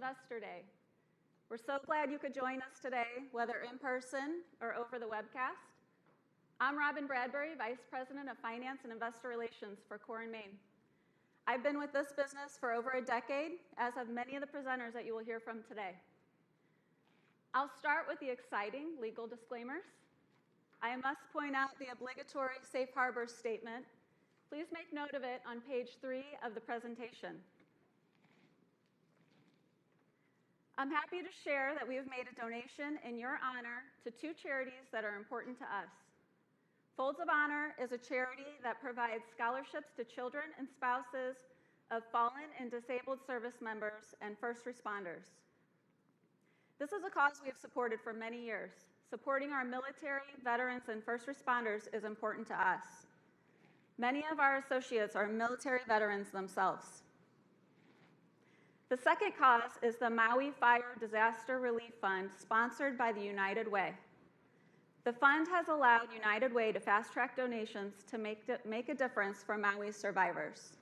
Investor Day. We're so glad you could join us today, whether in person or over the webcast. I'm Robin Bradbury, Vice President of Finance and Investor Relations for Core & Main. I've been with this business for over a decade, as have many of the presenters that you will hear from today. I'll start with the exciting legal disclaimers. I must point out the obligatory safe harbor statement. Please make note of it on page 3 of the presentation. I'm happy to share that we have made a donation in your honor to 2 charities that are important to us. Folds of Honor is a charity that provides scholarships to children and spouses of fallen and disabled service members and first responders. This is a cause we have supported for many years. Supporting our military, veterans, and first responders is important to us. Many of our associates are military veterans themselves. The second cause is the Maui Fire Disaster Relief Fund, sponsored by the United Way. The fund has allowed United Way to fast-track donations to make a difference for Maui's survivors.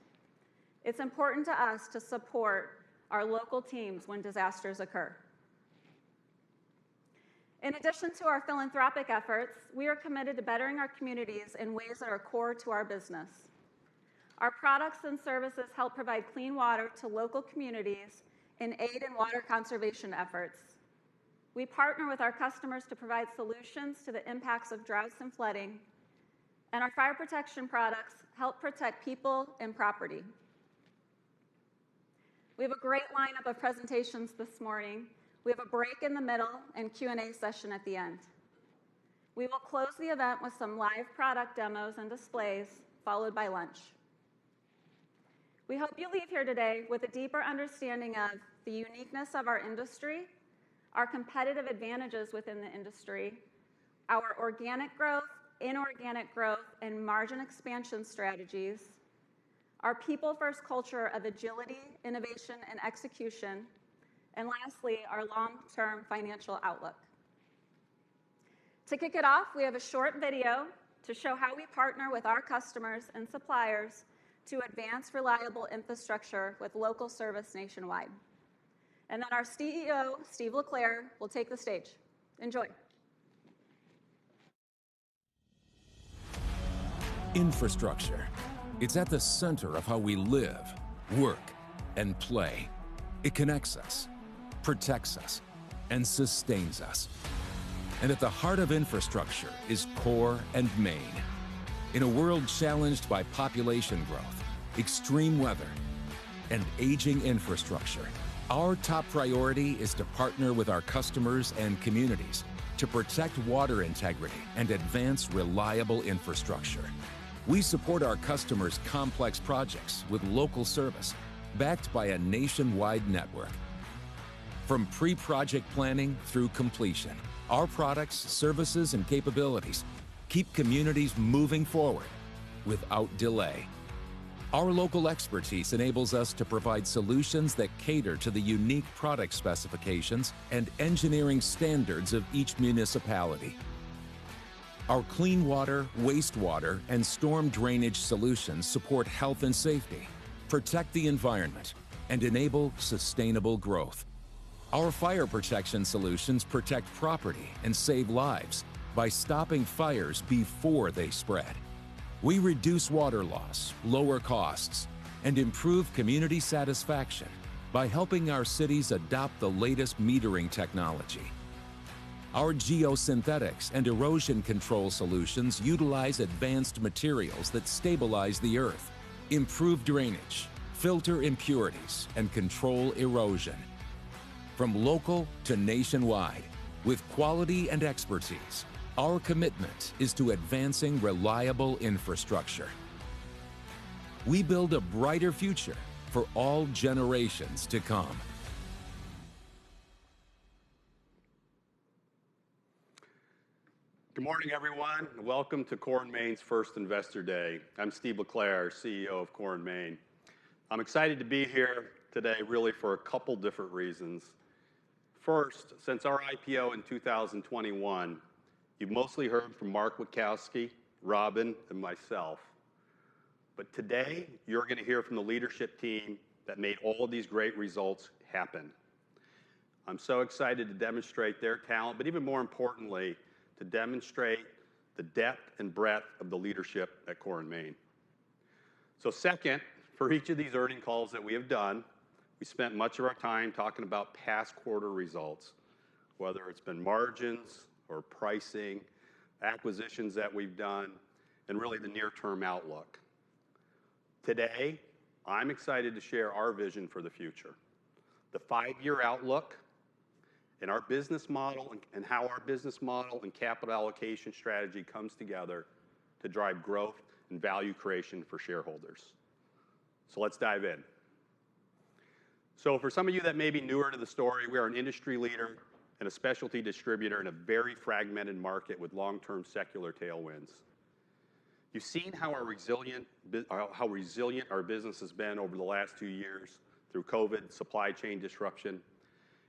It's important to us to support our local teams when disasters occur. In addition to our philanthropic efforts, we are committed to bettering our communities in ways that are core to our business. Our products and services help provide clean water to local communities and aid in water conservation efforts. We partner with our customers to provide solutions to the impacts of droughts and flooding, and our fire protection products help protect people and property. We have a great lineup of presentations this morning. We have a break in the middle and Q&A session at the end. We will close the event with some live product demos and displays, followed by lunch. We hope you leave here today with a deeper understanding of the uniqueness of our industry, our competitive advantages within the industry, our organic growth, inorganic growth, and margin expansion strategies, our people-first culture of agility, innovation, and execution, and lastly, our long-term financial outlook. To kick it off, we have a short video to show how we partner with our customers and suppliers to advance reliable infrastructure with local service nationwide. And then our CEO, Steve LeClaire, will take the stage. Enjoy. Infrastructure. It's at the center of how we live, work, and play. It connects us, protects us, and sustains us. And at the heart of infrastructure is Core & Main. In a world challenged by population growth, extreme weather, and aging infrastructure, our top priority is to partner with our customers and communities to protect water integrity and advance reliable infrastructure. We support our customers' complex projects with local service, backed by a nationwide network. From pre-project planning through completion, our products, services, and capabilities keep communities moving forward without delay. Our local expertise enables us to provide solutions that cater to the unique product specifications and engineering standards of each municipality. Our clean water, wastewater, and storm drainage solutions support health and safety, protect the environment, and enable sustainable growth. Our fire protection solutions protect property and save lives by stopping fires before they spread. We reduce water loss, lower costs, and improve community satisfaction by helping our cities adopt the latest metering technology. Our geosynthetics and erosion control solutions utilize advanced materials that stabilize the earth, improve drainage, filter impurities, and control erosion. From local to nationwide, with quality and expertise, our commitment is to advancing reliable infrastructure. We build a brighter future for all generations to come. Good morning, everyone. Welcome to Core & Main's first Investor Day. I'm Steve LeClaire, CEO of Core & Main. I'm excited to be here today really for a couple different reasons. First, since our IPO in 2021, you've mostly heard from Mark Witkowski, Robin, and myself. But today, you're going to hear from the leadership team that made all of these great results happen. I'm so excited to demonstrate their talent, but even more importantly, to demonstrate the depth and breadth of the leadership at Core & Main. So second, for each of these earning calls that we have done, we spent much of our time talking about past quarter results, whether it's been margins or pricing, acquisitions that we've done, and really the near-term outlook. Today, I'm excited to share our vision for the future, the 5-year outlook, and our business model and how our business model and capital allocation strategy comes together to drive growth and value creation for shareholders. So let's dive in. So for some of you that may be newer to the story, we are an industry leader and a specialty distributor in a very fragmented market with long-term secular tailwinds. You've seen how resilient our business has been over the last 2 years through COVID, supply chain disruption,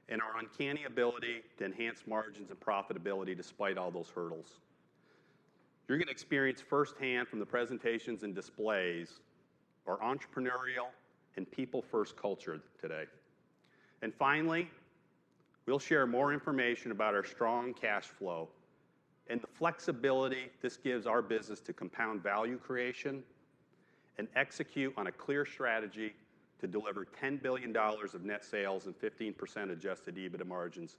and our uncanny ability to enhance margins and profitability despite all those hurdles. You're going to experience firsthand from the presentations and displays our entrepreneurial and people-first culture today. And finally, we'll share more information about our strong cash flow and the flexibility this gives our business to compound value creation and execute on a clear strategy to deliver $10 billion of net sales and 15% adjusted EBITDA margins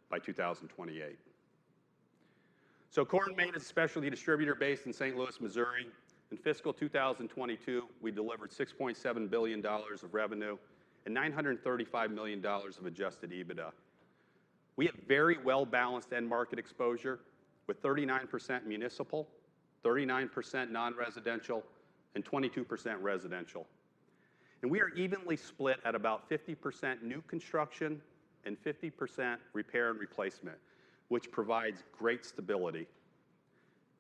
by 2028. So Core & Main is a specialty distributor based in St. Louis, Missouri. In fiscal 2022, we delivered $6.7 billion of revenue and $935 million of adjusted EBITDA. We have very well-balanced end market exposure with 39% municipal, 39% non-residential, and 22% residential. And we are evenly split at about 50% new construction and 50% repair and replacement, which provides great stability.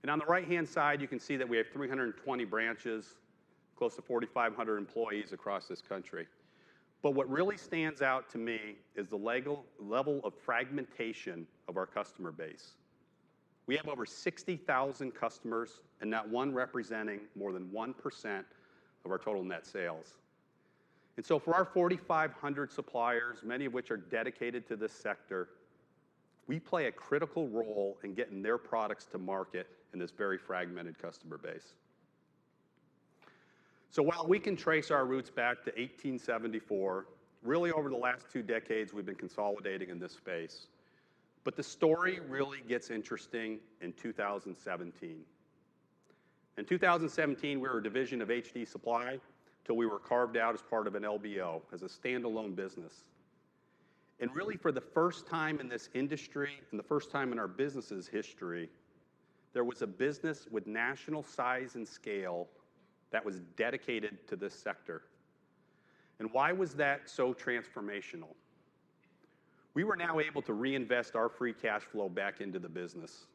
And on the right-hand side, you can see that we have 320 branches, close to 4,500 employees across this country. But what really stands out to me is the level of fragmentation of our customer base. We have over 60,000 customers, and not one representing more than 1% of our total net sales. And so for our 4,500 suppliers, many of which are dedicated to this sector, we play a critical role in getting their products to market in this very fragmented customer base. So while we can trace our roots back to 1874, really over the last 2 decades, we've been consolidating in this space. But the story really gets interesting in 2017. In 2017, we were a division of HD Supply till we were carved out as part of an LBO as a standalone business. And really for the first time in this industry and the first time in our business's history, there was a business with national size and scale that was dedicated to this sector. And why was that so transformational? We were now able to reinvest our free cash flow back into the business.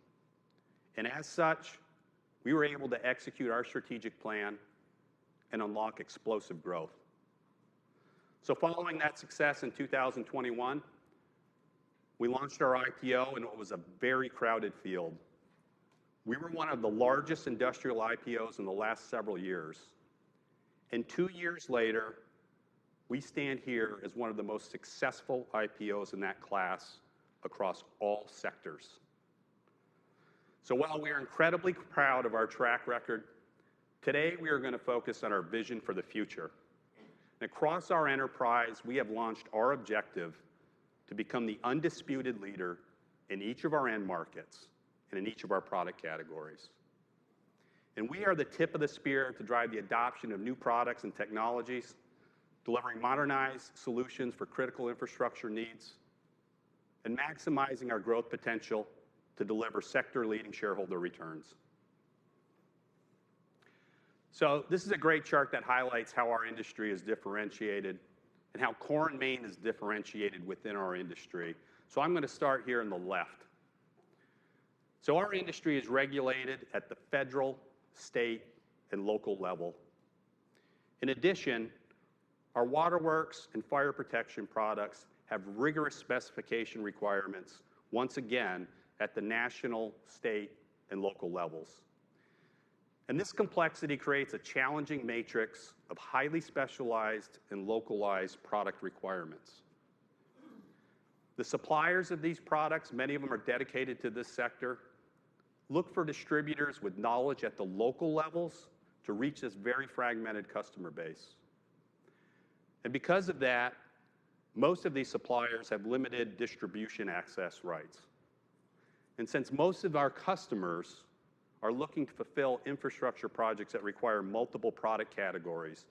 And as such, we were able to execute our strategic plan and unlock explosive growth. So following that success in 2021, we launched our IPO in what was a very crowded field. We were one of the largest industrial IPOs in the last several years. And 2 years later, we stand here as one of the most successful IPOs in that class across all sectors. So while we are incredibly proud of our track record, today we are going to focus on our vision for the future. And across our enterprise, we have launched our objective to become the undisputed leader in each of our end markets and in each of our product categories. And we are the tip of the spear to drive the adoption of new products and technologies, delivering modernized solutions for critical infrastructure needs, and maximizing our growth potential to deliver sector-leading shareholder returns. So this is a great chart that highlights how our industry is differentiated and how Core & Main is differentiated within our industry. So I'm going to start here on the left. So our industry is regulated at the federal, state, and local level. In addition, our waterworks and fire protection products have rigorous specification requirements, once again, at the national, state, and local levels. And this complexity creates a challenging matrix of highly specialized and localized product requirements. The suppliers of these products, many of them are dedicated to this sector, look for distributors with knowledge at the local levels to reach this very fragmented customer base. And because of that, most of these suppliers have limited distribution access rights. And since most of our customers are looking to fulfill infrastructure projects that require multiple product categories,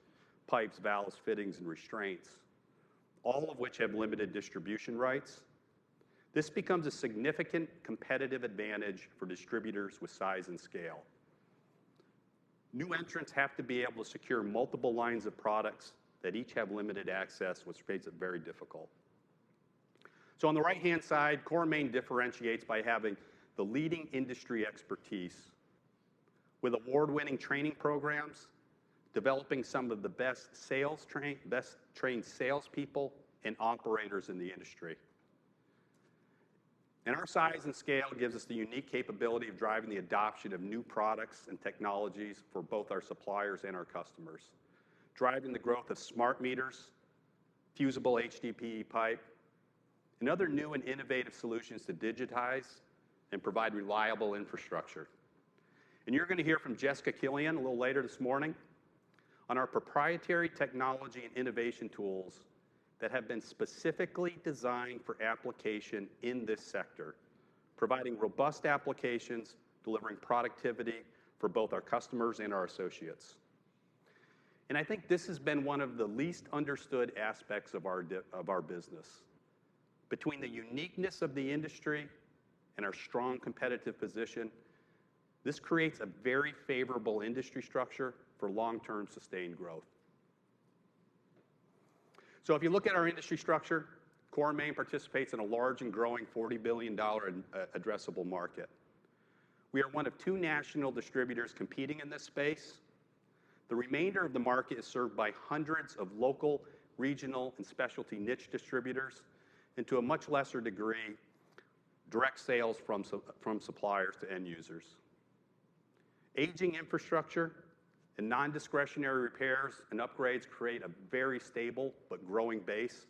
pipes, valves, fittings, and restraints, all of which have limited distribution rights, this becomes a significant competitive advantage for distributors with size and scale. New entrants have to be able to secure multiple lines of products that each have limited access, which makes it very difficult. So on the right-hand side, Core & Main differentiates by having the leading industry expertise with award-winning training programs, developing some of the best trained salespeople and operators in the industry. And our size and scale gives us the unique capability of driving the adoption of new products and technologies for both our suppliers and our customers, driving the growth of smart meters, fusible HDPE pipe, and other new and innovative solutions to digitize and provide reliable infrastructure. And you're going to hear from Jessica Killian a little later this morning on our proprietary technology and innovation tools that have been specifically designed for application in this sector, providing robust applications, delivering productivity for both our customers and our associates. And I think this has been one of the least understood aspects of our business. Between the uniqueness of the industry and our strong competitive position, this creates a very favorable industry structure for long-term sustained growth. So if you look at our industry structure, Core & Main participates in a large and growing $40 billion addressable market. We are one of 2 national distributors competing in this space. The remainder of the market is served by hundreds of local, regional, and specialty niche distributors, and to a much lesser degree, direct sales from suppliers to end users. Aging infrastructure and non-discretionary repairs and upgrades create a very stable but growing base.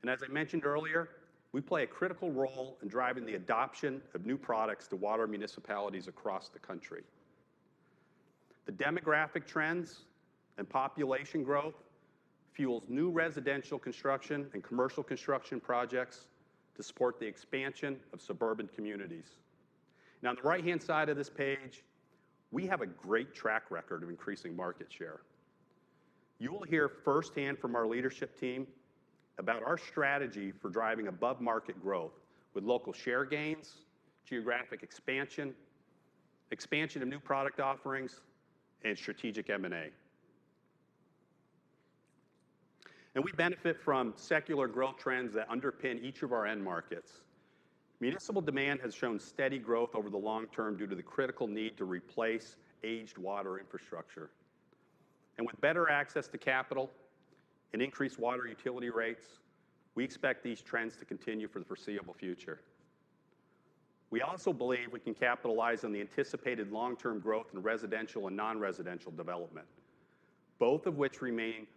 And as I mentioned earlier, we play a critical role in driving the adoption of new products to water municipalities across the country. The demographic trends and population growth fuels new residential construction and commercial construction projects to support the expansion of suburban communities. Now, on the right-hand side of this page, we have a great track record of increasing market share. You will hear firsthand from our leadership team about our strategy for driving above-market growth with local share gains, geographic expansion, expansion of new product offerings, and strategic M&A. And we benefit from secular growth trends that underpin each of our end markets. Municipal demand has shown steady growth over the long term due to the critical need to replace aged water infrastructure. And with better access to capital and increased water utility rates, we expect these trends to continue for the foreseeable future. We also believe we can capitalize on the anticipated long-term growth in residential and non-residential development, both of which remain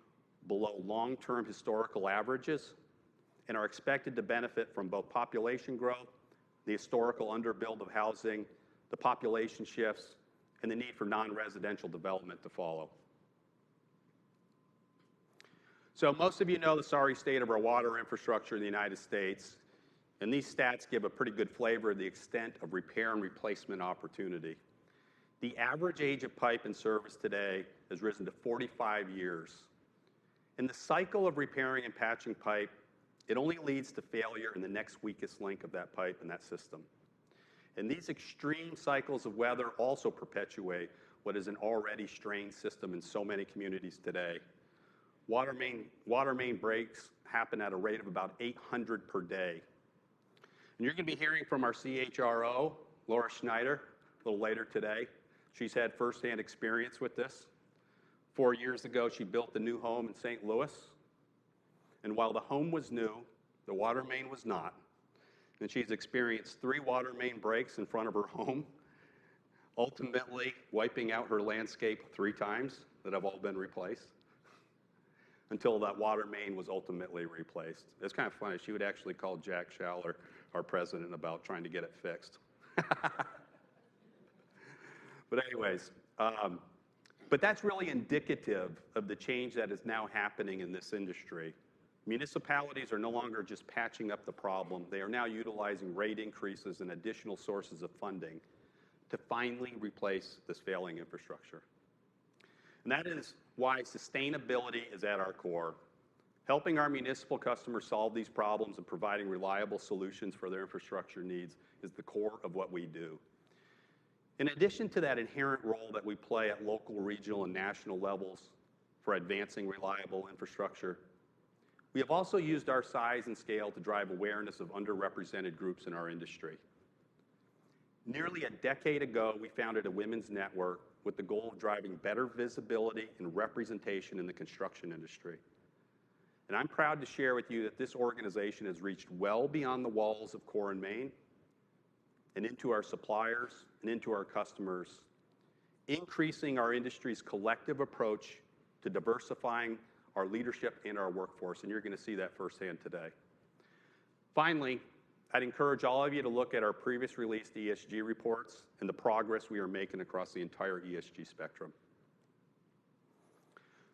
below long-term historical averages and are expected to benefit from both population growth, the historical underbuild of housing, the population shifts, and the need for non-residential development to follow. So most of you know the sorry state of our water infrastructure in the United States, and these stats give a pretty good flavor of the extent of repair and replacement opportunity. The average age of pipe in service today has risen to 45 years. In the cycle of repairing and patching pipe, it only leads to failure in the next weakest link of that pipe and that system. And these extreme cycles of weather also perpetuate what is an already strained system in so many communities today. Water main breaks happen at a rate of about 800 per day. And you're going to be hearing from our CHRO, Laura Schneider, a little later today. She's had firsthand experience with this. 4 years ago, she built a new home in St. Louis. And while the home was new, the water main was not. And she's experienced 3 water main breaks in front of her home, ultimately wiping out her landscape 3 times that have all been replaced. until that water main was ultimately replaced. It's kind of funny. She would actually call Jack Schaller, our president, about trying to get it fixed. But anyways, but that's really indicative of the change that is now happening in this industry. Municipalities are no longer just patching up the problem. They are now utilizing rate increases and additional sources of funding to finally replace this failing infrastructure. And that is why sustainability is at our core. Helping our municipal customers solve these problems and providing reliable solutions for their infrastructure needs is the core of what we do. In addition to that inherent role that we play at local, regional, and national levels for advancing reliable infrastructure, we have also used our size and scale to drive awareness of underrepresented groups in our industry. Nearly a decade ago, we founded a women's network with the goal of driving better visibility and representation in the construction industry. And I'm proud to share with you that this organization has reached well beyond the walls of Core & Main and into our suppliers and into our customers, increasing our industry's collective approach to diversifying our leadership and our workforce, and you're going to see that firsthand today. Finally, I'd encourage all of you to look at our previous released ESG reports and the progress we are making across the entire ESG spectrum.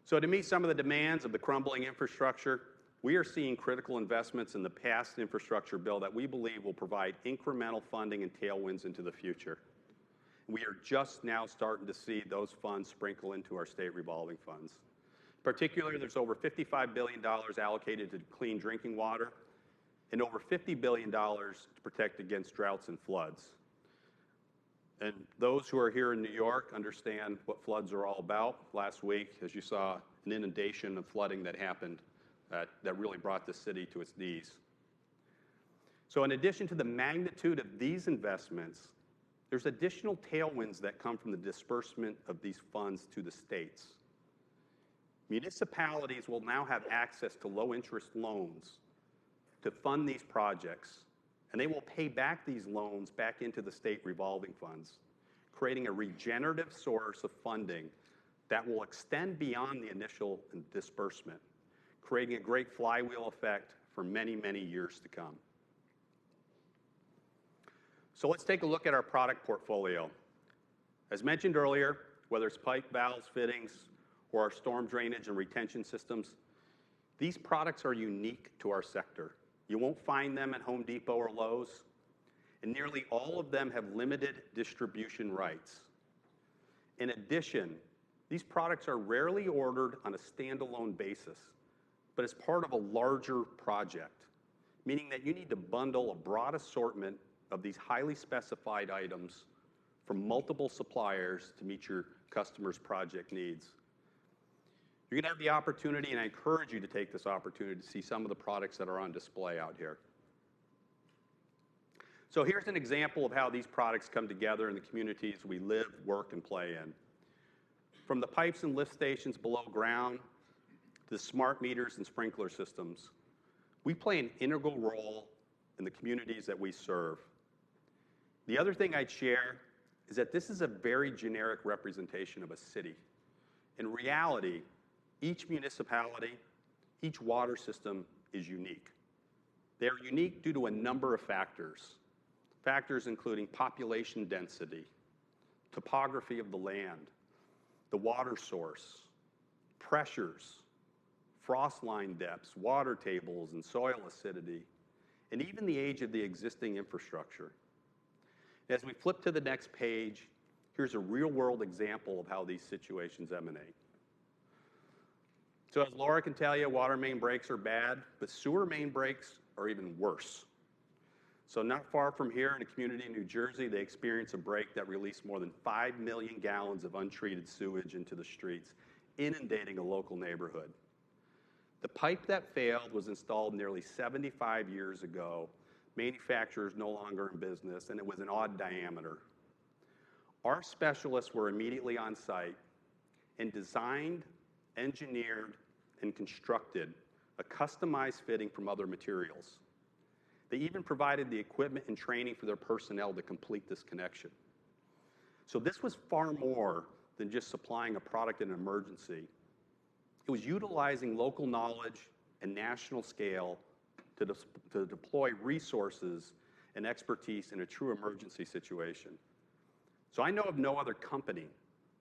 So to meet some of the demands of the crumbling infrastructure, we are seeing critical investments in the past infrastructure bill that we believe will provide incremental funding and tailwinds into the future. We are just now starting to see those funds sprinkle into our state revolving funds. Particularly, there's over $55 billion allocated to clean drinking water and over $50 billion to protect against droughts and floods. And those who are here in New York understand what floods are all about. Last week, as you saw, an inundation of flooding that happened that really brought the city to its knees. So in addition to the magnitude of these investments, there's additional tailwinds that come from the disbursement of these funds to the states. Municipalities will now have access to low-interest loans to fund these projects, and they will pay back these loans back into the state revolving funds, creating a regenerative source of funding that will extend beyond the initial disbursement, creating a great flywheel effect for many, many years to come. So let's take a look at our product portfolio. As mentioned earlier, whether it's pipe, valves, fittings, or our storm drainage and retention systems, these products are unique to our sector. You won't find them at Home Depot or Lowe's, and nearly all of them have limited distribution rights. In addition, these products are rarely ordered on a standalone basis, but as part of a larger project, meaning that you need to bundle a broad assortment of these highly specified items from multiple suppliers to meet your customers' project needs. You're going to have the opportunity, and I encourage you to take this opportunity to see some of the products that are on display out here. So here's an example of how these products come together in the communities we live, work, and play in. From the pipes and lift stations below ground to the smart meters and sprinkler systems, we play an integral role in the communities that we serve. The other thing I'd share is that this is a very generic representation of a city. In reality, each municipality, each water system is unique. They are unique due to a number of factors. Factors including population density, topography of the land, the water source, pressures, frost line depths, water tables, and soil acidity, and even the age of the existing infrastructure. As we flip to the next page, here's a real-world example of how these situations emanate. So as Laura can tell you, water main breaks are bad, but sewer main breaks are even worse. So not far from here in a community in New Jersey, they experienced a break that released more than 5 million gallons of untreated sewage into the streets, inundating a local neighborhood. The pipe that failed was installed nearly 75 years ago. Manufacturers no longer in business, and it was an odd diameter. Our specialists were immediately on site and designed, engineered, and constructed a customized fitting from other materials. They even provided the equipment and training for their personnel to complete this connection. So this was far more than just supplying a product in an emergency. It was utilizing local knowledge and national scale to deploy resources and expertise in a true emergency situation. So I know of no other company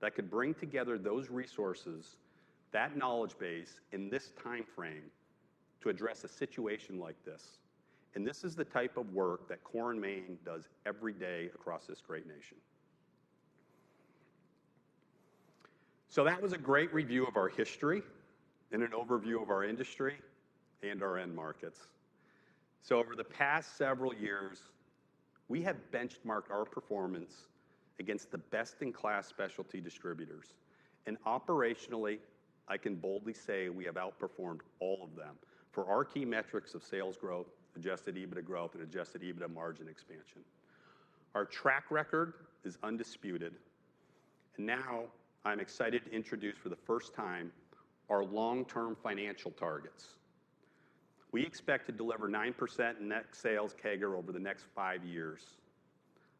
that could bring together those resources, that knowledge base, in this time frame to address a situation like this. And this is the type of work that Core & Main does every day across this great nation. So that was a great review of our history and an overview of our industry and our end markets. So over the past several years, we have benchmarked our performance against the best-in-class specialty distributors. And operationally, I can boldly say we have outperformed all of them for our key metrics of sales growth, adjusted EBITDA growth, and adjusted EBITDA margin expansion. Our track record is undisputed. And now I'm excited to introduce for the first time our long-term financial targets. We expect to deliver 9% net sales CAGR over the next 5 years,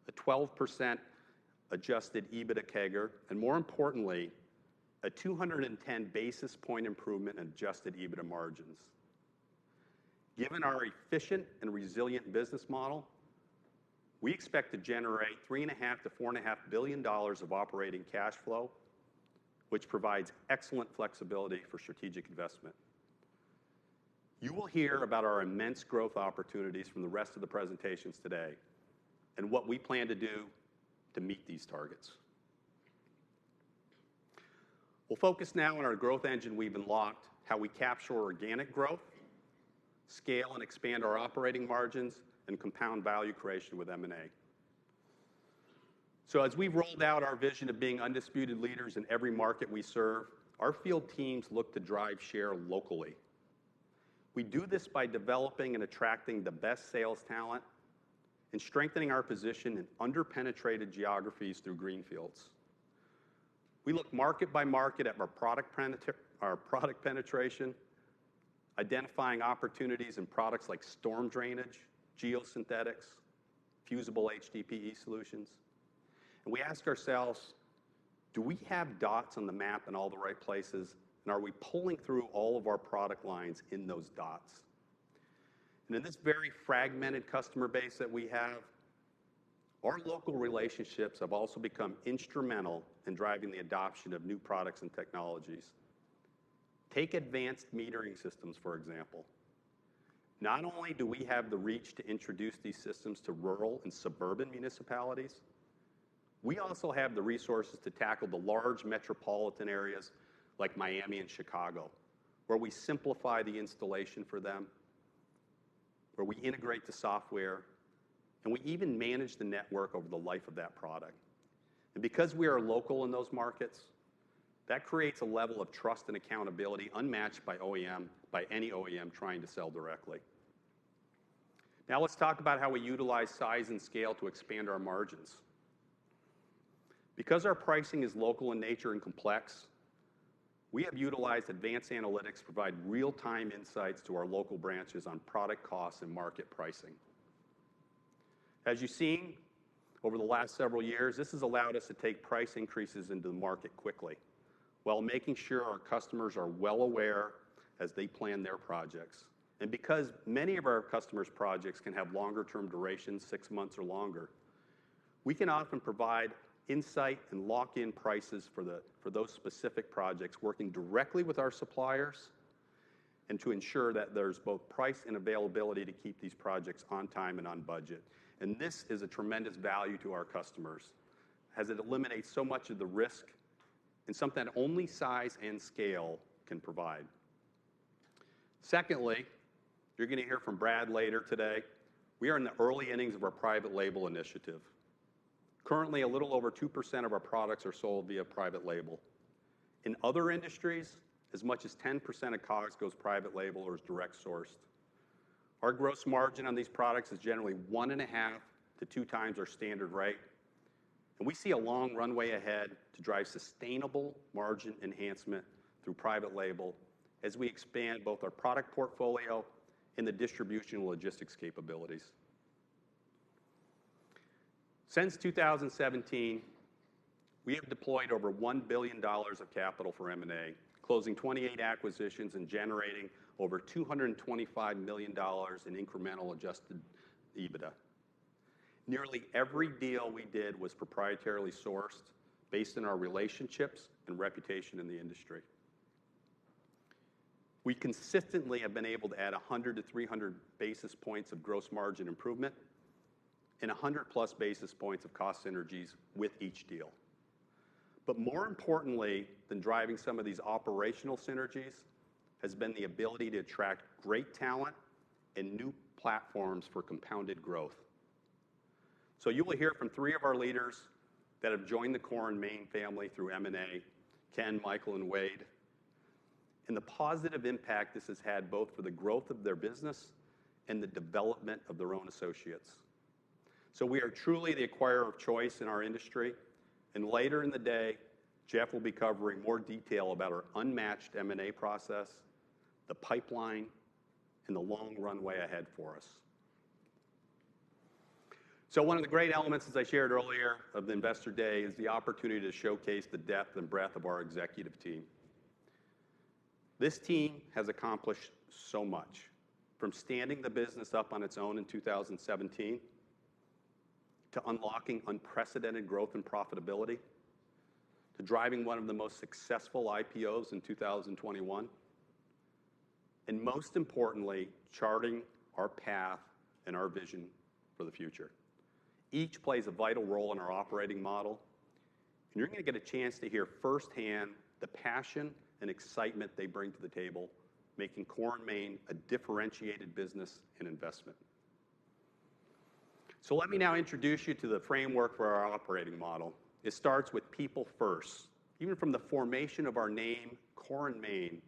a 12% adjusted EBITDA CAGR, and more importantly, a 210 basis point improvement in adjusted EBITDA margins. Given our efficient and resilient business model, we expect to generate $3.5 to $4.5 billion of operating cash flow, which provides excellent flexibility for strategic investment. You will hear about our immense growth opportunities from the rest of the presentations today and what we plan to do to meet these targets. We'll focus now on our growth engine we've unlocked, how we capture organic growth, scale and expand our operating margins, and compound value creation with M&A. So as we've rolled out our vision of being undisputed leaders in every market we serve, our field teams look to drive share locally. We do this by developing and attracting the best sales talent and strengthening our position in under-penetrated geographies through greenfields. We look market by market at our product penetration, identifying opportunities in products like storm drainage, geosynthetics, fusible HDPE solutions. And we ask ourselves, do we have dots on the map in all the right places? And are we pulling through all of our product lines in those dots? And in this very fragmented customer base that we have, our local relationships have also become instrumental in driving the adoption of new products and technologies. Take advanced metering systems, for example. Not only do we have the reach to introduce these systems to rural and suburban municipalities, we also have the resources to tackle the large metropolitan areas like Miami and Chicago, where we simplify the installation for them, where we integrate the software, and we even manage the network over the life of that product. And because we are local in those markets, that creates a level of trust and accountability unmatched by any OEM trying to sell directly. Now let's talk about how we utilize size and scale to expand our margins. Because our pricing is local in nature and complex, we have utilized advanced analytics to provide real-time insights to our local branches on product costs and market pricing. As you've seen over the last several years, this has allowed us to take price increases into the market quickly, while making sure our customers are well aware as they plan their projects. And because many of our customers' projects can have longer-term durations, 6 months or longer, we can often provide insight and lock in prices for those specific projects, working directly with our suppliers and to ensure that there's both price and availability to keep these projects on time and on budget. And this is a tremendous value to our customers, as it eliminates so much of the risk and something that only size and scale can provide. Secondly, you're going to hear from Brad later today. We are in the early innings of our private label initiative. Currently, a little over 2% of our products are sold via private label. In other industries, as much as 10% of COGS goes private label or is direct sourced. Our gross margin on these products is generally 1.5 to 2 times our standard rate. And we see a long runway ahead to drive sustainable margin enhancement through private label as we expand both our product portfolio and the distribution and logistics capabilities. Since 2017, we have deployed over $1 billion of capital for M&A, closing 28 acquisitions and generating over $225 million in incremental adjusted EBITDA. Nearly every deal we did was proprietarily sourced based on our relationships and reputation in the industry. We consistently have been able to add 100 to 300 basis points of gross margin improvement and 100+ basis points of cost synergies with each deal. But more importantly than driving some of these operational synergies has been the ability to attract great talent and new platforms for compounded growth. So you will hear from 3 of our leaders that have joined the Core & Main family through M&A, Ken, Michael, and Wade, and the positive impact this has had both for the growth of their business and the development of their own associates. So we are truly the acquirer of choice in our industry, and later in the day, Jeff will be covering more detail about our unmatched M&A process, the pipeline, and the long runway ahead for us. So one of the great elements, as I shared earlier, of the Investor Day is the opportunity to showcase the depth and breadth of our executive team. This team has accomplished so much, from standing the business up on its own in 2017, to unlocking unprecedented growth and profitability, to driving one of the most successful IPOs in 2021, and most importantly, charting our path and our vision for the future. Each plays a vital role in our operating model, and you're going to get a chance to hear firsthand the passion and excitement they bring to the table, making Core & Main a differentiated business and investment. So let me now introduce you to the framework for our operating model. It starts with people first. Even from the formation of our name, Core & Main,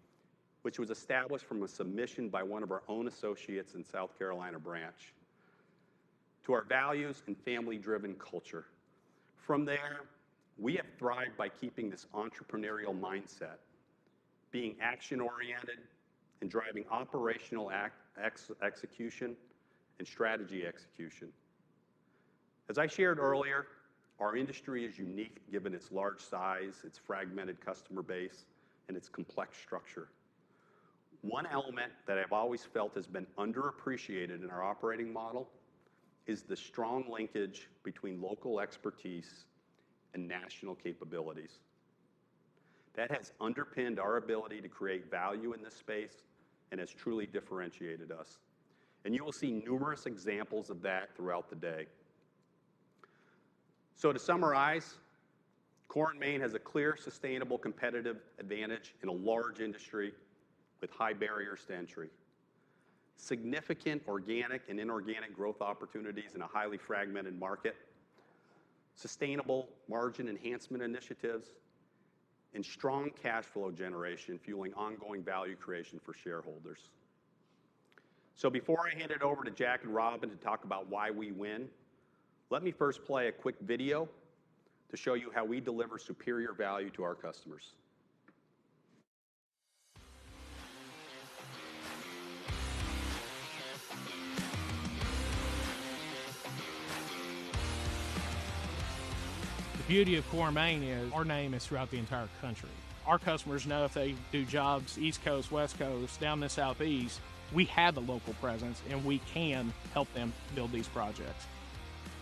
which was established from a submission by one of our own associates in South Carolina branch, to our values and family-driven culture. From there, we have thrived by keeping this entrepreneurial mindset, being action-oriented, and driving operational execution and strategy execution. As I shared earlier, our industry is unique given its large size, its fragmented customer base, and its complex structure. One element that I've always felt has been underappreciated in our operating model is the strong linkage between local expertise and national capabilities. That has underpinned our ability to create value in this space and has truly differentiated us. And you will see numerous examples of that throughout the day. So to summarize, Core & Main has a clear, sustainable competitive advantage in a large industry with high barriers to entry. Significant organic and inorganic growth opportunities in a highly fragmented market, sustainable margin enhancement initiatives, and strong cash flow generation fueling ongoing value creation for shareholders. So before I hand it over to Jack and Robin to talk about why we win, let me first play a quick video to show you how we deliver superior value to our customers. The beauty of Core & Main is our name is throughout the entire country. Our customers know if they do jobs East Coast, West Coast, down the Southeast, we have a local presence and we can help them build these projects.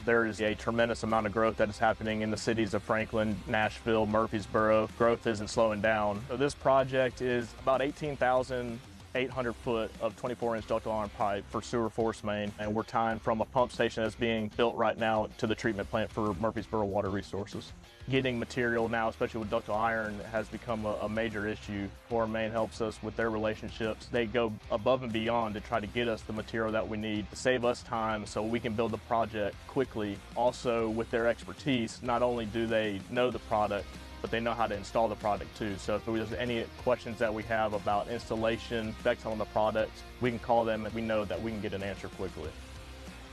There is a tremendous amount of growth that is happening in the cities of Franklin, Nashville, Murfreesboro. Growth isn't slowing down. So this project is about 18,800 foot of 24-inch ductile iron pipe for sewer force main, and we're tying from a pump station that's being built right now to the treatment plant for Murfreesboro Water Resources. Getting material now, especially with ductile iron, has become a major issue. Core & Main helps us with their relationships. They go above and beyond to try to get us the material that we need to save us time so we can build the project quickly. Also, with their expertise, not only do they know the product, but they know how to install the product too. So if there's any questions that we have about installation, specs on the product, we can call them and we know that we can get an answer quickly.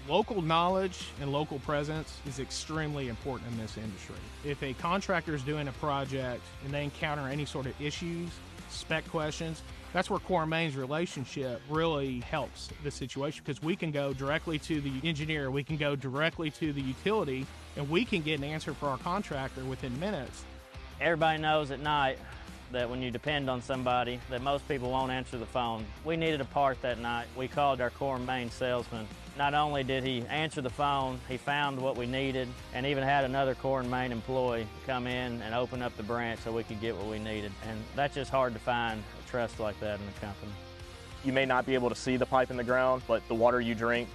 Local knowledge and local presence is extremely important in this industry. If a contractor is doing a project and they encounter any sort of issues, spec questions, that's where Core & Main's relationship really helps the situation, because we can go directly to the engineer, we can go directly to the utility, and we can get an answer for our contractor within minutes. Everybody knows at night that when you depend on somebody, that most people won't answer the phone. We needed a part that night. We called our Core & Main salesman. Not only did he answer the phone, he found what we needed and even had another Core & Main employee come in and open up the branch so we could get what we needed. And that's just hard to find a trust like that in a company. You may not be able to see the pipe in the ground, but the water you drink,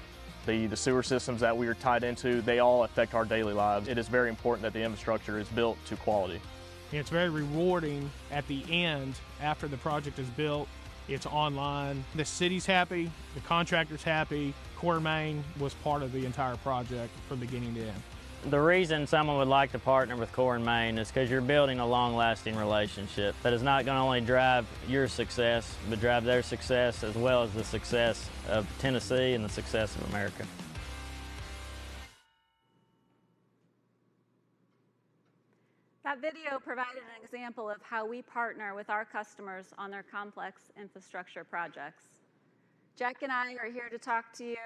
the sewer systems that we are tied into, they all affect our daily lives. It is very important that the infrastructure is built to quality. It's very rewarding at the end, after the project is built, it's online. The city's happy, the contractor's happy. Core & Main was part of the entire project from beginning to end. The reason someone would like to partner with Core & Main is because you're building a long-lasting relationship that is not going to only drive your success, but drive their success as well as the success of Tennessee and the success of America. That video provided an example of how we partner with our customers on their complex infrastructure projects. Jack and I are here to talk to you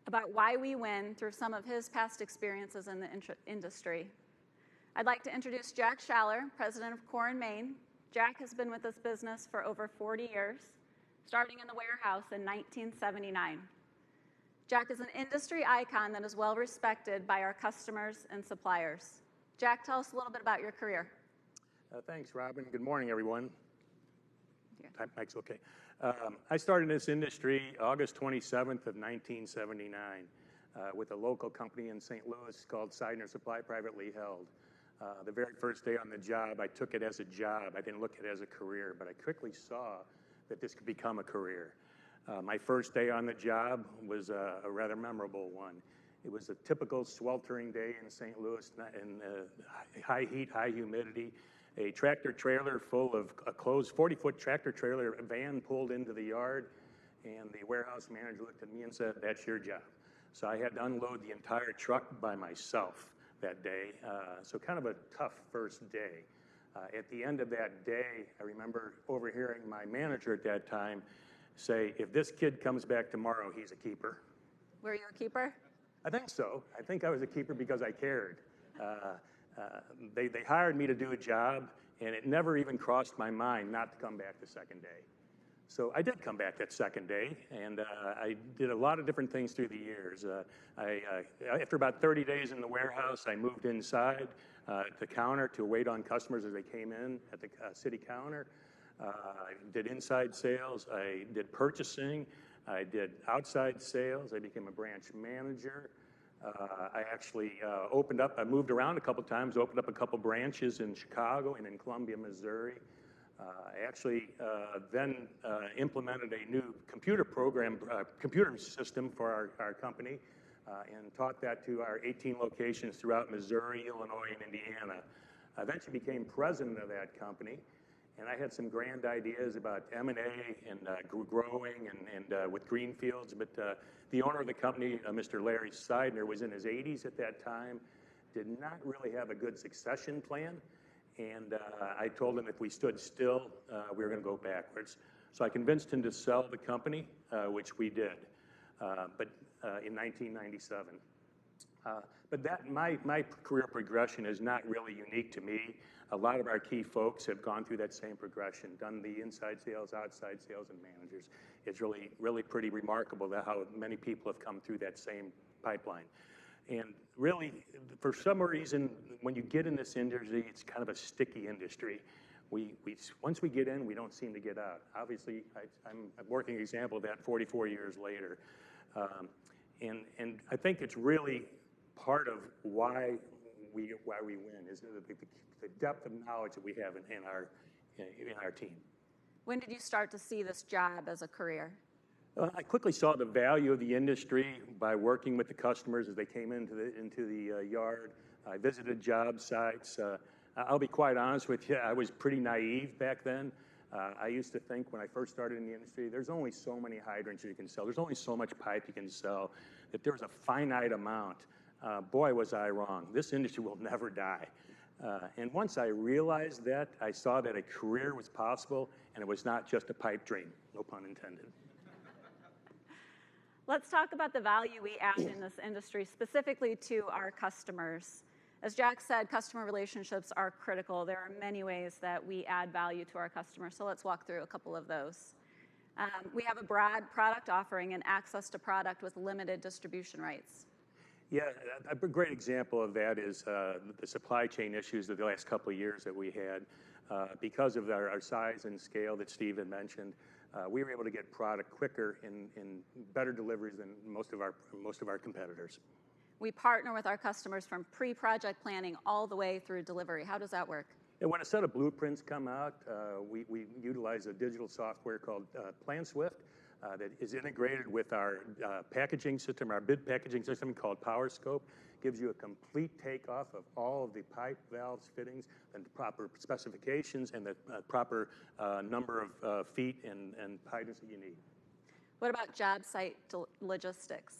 about why we win through some of his past experiences in the industry. I'd like to introduce Jack Schaller, president of Core & Main. Jack has been with this business for over 40 years, starting in the warehouse in 1979. Jack is an industry icon that is well respected by our customers and suppliers. Jack, tell us a little bit about your career. Thanks, Robin. Good morning, everyone. Yeah. Mike's okay. I started in this industry August 27th of 1979 with a local company in St. Louis called Seidner Supply, privately held. The very first day on the job, I took it as a job. I didn't look at it as a career, but I quickly saw that this could become a career. My first day on the job was a rather memorable one. It was a typical sweltering day in St. Louis in high heat, high humidity. A tractor trailer full of a closed 40-foot tractor trailer van pulled into the yard, and the warehouse manager looked at me and said, "That's your job." So I had to unload the entire truck by myself that day. So kind of a tough first day. At the end of that day, I remember overhearing my manager at that time say, "If this kid comes back tomorrow, he's a keeper." Were you a keeper? I think so. I think I was a keeper because I cared. They hired me to do a job, and it never even crossed my mind not to come back the second day. So I did come back that second day, and I did a lot of different things through the years. After about 30 days in the warehouse, I moved inside the counter to wait on customers as they came in at the city counter. I did inside sales. I did purchasing. I did outside sales. I became a branch manager. I actually I moved around a couple times, opened up a couple branches in Chicago and in Columbia, Missouri. I actually then implemented a new computer system for our company and taught that to our 18 locations throughout Missouri, Illinois, and Indiana. I eventually became president of that company. And I had some grand ideas about M&A and growing and with greenfields, but the owner of the company, Mr. Larry Seidner, was in his 80s at that time, did not really have a good succession plan, and I told him if we stood still, we were going to go backwards. So I convinced him to sell the company, which we did, but in 1997. But my career progression is not really unique to me. A lot of our key folks have gone through that same progression, done the inside sales, outside sales, and managers. It's really pretty remarkable that how many people have come through that same pipeline. And really, for some reason, when you get in this industry, it's kind of a sticky industry. Once we get in, we don't seem to get out. Obviously, I'm a working example of that 44 years later. And I think it's really part of why we win is the depth of knowledge that we have in our team. When did you start to see this job as a career? I quickly saw the value of the industry by working with the customers as they came into the yard. I visited job sites. I'll be quite honest with you, I was pretty naive back then. I used to think when I first started in the industry, there's only so many hydrants you can sell. There's only so much pipe you can sell, that there's a finite amount. Boy, was I wrong. This industry will never die. And once I realized that, I saw that a career was possible, and it was not just a pipe dream, no pun intended. Let's talk about the value we add in this industry, specifically to our customers. As Jack said, customer relationships are critical. There are many ways that we add value to our customers, so let's walk through a couple of those. We have a broad product offering and access to product with limited distribution rights. Yeah, a great example of that is the supply chain issues of the last couple of years that we had. Because of our size and scale that Steve had mentioned, we were able to get product quicker in better deliveries than most of our competitors. We partner with our customers from pre-project planning all the way through delivery. How does that work? And when a set of blueprints come out, we utilize a digital software called PlanSwift that is integrated with our packaging system, our bid packaging system called PowerScope. Gives you a complete takeoff of all of the pipe, valves, fittings, and the proper specifications and the proper number of feet and hydrants that you need. What about job site logistics?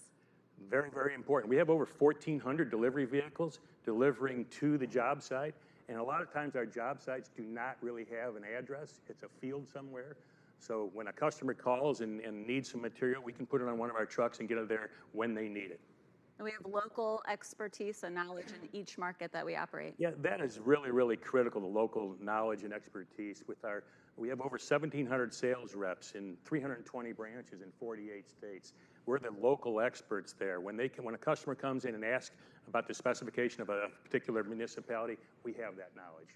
Very, very important. We have over 1,400 delivery vehicles delivering to the job site. And a lot of times our job sites do not really have an address. It's a field somewhere. So when a customer calls and needs some material, we can put it on one of our trucks and get it there when they need it. And we have local expertise and knowledge in each market that we operate. Yeah, that is really, really critical, the local knowledge and expertise. We have over 1,700 sales reps in 320 branches in 48 states. We're the local experts there. When a customer comes in and asks about the specification of a particular municipality, we have that knowledge.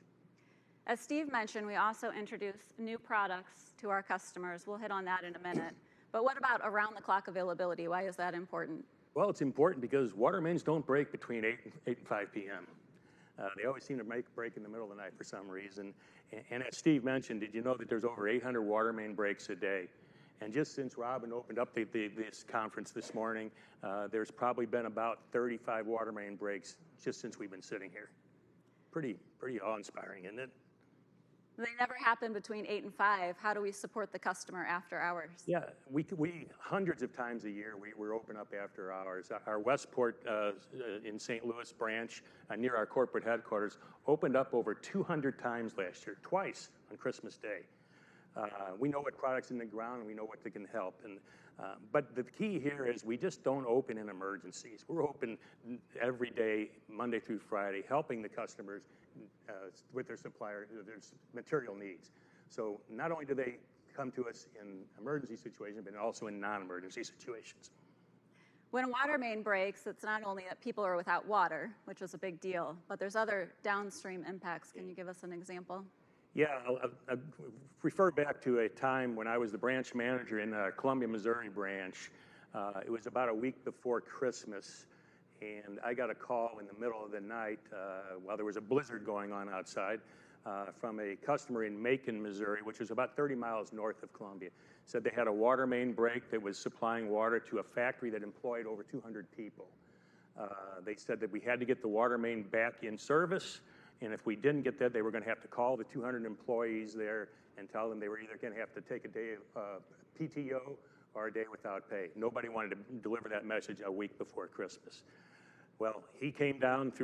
As Steve mentioned, we also introduce new products to our customers. We'll hit on that in a minute. But what about around-the-clock availability? Why is that important? Well, it's important because water mains don't break between 8 and 5 p.m. They always seem to break in the middle of the night for some reason. And as Steve mentioned, did you know that there's over 800 water main breaks a day? And just since Robin opened up this conference this morning, there's probably been about 35 water main breaks just since we've been sitting here. Pretty awe-inspiring, isn't it? They never happen between 8 and 5. How do we support the customer after hours? Yeah, we hundreds of times a year, we're open up after hours. Our Westport in St. Louis branch near our corporate headquarters opened up over 200 times last year, twice on Christmas Day. We know what products in the ground and we know what they can help. But the key here is we just don't open in emergencies. We're open every day, Monday through Friday, helping the customers with their supplier, their material needs. So not only do they come to us in emergency situations, but also in non-emergency situations. When a water main breaks, it's not only that people are without water, which is a big deal, but there's other downstream impacts. Can you give us an example? Yeah, I'll refer back to a time when I was the branch manager in our Columbia, Missouri branch. It was about a week before Christmas, and I got a call in the middle of the night while there was a blizzard going on outside from a customer in Macon, Missouri, which was about 30 miles north of Columbia. Said they had a water main break that was supplying water to a factory that employed over 200 people. They said that we had to get the water main back in service, and if we didn't get that, they were going to have to call the 200 employees there and tell them they were either going to have to take a day of PTO or a day without pay. Nobody wanted to deliver that message a week before Christmas. Well, he came down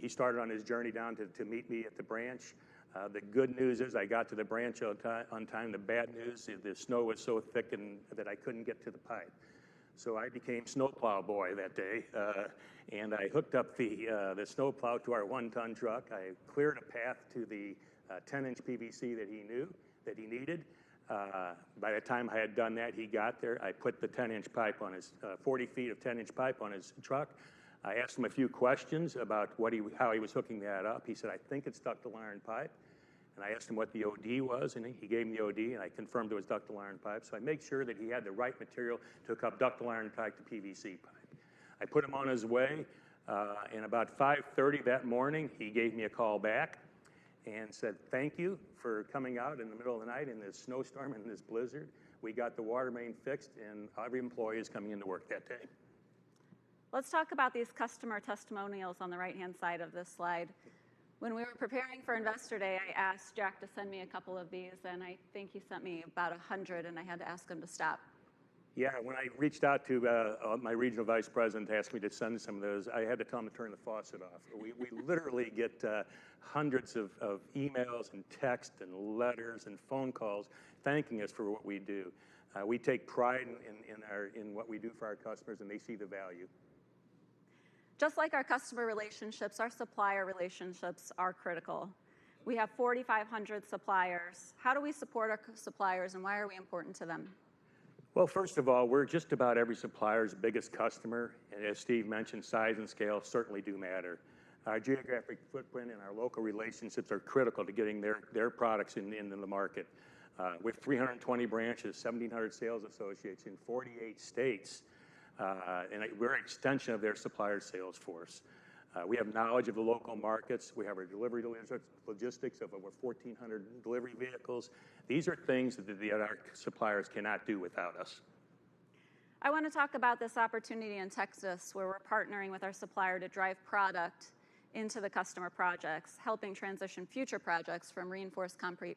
he started on his journey down to meet me at the branch. The good news is I got to the branch on time. The bad news, the snow was so thick that I couldn't get to the pipe. So I became snowplow boy that day, and I hooked up the snowplow to our 1-ton truck. I cleared a path to the 10-inch PVC that he needed. By the time I had done that, he got there. I put the 10-inch pipe on his 40 feet of 10-inch pipe on his truck. I asked him a few questions about how he was hooking that up. He said, "I think it's ductile iron pipe." And I asked him what the OD was, and he gave me the OD, and I confirmed it was ductile iron pipe. So I made sure that he had the right material to hook up ductile iron pipe to PVC pipe. I put him on his way, and about 5:30 that morning, he gave me a call back and said, "Thank you for coming out in the middle of the night in this snowstorm and this blizzard. We got the water main fixed, and every employee is coming into work that day." Let's talk about these customer testimonials on the right-hand side of this slide. When we were preparing for Investor Day, I asked Jack to send me a couple of these, and I think he sent me about 100, and I had to ask him to stop. Yeah, when I reached out to my regional vice president to ask me to send some of those, I had to tell him to turn the faucet off. We literally get hundreds of emails and texts and letters and phone calls thanking us for what we do. We take pride in what we do for our customers, and they see the value. Just like our customer relationships, our supplier relationships are critical. We have 4,500 suppliers. How do we support our suppliers, and why are we important to them? Well, first of all, we're just about every supplier's biggest customer, and as Steve mentioned, size and scale certainly do matter. Our geographic footprint and our local relationships are critical to getting their products into the market. With 320 branches, 1,700 sales associates in 48 states, and we're an extension of their supplier sales force. We have knowledge of the local markets. We have our delivery logistics of over 1,400 delivery vehicles. These are things that our suppliers cannot do without us. I want to talk about this opportunity in Texas where we're partnering with our supplier to drive product into the customer projects, helping transition future projects from reinforced concrete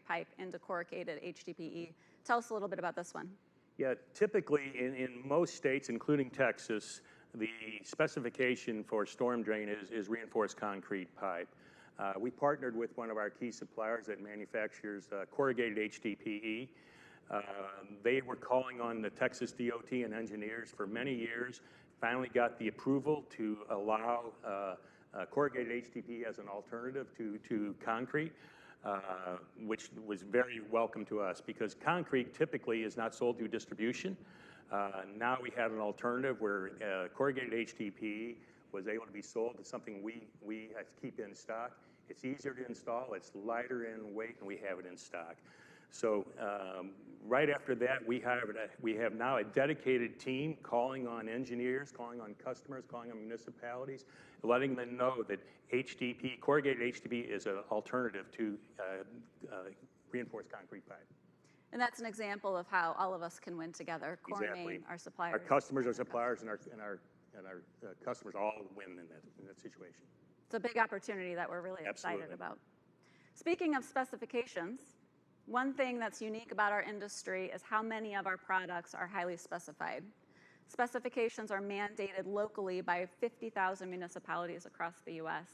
pipe into corrugated HDPE. Tell us a little bit about this one. Yeah, typically in most states, including Texas, the specification for storm drain is reinforced concrete pipe. We partnered with one of our key suppliers that manufactures corrugated HDPE. They were calling on the Texas DOT and engineers for many years, finally got the approval to allow corrugated HDPE as an alternative to concrete, which was very welcome to us because concrete typically is not sold through distribution. Now we have an alternative where corrugated HDPE was able to be sold. It's something we keep in stock. It's easier to install, it's lighter in weight, and we have it in stock. So right after that, we have now a dedicated team calling on engineers, calling on customers, calling on municipalities, letting them know that corrugated HDPE is an alternative to reinforced concrete pipe. And that's an example of how all of us can win together. Exactly. Main, our suppliers. Our customers, our suppliers, and our customers all win in that situation. It's a big opportunity that we're really excited about. Speaking of specifications, one thing that's unique about our industry is how many of our products are highly specified. Specifications are mandated locally by 50,000 municipalities across the U.S.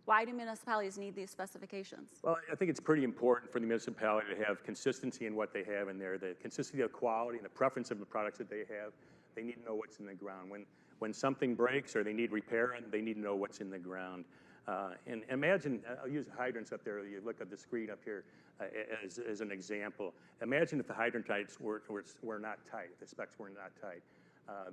Why do municipalities need these specifications? Well, I think it's pretty important for the municipality to have consistency in what they have in there, the consistency of quality and the preference of the products that they have. They need to know what's in the ground. When something breaks or they need repair, they need to know what's in the ground. And imagine, I'll use hydrants up there. You look at the screen up here as an example. Imagine if the hydrant types were not tight, the specs were not tight.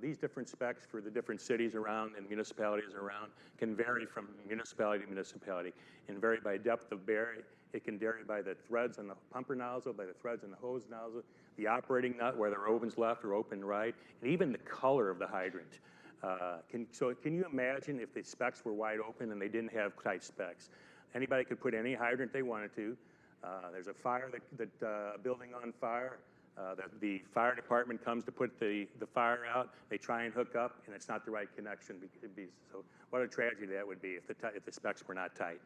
These different specs for the different cities around and municipalities around can vary from municipality to municipality and vary by depth of bury. It can vary by the threads on the pumper nozzle, by the threads on the hose nozzle, the operating nut, whether open's left or open right, and even the color of the hydrant. Can you imagine if the specs were wide open and they didn't have tight specs? Anybody could put any hydrant they wanted to. There's a fire, building on fire. The fire department comes to put the fire out. They try and hook up, and it's not the right connection. So what a tragedy that would be if the specs were not tight.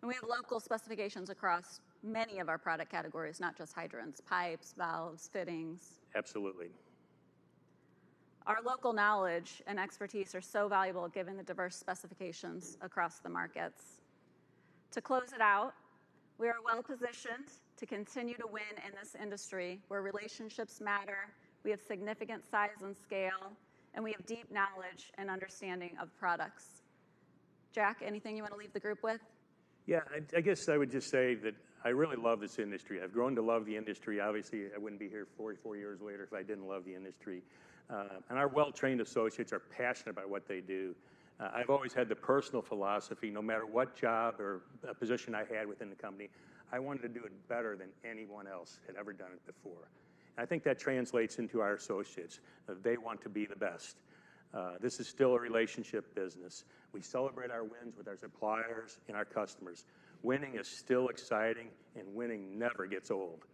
And we have local specifications across many of our product categories, not just hydrants, pipes, valves, fittings. Absolutely. Our local knowledge and expertise are so valuable given the diverse specifications across the markets. To close it out, we are well positioned to continue to win in this industry where relationships matter, we have significant size and scale, and we have deep knowledge and understanding of products. Jack, anything you want to leave the group with? Yeah, I guess I would just say that I really love this industry. I've grown to love the industry. Obviously, I wouldn't be here 44 years later if I didn't love the industry. And our well-trained associates are passionate about what they do. I've always had the personal philosophy, no matter what job or position I had within the company, I wanted to do it better than anyone else had ever done it before. And I think that translates into our associates. They want to be the best. This is still a relationship business. We celebrate our wins with our suppliers and our customers. Winning is still exciting, and winning never gets old.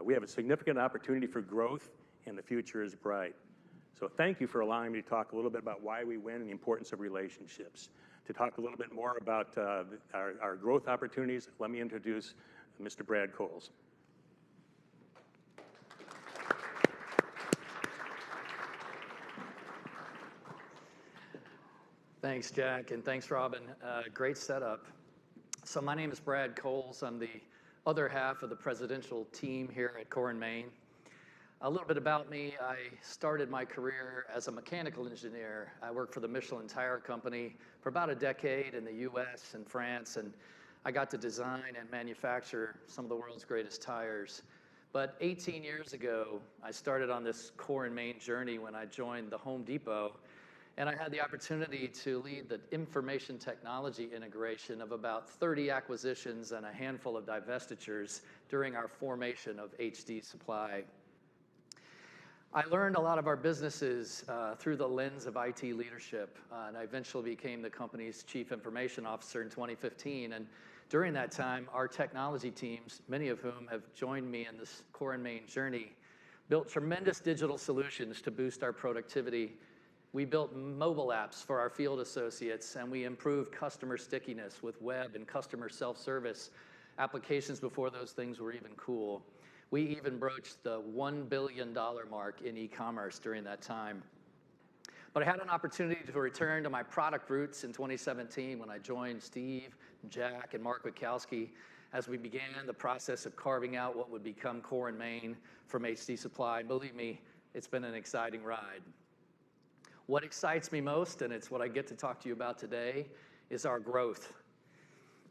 We have a significant opportunity for growth, and the future is bright. So thank you for allowing me to talk a little bit about why we win and the importance of relationships. To talk a little bit more about our growth opportunities, let me introduce Mr. Brad Coles. Thanks, Jack, and thanks, Robin. Great setup. So my name is Brad Coles. I'm the other half of the presidential team here at Core & Main. A little bit about me, I started my career as a mechanical engineer. I worked for the Michelin Tire Company for about a decade in the US and France, and I got to design and manufacture some of the world's greatest tires. But 18 years ago, I started on this core and main journey when I joined the Home Depot, and I had the opportunity to lead the information technology integration of about 30 acquisitions and a handful of divestitures during our formation of HD Supply. I learned a lot of our businesses through the lens of IT leadership, and I eventually became the company's chief information officer in 2015. And during that time, our technology teams, many of whom have joined me in this core and main journey, built tremendous digital solutions to boost our productivity. We built mobile apps for our field associates, and we improved customer stickiness with web and customer self-service applications before those things were even cool. We even broached the $1 billion mark in e-commerce during that time. But I had an opportunity to return to my product roots in 2017 when I joined Steve, Jack, and Mark Witkowski as we began the process of carving out what would become Core and Main from HD Supply. Believe me, it's been an exciting ride. What excites me most, and it's what I get to talk to you about today, is our growth.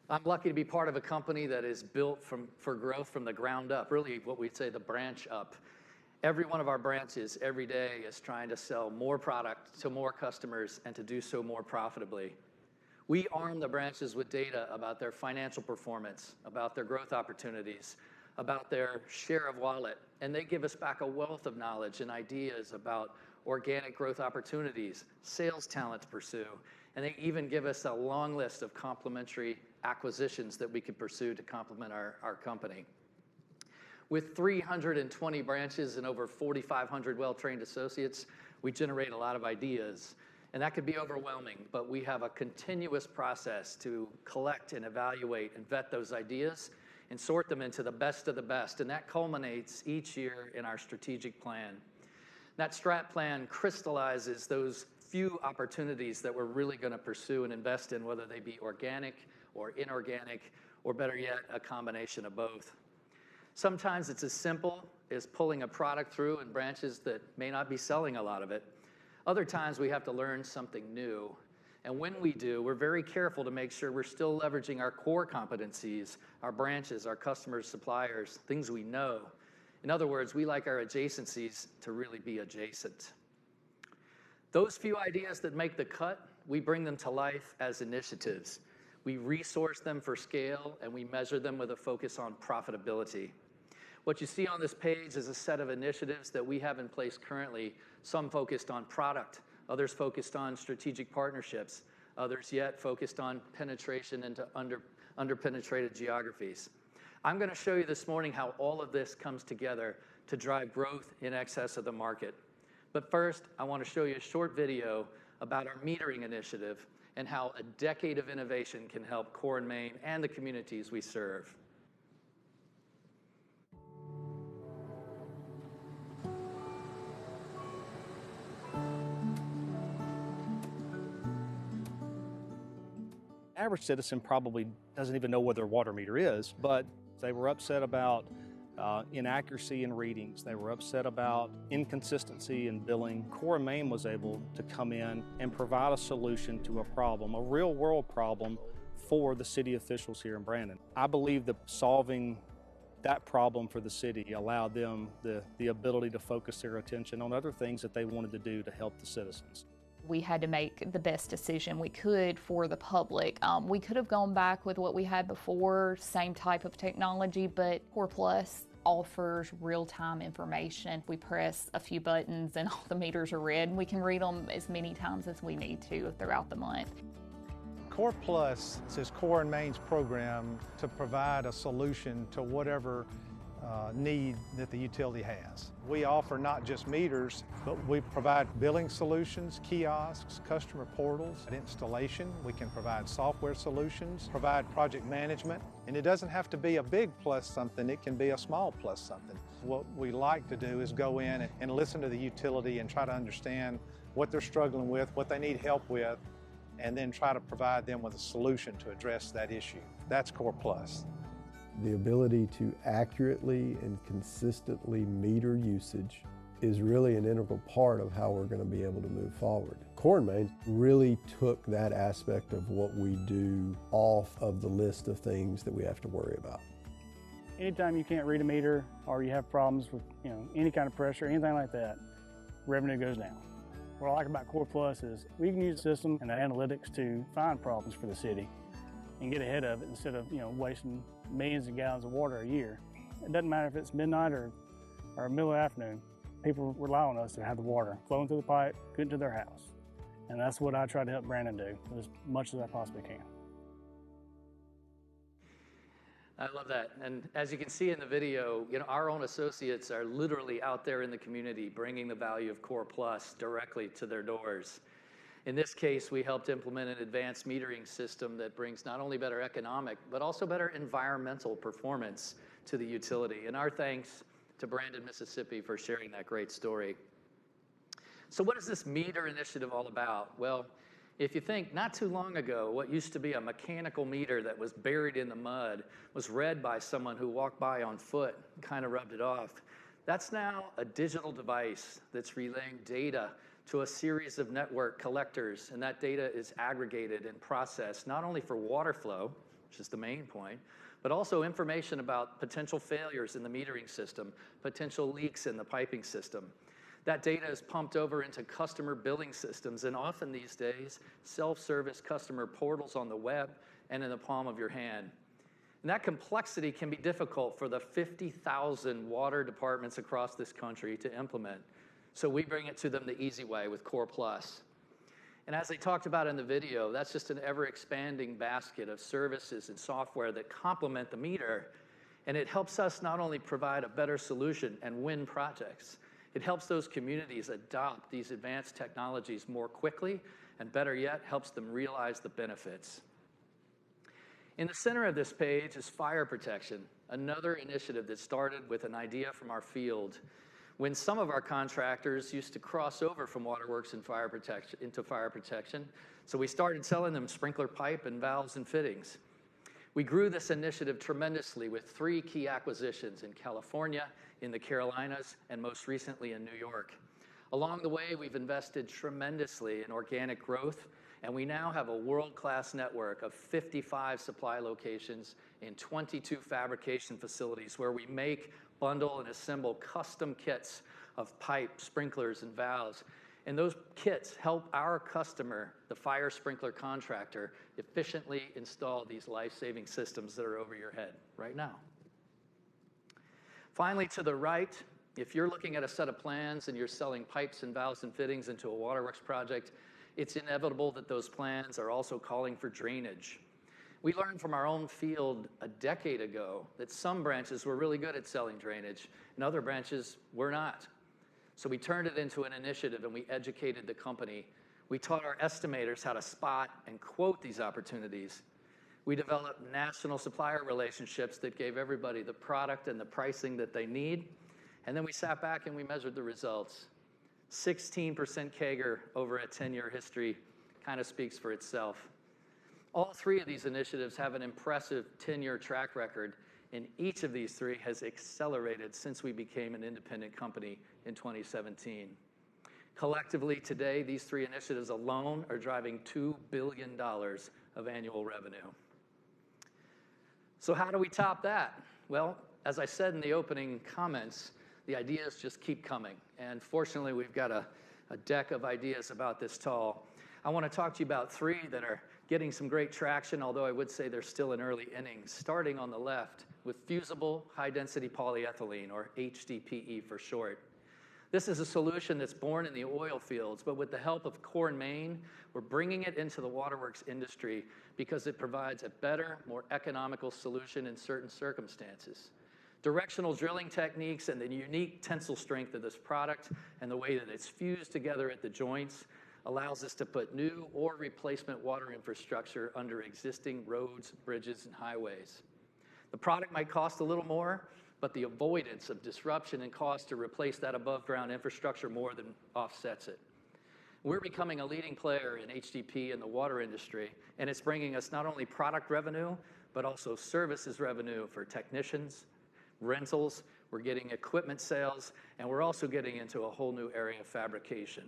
I'm lucky to be part of a company that is built for growth from the ground up, really what we'd say the branch up. Every one of our branches every day is trying to sell more product to more customers and to do so more profitably. We arm the branches with data about their financial performance, about their growth opportunities, about their share of wallet, and they give us back a wealth of knowledge and ideas about organic growth opportunities, sales talent to pursue, and they even give us a long list of complementary acquisitions that we could pursue to complement our company. With 320 branches and over 4,500 well-trained associates, we generate a lot of ideas, and that could be overwhelming, but we have a continuous process to collect and evaluate and vet those ideas and sort them into the best of the best, and that culminates each year in our strategic plan. That strat plan crystallizes those few opportunities that we're really going to pursue and invest in, whether they be organic or inorganic, or better yet, a combination of both. Sometimes it's as simple as pulling a product through in branches that may not be selling a lot of it. Other times we have to learn something new. And when we do, we're very careful to make sure we're still leveraging our core competencies, our branches, our customers, suppliers, things we know. In other words, we like our adjacencies to really be adjacent. Those few ideas that make the cut, we bring them to life as initiatives. We resource them for scale, and we measure them with a focus on profitability. What you see on this page is a set of initiatives that we have in place currently, some focused on product, others focused on strategic partnerships, others yet focused on penetration into under-penetrated geographies. I'm going to show you this morning how all of this comes together to drive growth in excess of the market. But first, I want to show you a short video about our metering initiative and how a decade of innovation can help Core and Main and the communities we serve. Average citizen probably doesn't even know what their water meter is, but they were upset about inaccuracy in readings. They were upset about inconsistency in billing. Core and Main was able to come in and provide a solution to a problem, a real world problem for the city officials here in Brandon. I believe that solving that problem for the city allowed them the ability to focus their attention on other things that they wanted to do to help the citizens. We had to make the best decision we could for the public. We could have gone back with what we had before, same type of technology, but Core Plus offers real-time information. We press a few buttons and all the meters are read, and we can read them as many times as we need to throughout the month. Core Plus is Core and Main's program to provide a solution to whatever need that the utility has. We offer not just meters, but we provide billing solutions, kiosks, customer portals, installation. We can provide software solutions, provide project management, and it doesn't have to be a big plus something, it can be a small plus something. What we like to do is go in and listen to the utility and try to understand what they're struggling with, what they need help with, and then try to provide them with a solution to address that issue. That's Core Plus. The ability to accurately and consistently meter usage is really an integral part of how we're going to be able to move forward. Core and Main really took that aspect of what we do off of the list of things that we have to worry about. Anytime you can't read a meter or you have problems with any kind of pressure, anything like that, revenue goes down. What I like about Core Plus is we can use the system and the analytics to find problems for the city and get ahead of it instead of wasting millions of gallons of water a year. It doesn't matter if it's midnight or middle of the afternoon. People rely on us to have the water flowing through the pipe, getting to their house. And that's what I try to help Brandon do as much as I possibly can. I love that. And as you can see in the video, our own associates are literally out there in the community bringing the value of Core Plus directly to their doors. In this case, we helped implement an advanced metering system that brings not only better economic, but also better environmental performance to the utility. And our thanks to Brandon, Mississippi for sharing that great story. So what is this meter initiative all about? Well, if you think not too long ago, what used to be a mechanical meter that was buried in the mud was read by someone who walked by on foot and kind of rubbed it off. That's now a digital device that's relaying data to a series of network collectors, and that data is aggregated and processed not only for water flow, which is the main point, but also information about potential failures in the metering system, potential leaks in the piping system. That data is pumped over into customer billing systems, and often these days, self-service customer portals on the web and in the palm of your hand. And that complexity can be difficult for the 50,000 water departments across this country to implement. So we bring it to them the easy way with Core Plus. And as they talked about in the video, that's just an ever-expanding basket of services and software that complement the meter, and it helps us not only provide a better solution and win projects, it helps those communities adopt these advanced technologies more quickly, and better yet, helps them realize the benefits. In the center of this page is fire protection, another initiative that started with an idea from our field when some of our contractors used to cross over from waterworks and fire protection into fire protection. So we started selling them sprinkler pipe and valves and fittings. We grew this initiative tremendously with 3 key acquisitions in California, in the Carolinas, and most recently in New York. Along the way, we've invested tremendously in organic growth, and we now have a world-class network of 55 supply locations in 22 fabrication facilities where we make, bundle, and assemble custom kits of pipe, sprinklers, and valves. And those kits help our customer, the fire sprinkler contractor, efficiently install these life-saving systems that are over your head right now. Finally, to the right, if you're looking at a set of plans and you're selling pipes and valves and fittings into a waterworks project, it's inevitable that those plans are also calling for drainage. We learned from our own field a decade ago that some branches were really good at selling drainage and other branches were not. So we turned it into an initiative and we educated the company. We taught our estimators how to spot and quote these opportunities. We developed national supplier relationships that gave everybody the product and the pricing that they need. And then we sat back and we measured the results. 16% CAGR over a 10-year history kind of speaks for itself. All 3 of these initiatives have an impressive 10-year track record, and each of these 3 has accelerated since we became an independent company in 2017. Collectively today, these 3 initiatives alone are driving $2 billion of annual revenue. So how do we top that? Well, as I said in the opening comments, the ideas just keep coming. And fortunately, we've got a deck of ideas about this tall. I want to talk to you about 3 that are getting some great traction, although I would say they're still in early innings, starting on the left with fusible high-density polyethylene, or HDPE for short. This is a solution that's born in the oil fields, but with the help of Core and Main, we're bringing it into the waterworks industry because it provides a better, more economical solution in certain circumstances. Directional drilling techniques and the unique tensile strength of this product and the way that it's fused together at the joints allows us to put new or replacement water infrastructure under existing roads, bridges, and highways. The product might cost a little more, but the avoidance of disruption and cost to replace that above-ground infrastructure more than offsets it. We're becoming a leading player in HDP in the water industry, and it's bringing us not only product revenue, but also services revenue for technicians, rentals, we're getting equipment sales, and we're also getting into a whole new area of fabrication.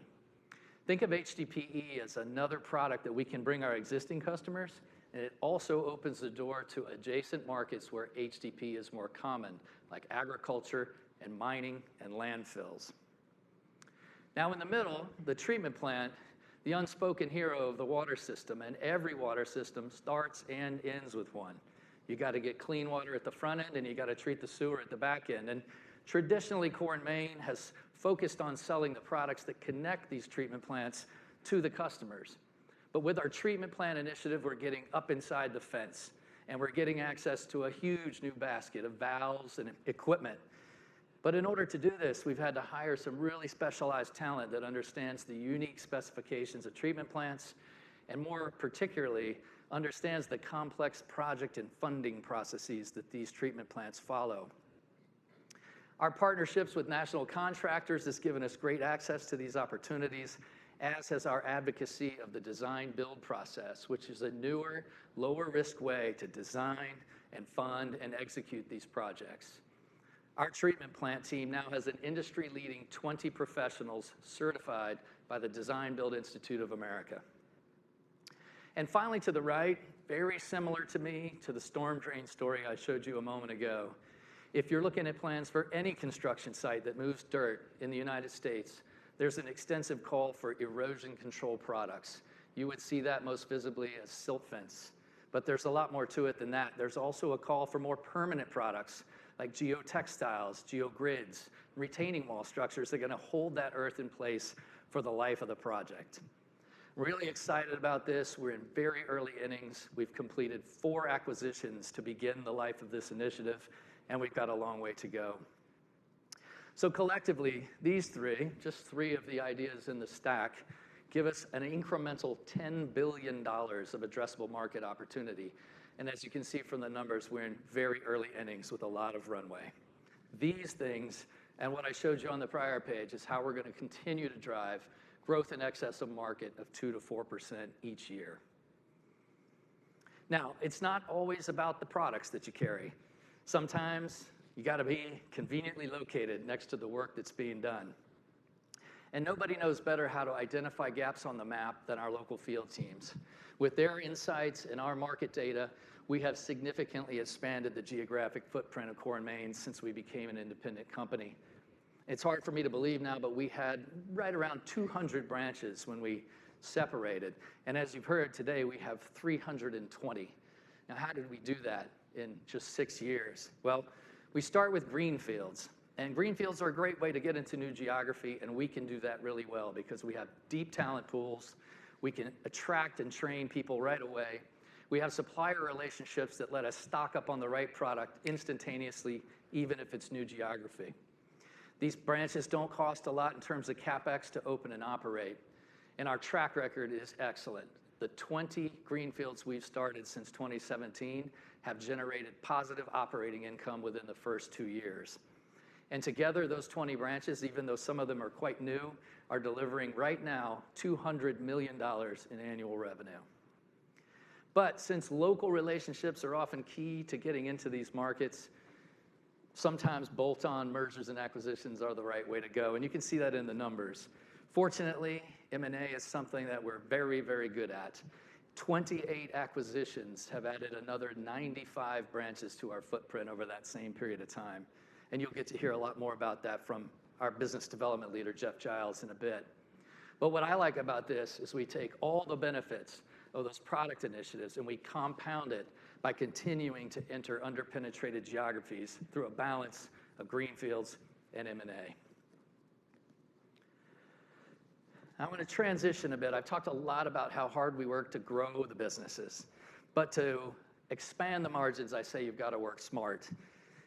Think of HDPE as another product that we can bring our existing customers, and it also opens the door to adjacent markets where HDPE is more common, like agriculture and mining and landfills. Now in the middle, the treatment plant, the unspoken hero of the water system, and every water system starts and ends with one. You got to get clean water at the front end, and you got to treat the sewer at the back end. And traditionally, Core & Main has focused on selling the products that connect these treatment plants to the customers. But with our treatment plant initiative, we're getting up inside the fence, and we're getting access to a huge new basket of valves and equipment. But in order to do this, we've had to hire some really specialized talent that understands the unique specifications of treatment plants, and more particularly, understands the complex project and funding processes that these treatment plants follow. Our partnerships with national contractors has given us great access to these opportunities, as has our advocacy of the design-build process, which is a newer, lower-risk way to design and fund and execute these projects. Our treatment plant team now has an industry-leading 20 professionals certified by the Design-Build Institute of America. And finally, to the right, very similar to me to the storm drain story I showed you a moment ago. If you're looking at plans for any construction site that moves dirt in the United States, there's an extensive call for erosion control products. You would see that most visibly as silt fence. But there's a lot more to it than that. There's also a call for more permanent products like geotextiles, geogrids, retaining wall structures that are going to hold that earth in place for the life of the project. Really excited about this. We're in very early innings. We've completed 4 acquisitions to begin the life of this initiative, and we've got a long way to go. So collectively, these three, just 3 of the ideas in the stack, give us an incremental $10 billion of addressable market opportunity. And as you can see from the numbers, we're in very early innings with a lot of runway. These things, and what I showed you on the prior page, is how we're going to continue to drive growth in excess of market of 2 to 4% each year. Now, it's not always about the products that you carry. Sometimes you got to be conveniently located next to the work that's being done. And nobody knows better how to identify gaps on the map than our local field teams. With their insights and our market data, we have significantly expanded the geographic footprint of Core & Main since we became an independent company. It's hard for me to believe now, but we had right around 200 branches when we separated. And as you've heard today, we have 320. Now, how did we do that in just 6 years? Well, we start with greenfields. And greenfields are a great way to get into new geography, and we can do that really well because we have deep talent pools. We can attract and train people right away. We have supplier relationships that let us stock up on the right product instantaneously, even if it's new geography. These branches don't cost a lot in terms of CapEx to open and operate, and our track record is excellent. The 20 greenfields we've started since 2017 have generated positive operating income within the first 2 years. And together, those 20 branches, even though some of them are quite new, are delivering right now $200 million in annual revenue. But since local relationships are often key to getting into these markets, sometimes bolt-on mergers and acquisitions are the right way to go, and you can see that in the numbers. Fortunately, M&A is something that we're very, very good at. 28 acquisitions have added another 95 branches to our footprint over that same period of time. And you'll get to hear a lot more about that from our business development leader, Jeff Giles, in a bit. But what I like about this is we take all the benefits of those product initiatives and we compound it by continuing to enter underpenetrated geographies through a balance of greenfields and M&A. I want to transition a bit. I've talked a lot about how hard we work to grow the businesses. But to expand the margins, I say you've got to work smart.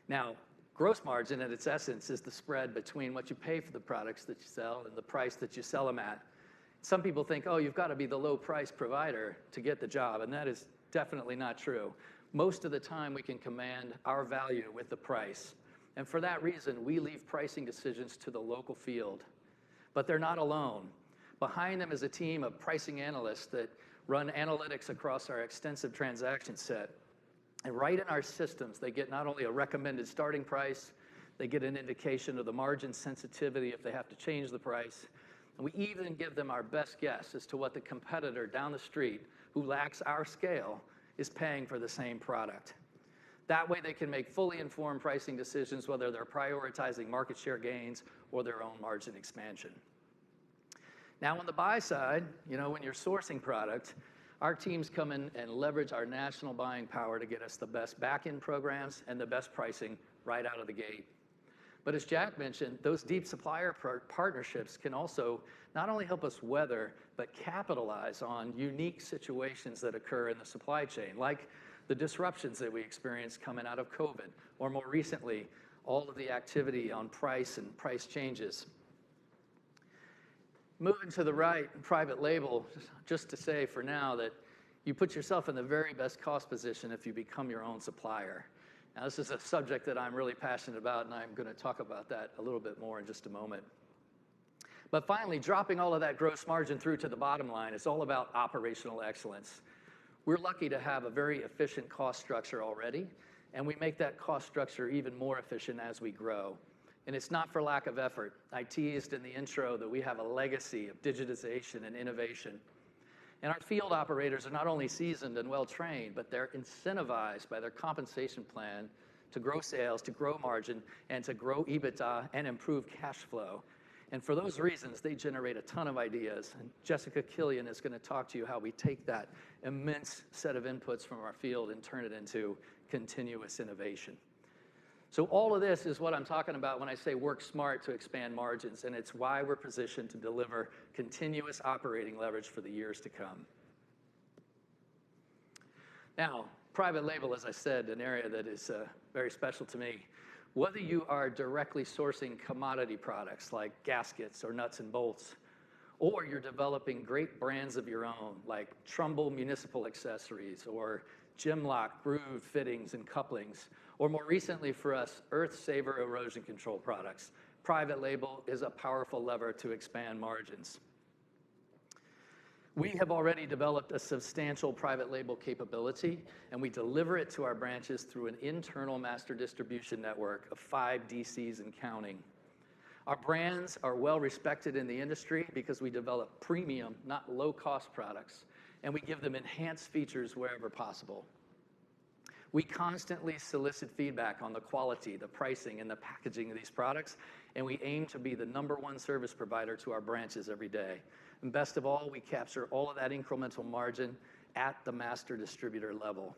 Now, gross margin at its essence is the spread between what you pay for the products that you sell and the price that you sell them at. Some people think, oh, you've got to be the low price provider to get the job, and that is definitely not true. Most of the time we can command our value with the price. And for that reason, we leave pricing decisions to the local field. But they're not alone. Behind them is a team of pricing analysts that run analytics across our extensive transaction set. And right in our systems, they get not only a recommended starting price, they get an indication of the margin sensitivity if they have to change the price. And we even give them our best guess as to what the competitor down the street who lacks our scale is paying for the same product. That way they can make fully informed pricing decisions, whether they're prioritizing market share gains or their own margin expansion. Now on the buy side, when you're sourcing product, our teams come in and leverage our national buying power to get us the best back-end programs and the best pricing right out of the gate. But as Jack mentioned, those deep supplier partnerships can also not only help us weather, but capitalize on unique situations that occur in the supply chain, like the disruptions that we experienced coming out of COVID, or more recently, all of the activity on price and price changes. Moving to the right, private label, just to say for now that you put yourself in the very best cost position if you become your own supplier. Now, this is a subject that I'm really passionate about, and I'm going to talk about that a little bit more in just a moment. But finally, dropping all of that gross margin through to the bottom line is all about operational excellence. We're lucky to have a very efficient cost structure already, and we make that cost structure even more efficient as we grow. And it's not for lack of effort. I teased in the intro that we have a legacy of digitization and innovation. And our field operators are not only seasoned and well-trained, but they're incentivized by their compensation plan to grow sales, to grow margin, and to grow EBITDA and improve cash flow. And for those reasons, they generate a ton of ideas. And Jessica Killian is going to talk to you how we take that immense set of inputs from our field and turn it into continuous innovation. So all of this is what I'm talking about when I say work smart to expand margins, and it's why we're positioned to deliver continuous operating leverage for the years to come. Now, private label, as I said, an area that is very special to me. Whether you are directly sourcing commodity products like gaskets or nuts and bolts, or you're developing great brands of your own like Trumbull Municipal Accessories or Gymlock groove fittings and couplings, or more recently for us, Earth Saver erosion control products, private label is a powerful lever to expand margins. We have already developed a substantial private label capability, and we deliver it to our branches through an internal master distribution network of 5 DCs and counting. Our brands are well respected in the industry because we develop premium, not low-cost products, and we give them enhanced features wherever possible. We constantly solicit feedback on the quality, the pricing, and the packaging of these products, and we aim to be the #1 service provider to our branches every day. And best of all, we capture all of that incremental margin at the master distributor level.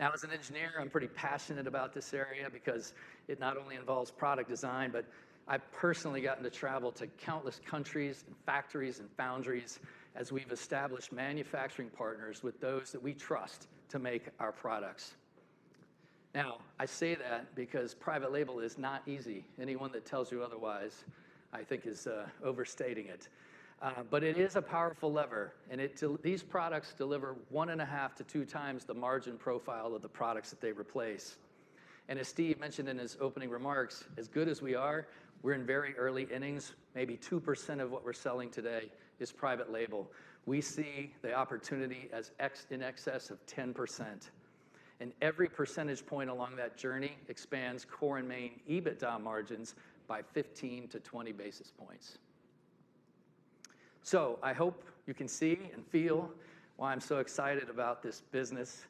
Now, as an engineer, I'm pretty passionate about this area because it not only involves product design, but I've personally gotten to travel to countless countries and factories and foundries as we've established manufacturing partners with those that we trust to make our products. Now, I say that because private label is not easy. Anyone that tells you otherwise, I think, is overstating it. But it is a powerful lever, and these products deliver 1.5 to 2 times the margin profile of the products that they replace. And as Steve mentioned in his opening remarks, as good as we are, we're in very early innings. Maybe 2% of what we're selling today is private label. We see the opportunity as in excess of 10%. And every percentage point along that journey expands Core and Main EBITDA margins by 15 to 20 basis points. So I hope you can see and feel why I'm so excited about this business.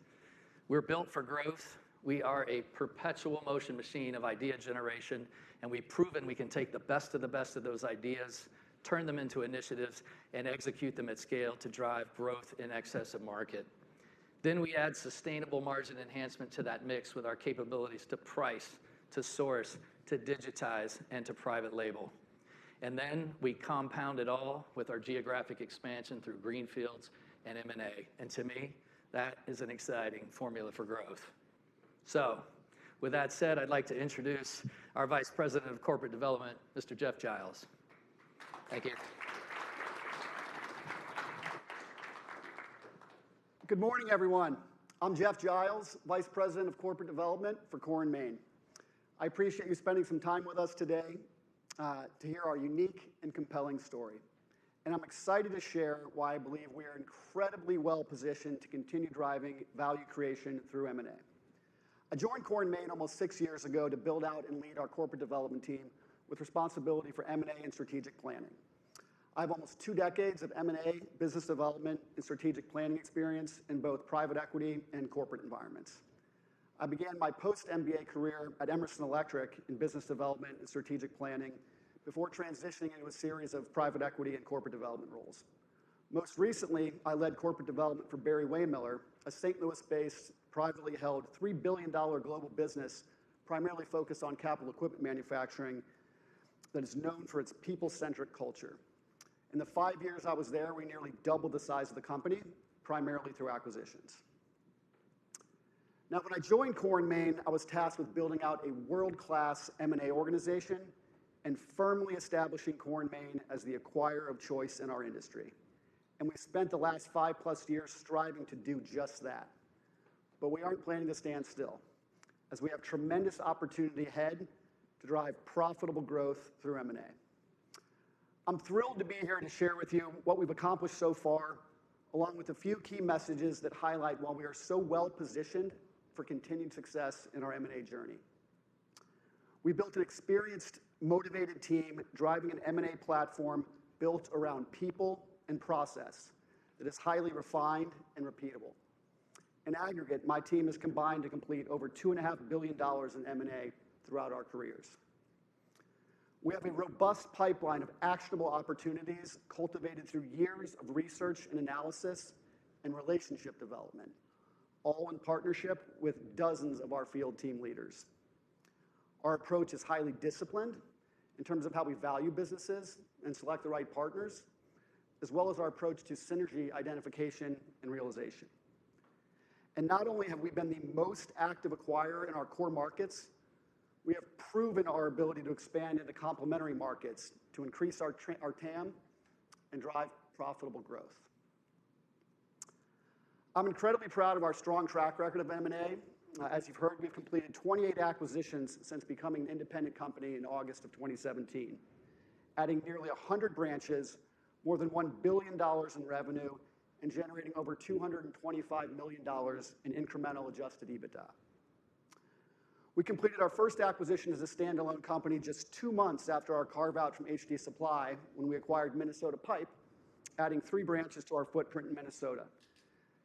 We're built for growth. We are a perpetual motion machine of idea generation, and we've proven we can take the best of those ideas, turn them into initiatives, and execute them at scale to drive growth in excess of market. Then we add sustainable margin enhancement to that mix with our capabilities to price, to source, to digitize, and to private label. And then we compound it all with our geographic expansion through greenfields and M&A. And to me, that is an exciting formula for growth. So with that said, I'd like to introduce our Vice President of Corporate Development, Mr. Jeff Giles. Thank you. Good morning, everyone. I'm Jeff Giles, Vice President of Corporate Development for Core and Main. I appreciate you spending some time with us today to hear our unique and compelling story. And I'm excited to share why I believe we are incredibly well positioned to continue driving value creation through M&A. I joined Core & Main almost 6 years ago to build out and lead our corporate development team with responsibility for M&A and strategic planning. I have almost 2 decades of M&A, business development, and strategic planning experience in both private equity and corporate environments. I began my post-MBA career at Emerson Electric in business development and strategic planning before transitioning into a series of private equity and corporate development roles. Most recently, I led corporate development for Barry Waymiller, a St. Louis-based, privately held $3 billion global business primarily focused on capital equipment manufacturing that is known for its people-centric culture. In the 5 years I was there, we nearly doubled the size of the company, primarily through acquisitions. Now, when I joined Core & Main, I was tasked with building out a world-class M&A organization and firmly establishing Core & Main as the acquirer of choice in our industry. And we spent the last 5+ years striving to do just that. But we aren't planning to stand still, as we have tremendous opportunity ahead to drive profitable growth through M&A. I'm thrilled to be here to share with you what we've accomplished so far, along with a few key messages that highlight why we are so well positioned for continued success in our M&A journey. We built an experienced, motivated team driving an M&A platform built around people and process that is highly refined and repeatable. In aggregate, my team has combined to complete over $2.5 billion in M&A throughout our careers. We have a robust pipeline of actionable opportunities cultivated through years of research and analysis and relationship development, all in partnership with dozens of our field team leaders. Our approach is highly disciplined in terms of how we value businesses and select the right partners, as well as our approach to synergy identification and realization. And not only have we been the most active acquirer in our core markets, we have proven our ability to expand into complementary markets to increase our TAM and drive profitable growth. I'm incredibly proud of our strong track record of M&A. As you've heard, we've completed 28 acquisitions since becoming an independent company in August of 2017, adding nearly 100 branches, more than $1 billion in revenue, and generating over $225 million in incremental adjusted EBITDA. We completed our first acquisition as a standalone company just 2 months after our carve-out from HD Supply when we acquired Minnesota Pipe, adding 3 branches to our footprint in Minnesota.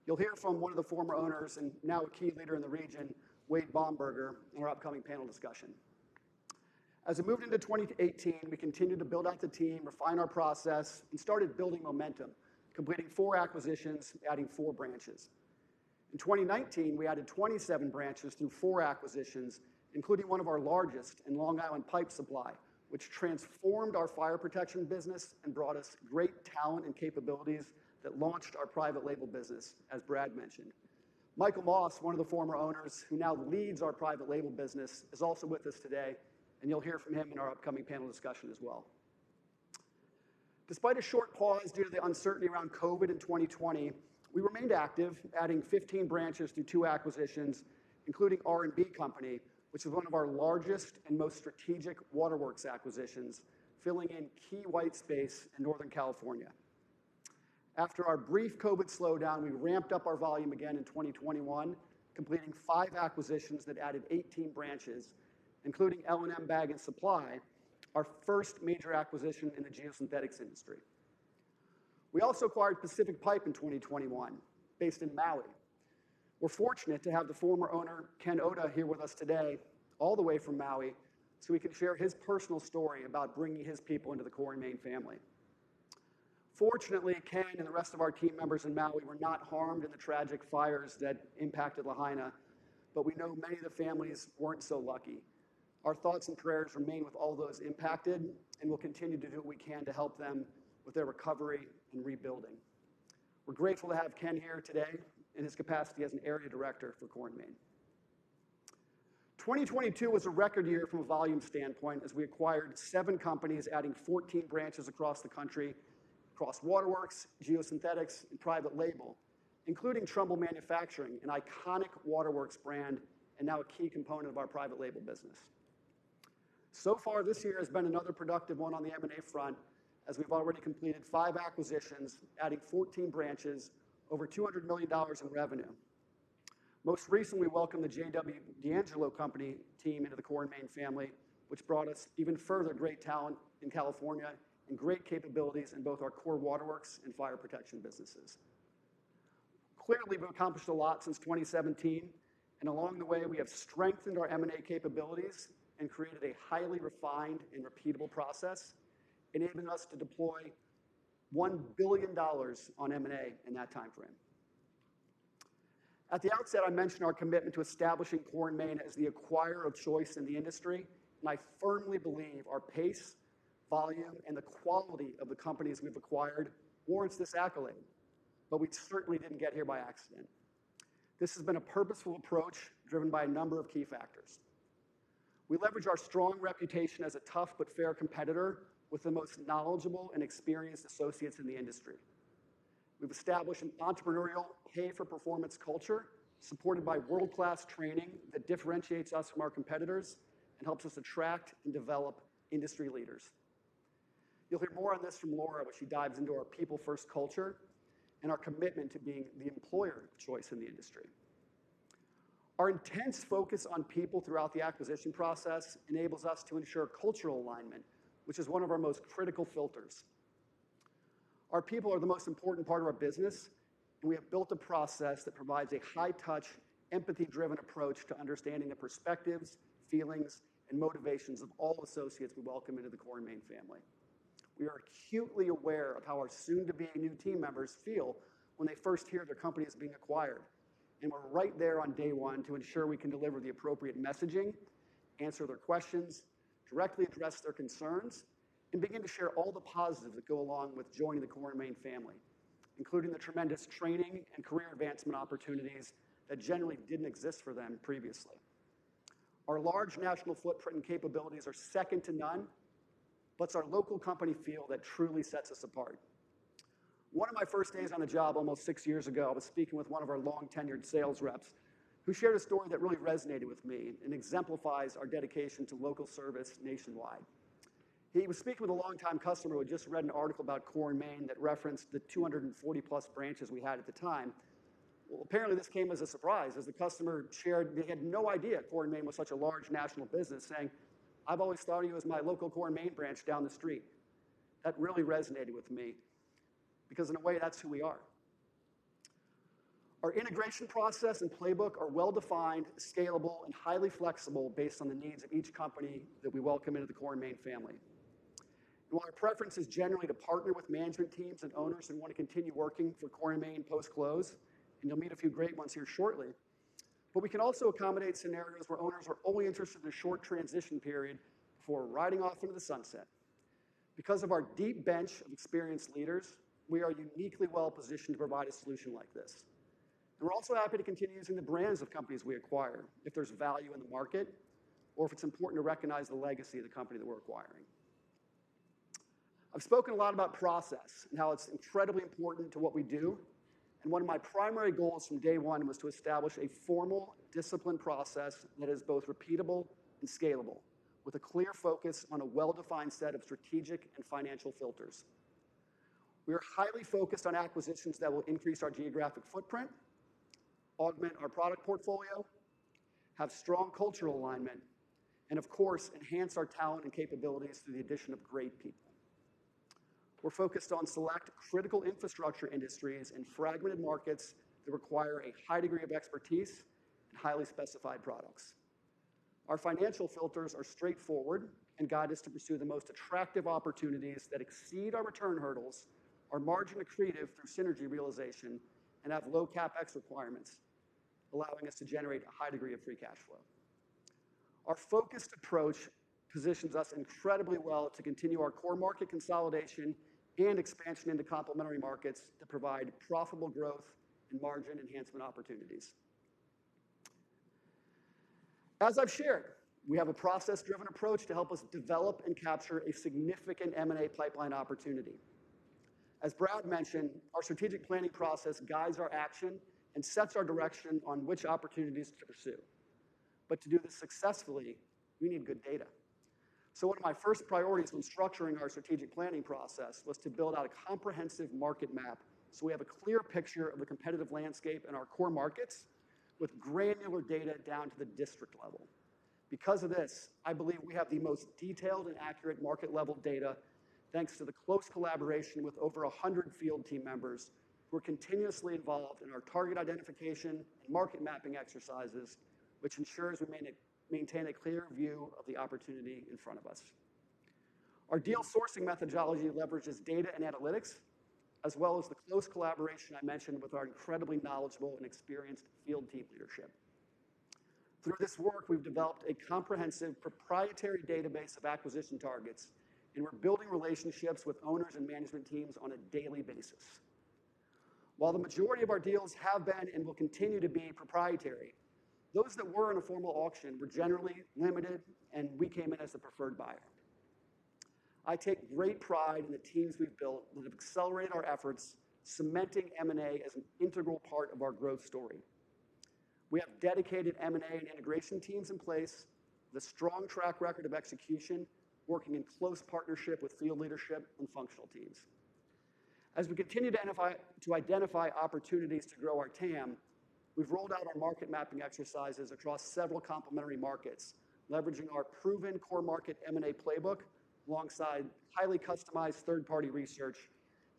You'll hear from one of the former owners and now a key leader in the region, Wade Baumberger, in our upcoming panel discussion. As we moved into 2018, we continued to build out the team, refine our process, and started building momentum, completing 4 acquisitions, adding 4 branches. In 2019, we added 27 branches through 4 acquisitions, including one of our largest in Long Island Pipe Supply, which transformed our fire protection business and brought us great talent and capabilities that launched our private label business, as Brad mentioned. Michael Moss, one of the former owners who now leads our private label business, is also with us today, and you'll hear from him in our upcoming panel discussion as well. Despite a short pause due to the uncertainty around COVID in 2020, we remained active, adding 15 branches through 2 acquisitions, including R&B Company, which is one of our largest and most strategic waterworks acquisitions, filling in key white space in Northern California. After our brief COVID slowdown, we ramped up our volume again in 2021, completing 5 acquisitions that added 18 branches, including L&M Bag & Supply, our first major acquisition in the geosynthetics industry. We also acquired Pacific Pipe in 2021, based in Maui. We're fortunate to have the former owner, Ken Oda, here with us today, all the way from Maui, so we can share his personal story about bringing his people into the Core & Main family. Fortunately, Ken and the rest of our team members in Maui were not harmed in the tragic fires that impacted Lahaina, but we know many of the families weren't so lucky. Our thoughts and prayers remain with all those impacted, and we'll continue to do what we can to help them with their recovery and rebuilding. We're grateful to have Ken here today in his capacity as an area director for Core & Main. 2022 was a record year from a volume standpoint as we acquired 7 companies, adding 14 branches across the country, across waterworks, geosynthetics, and private label, including Trumbull Manufacturing, an iconic waterworks brand and now a key component of our private label business. So far this year has been another productive one on the M&A front, as we've already completed 5 acquisitions, adding 14 branches, over $200 million in revenue. Most recently, we welcomed the J.W. D'Angelo Company team into the Core & Main family, which brought us even further great talent in California and great capabilities in both our core waterworks and fire protection businesses. Clearly, we've accomplished a lot since 2017, and along the way, we have strengthened our M&A capabilities and created a highly refined and repeatable process, enabling us to deploy $1 billion on M&A in that time frame. At the outset, I mentioned our commitment to establishing Core & Main as the acquirer of choice in the industry, and I firmly believe our pace, volume, and the quality of the companies we've acquired warrants this accolade, but we certainly didn't get here by accident. This has been a purposeful approach driven by a number of key factors. We leverage our strong reputation as a tough but fair competitor with the most knowledgeable and experienced associates in the industry. We've established an entrepreneurial pay-for-performance culture supported by world-class training that differentiates us from our competitors and helps us attract and develop industry leaders. You'll hear more on this from Laura when she dives into our people-first culture and our commitment to being the employer of choice in the industry. Our intense focus on people throughout the acquisition process enables us to ensure cultural alignment, which is one of our most critical filters. Our people are the most important part of our business, and we have built a process that provides a high-touch, empathy-driven approach to understanding the perspectives, feelings, and motivations of all associates we welcome into the Core & Main family. We are acutely aware of how our soon-to-be new team members feel when they first hear their company is being acquired, and we're right there on day one to ensure we can deliver the appropriate messaging, answer their questions, directly address their concerns, and begin to share all the positives that go along with joining the Core & Main family, including the tremendous training and career advancement opportunities that generally didn't exist for them previously. Our large national footprint and capabilities are second to none, but it's our local company feel that truly sets us apart. One of my first days on the job almost 6 years ago, I was speaking with one of our long-tenured sales reps who shared a story that really resonated with me and exemplifies our dedication to local service nationwide. He was speaking with a longtime customer who had just read an article about Core & Main that referenced the 240-plus branches we had at the time. Well, apparently this came as a surprise, as the customer shared they had no idea Core & Main was such a large national business, saying, "I've always thought of you as my local Core & Main branch down the street." That really resonated with me, because in a way, that's who we are. Our integration process and playbook are well-defined, scalable, and highly flexible based on the needs of each company that we welcome into the Core & Main family. And while our preference is generally to partner with management teams and owners who want to continue working for Core & Main post-close, and you'll meet a few great ones here shortly, but we can also accommodate scenarios where owners are only interested in a short transition period before riding off into the sunset. Because of our deep bench of experienced leaders, we are uniquely well-positioned to provide a solution like this. And we're also happy to continue using the brands of companies we acquire if there's value in the market or if it's important to recognize the legacy of the company that we're acquiring. I've spoken a lot about process and how it's incredibly important to what we do. And one of my primary goals from day one was to establish a formal, disciplined process that is both repeatable and scalable, with a clear focus on a well-defined set of strategic and financial filters. We are highly focused on acquisitions that will increase our geographic footprint, augment our product portfolio, have strong cultural alignment, and of course, enhance our talent and capabilities through the addition of great people. We're focused on select critical infrastructure industries and fragmented markets that require a high degree of expertise and highly specified products. Our financial filters are straightforward and guide us to pursue the most attractive opportunities that exceed our return hurdles, are margin accretive through synergy realization, and have low CapEx requirements, allowing us to generate a high degree of free cash flow. Our focused approach positions us incredibly well to continue our core market consolidation and expansion into complementary markets that provide profitable growth and margin enhancement opportunities. As I've shared, we have a process-driven approach to help us develop and capture a significant M&A pipeline opportunity. As Brad mentioned, our strategic planning process guides our action and sets our direction on which opportunities to pursue. But to do this successfully, we need good data. So one of my first priorities when structuring our strategic planning process was to build out a comprehensive market map so we have a clear picture of the competitive landscape in our core markets, with granular data down to the district level. Because of this, I believe we have the most detailed and accurate market level data thanks to the close collaboration with over 100 field team members who are continuously involved in our target identification and market mapping exercises, which ensures we maintain a clear view of the opportunity in front of us. Our deal sourcing methodology leverages data and analytics, as well as the close collaboration I mentioned with our incredibly knowledgeable and experienced field team leadership. Through this work, we've developed a comprehensive proprietary database of acquisition targets, and we're building relationships with owners and management teams on a daily basis. While the majority of our deals have been and will continue to be proprietary, those that were in a formal auction were generally limited, and we came in as the preferred buyer. I take great pride in the teams we've built that have accelerated our efforts, cementing M&A as an integral part of our growth story. We have dedicated M&A and integration teams in place with a strong track record of execution, working in close partnership with field leadership and functional teams. As we continue to identify opportunities to grow our TAM, we've rolled out our market mapping exercises across several complementary markets, leveraging our proven core market M&A playbook alongside highly customized third-party research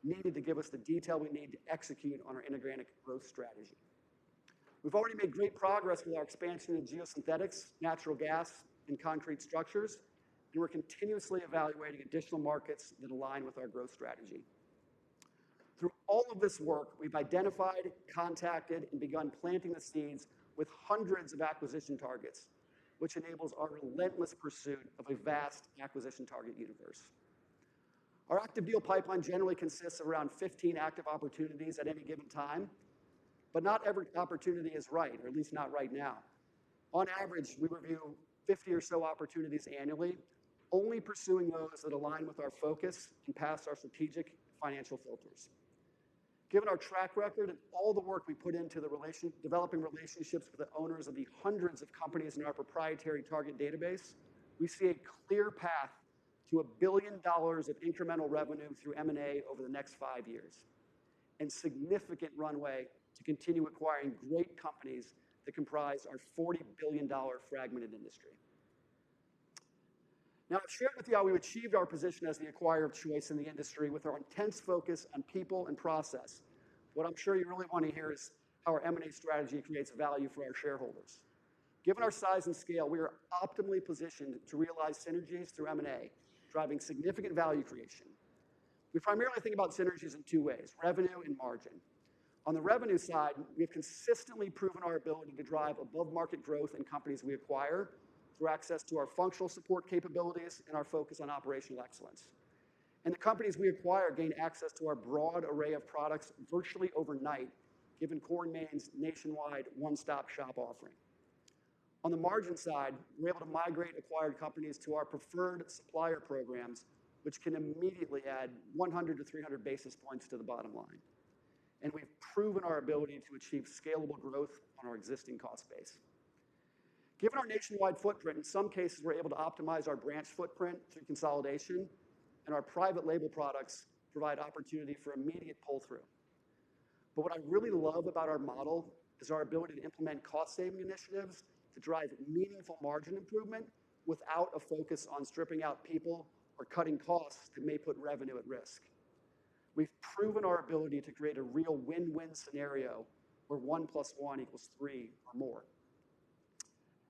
needed to give us the detail we need to execute on our inorganic growth strategy. We've already made great progress with our expansion in geosynthetics, natural gas, and concrete structures, and we're continuously evaluating additional markets that align with our growth strategy. Through all of this work, we've identified, contacted, and begun planting the seeds with hundreds of acquisition targets, which enables our relentless pursuit of a vast acquisition target universe. Our active deal pipeline generally consists of around 15 active opportunities at any given time, but not every opportunity is right, or at least not right now. On average, we review 50 or so opportunities annually, only pursuing those that align with our focus and pass our strategic financial filters. Given our track record and all the work we put into developing relationships with the owners of the hundreds of companies in our proprietary target database, we see a clear path to $1 billion of incremental revenue through M&A over the next 5 years, and significant runway to continue acquiring great companies that comprise our $40 billion fragmented industry. Now, I've shared with you how we've achieved our position as the acquirer of choice in the industry with our intense focus on people and process. What I'm sure you really want to hear is how our M&A strategy creates value for our shareholders. Given our size and scale, we are optimally positioned to realize synergies through M&A, driving significant value creation. We primarily think about synergies in two ways: revenue and margin. On the revenue side, we've consistently proven our ability to drive above-market growth in companies we acquire through access to our functional support capabilities and our focus on operational excellence. And the companies we acquire gain access to our broad array of products virtually overnight, given Core & Main's nationwide one-stop shop offering. On the margin side, we're able to migrate acquired companies to our preferred supplier programs, which can immediately add 100 to 300 basis points to the bottom line. And we've proven our ability to achieve scalable growth on our existing cost base. Given our nationwide footprint, in some cases, we're able to optimize our branch footprint through consolidation, and our private label products provide opportunity for immediate pull-through. But what I really love about our model is our ability to implement cost-saving initiatives to drive meaningful margin improvement without a focus on stripping out people or cutting costs that may put revenue at risk. We've proven our ability to create a real win-win scenario where 1 + 1 = 3 or more.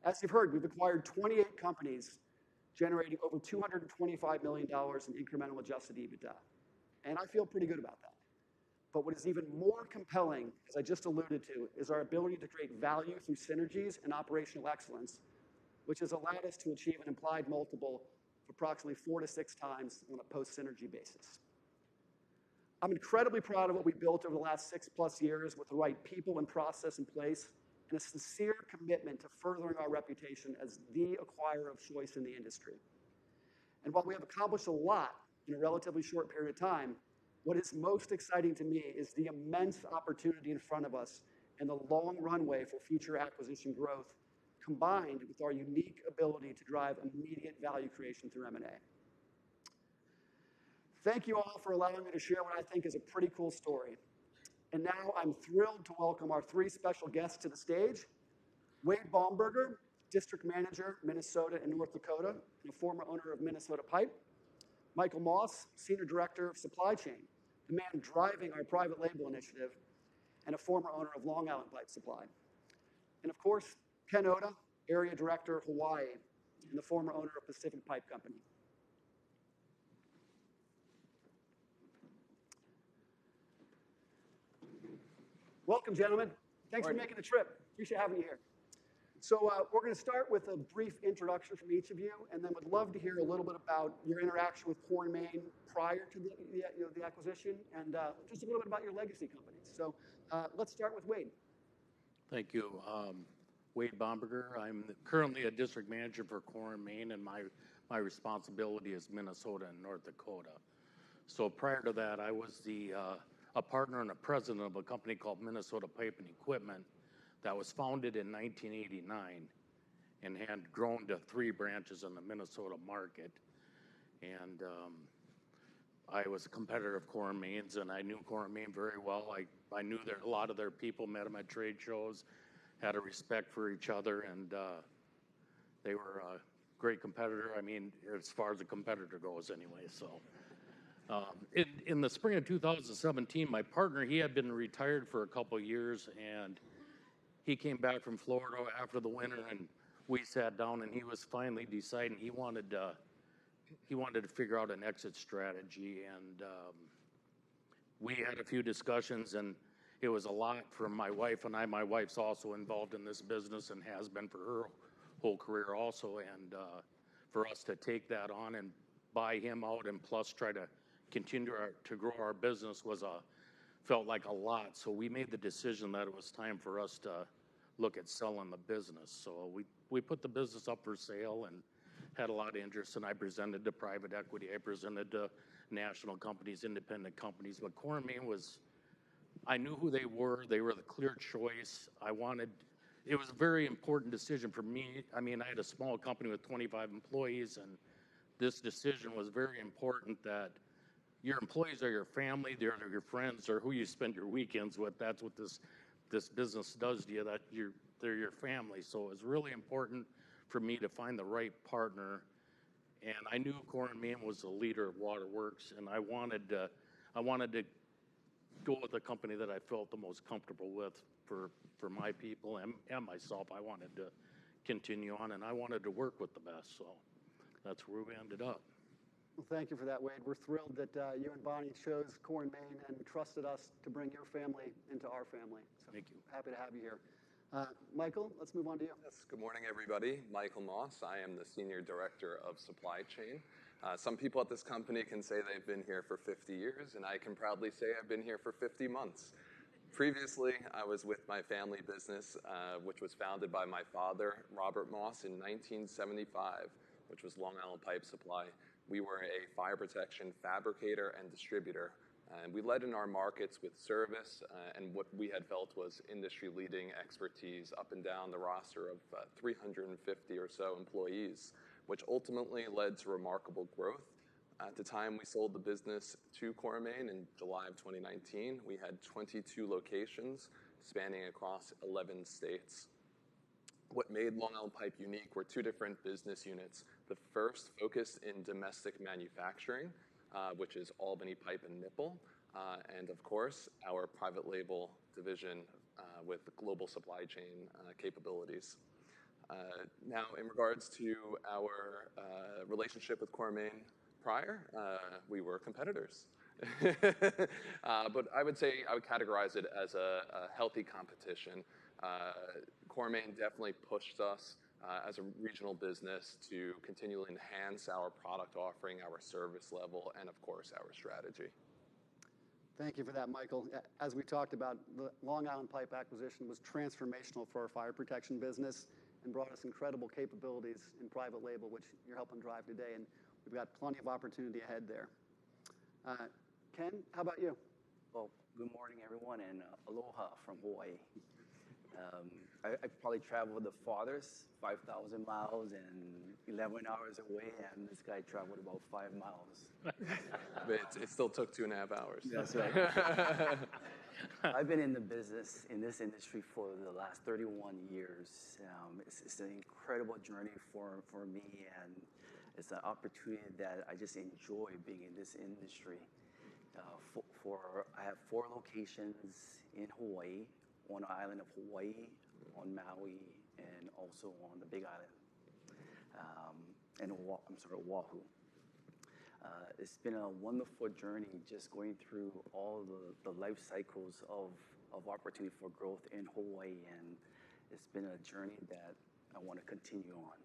As you've heard, we've acquired 28 companies, generating over $225 million in incremental adjusted EBITDA. And I feel pretty good about that. But what is even more compelling, as I just alluded to, is our ability to create value through synergies and operational excellence, which has allowed us to achieve an implied multiple of approximately 4 to 6 times on a post-synergy basis. I'm incredibly proud of what we built over the last 6+ years with the right people and process in place, and a sincere commitment to furthering our reputation as the acquirer of choice in the industry. And while we have accomplished a lot in a relatively short period of time, what is most exciting to me is the immense opportunity in front of us and the long runway for future acquisition growth, combined with our unique ability to drive immediate value creation through M&A. Thank you all for allowing me to share what I think is a pretty cool story. And now I'm thrilled to welcome our 3 special guests to the stage. Wade Baumberger, District Manager, Minnesota and North Dakota, and a former owner of Minnesota Pipe. Michael Moss, Senior Director of Supply Chain, the man driving our private label initiative, and a former owner of Long Island Pipe Supply. And of course, Ken Oda, Area Director of Hawaii, and the former owner of Pacific Pipe Company. Welcome, gentlemen. Thanks for making the trip. Appreciate having you here. So we're going to start with a brief introduction from each of you, and then would love to hear a little bit about your interaction with Core & Main prior to the acquisition, and just a little bit about your legacy companies. So let's start with Wade. Thank you. Wade Baumberger. I'm currently a district manager for Core & Main, and my responsibility is Minnesota and North Dakota. So prior to that, I was a partner and a president of a company called Minnesota Pipe and Equipment that was founded in 1989 and had grown to 3 branches in the Minnesota market. And I was a competitor of Core & Main's, and I knew Core & Main very well. I knew a lot of their people, met them at trade shows, had a respect for each other, and they were a great competitor. I mean, as far as a competitor goes anyway, so. In the spring of 2017, my partner, he had been retired for a couple of years, and he came back from Florida after the winter, and we sat down, and he was finally deciding he wanted to figure out an exit strategy, and we had a few discussions, and it was a lot for my wife and I. My wife's also involved in this business and has been for her whole career also, and for us to take that on and buy him out and plus try to continue to grow our business felt like a lot. So we made the decision that it was time for us to look at selling the business. So we put the business up for sale and had a lot of interest, and I presented to private equity, I presented to national companies, independent companies, but Core & Main I knew who they were the clear choice. It was a very important decision for me. I mean, I had a small company with 25 employees, and this decision was very important that your employees are your family, they're your friends, or who you spend your weekends with. That's what this business does to you, that they're your family. So it was really important for me to find the right partner. And I knew Core & Main was the leader of waterworks, and I wanted to go with a company that I felt the most comfortable with for my people and myself. I wanted to continue on, and I wanted to work with the best. So that's where we ended up. Well, thank you for that, Wade. We're thrilled that you and Bonnie chose Core & Main and trusted us to bring your family into our family. So thank you. Happy to have you here. Michael, let's move on to you. Yes, good morning, everybody. Michael Moss. I am the Senior Director of Supply Chain. Some people at this company can say they've been here for 50 years, and I can proudly say I've been here for 50 months. Previously, I was with my family business, which was founded by my father, Robert Moss, in 1975, which was Long Island Pipe Supply. We were a fire protection fabricator and distributor, and we led in our markets with service and what we had felt was industry-leading expertise up and down the roster of 350 or so employees, which ultimately led to remarkable growth. At the time we sold the business to Core & Main in July of 2019, we had 22 locations spanning across 11 states. What made Long Island Pipe unique were 2 different business units. The first focused in domestic manufacturing, which is Albany Pipe and Nipple, and of course, our private label division with global supply chain capabilities. Now, in regards to our relationship with Core & Main prior, we were competitors. But I would categorize it as a healthy competition. Core & Main definitely pushed us as a regional business to continually enhance our product offering, our service level, and of course, our strategy. Thank you for that, Michael. As we talked about, the Long Island Pipe acquisition was transformational for our fire protection business and brought us incredible capabilities in private label, which you're helping drive today, and we've got plenty of opportunity ahead there. Ken, how about you? Well, good morning, everyone, and aloha from Hawaii. I probably traveled the farthest, 5,000 miles and 11 hours away, and this guy traveled about 5 miles. But it still took 2.5 hours. That's right. I've been in the business, in this industry for the last 31 years. It's an incredible journey for me, and it's an opportunity that I just enjoy being in this industry. I have 4 locations in Hawaii, on the island of Hawaii, on Maui, and also on the Big Island, and Oahu. It's been a wonderful journey just going through all the life cycles of opportunity for growth in Hawaii, and it's been a journey that I want to continue on.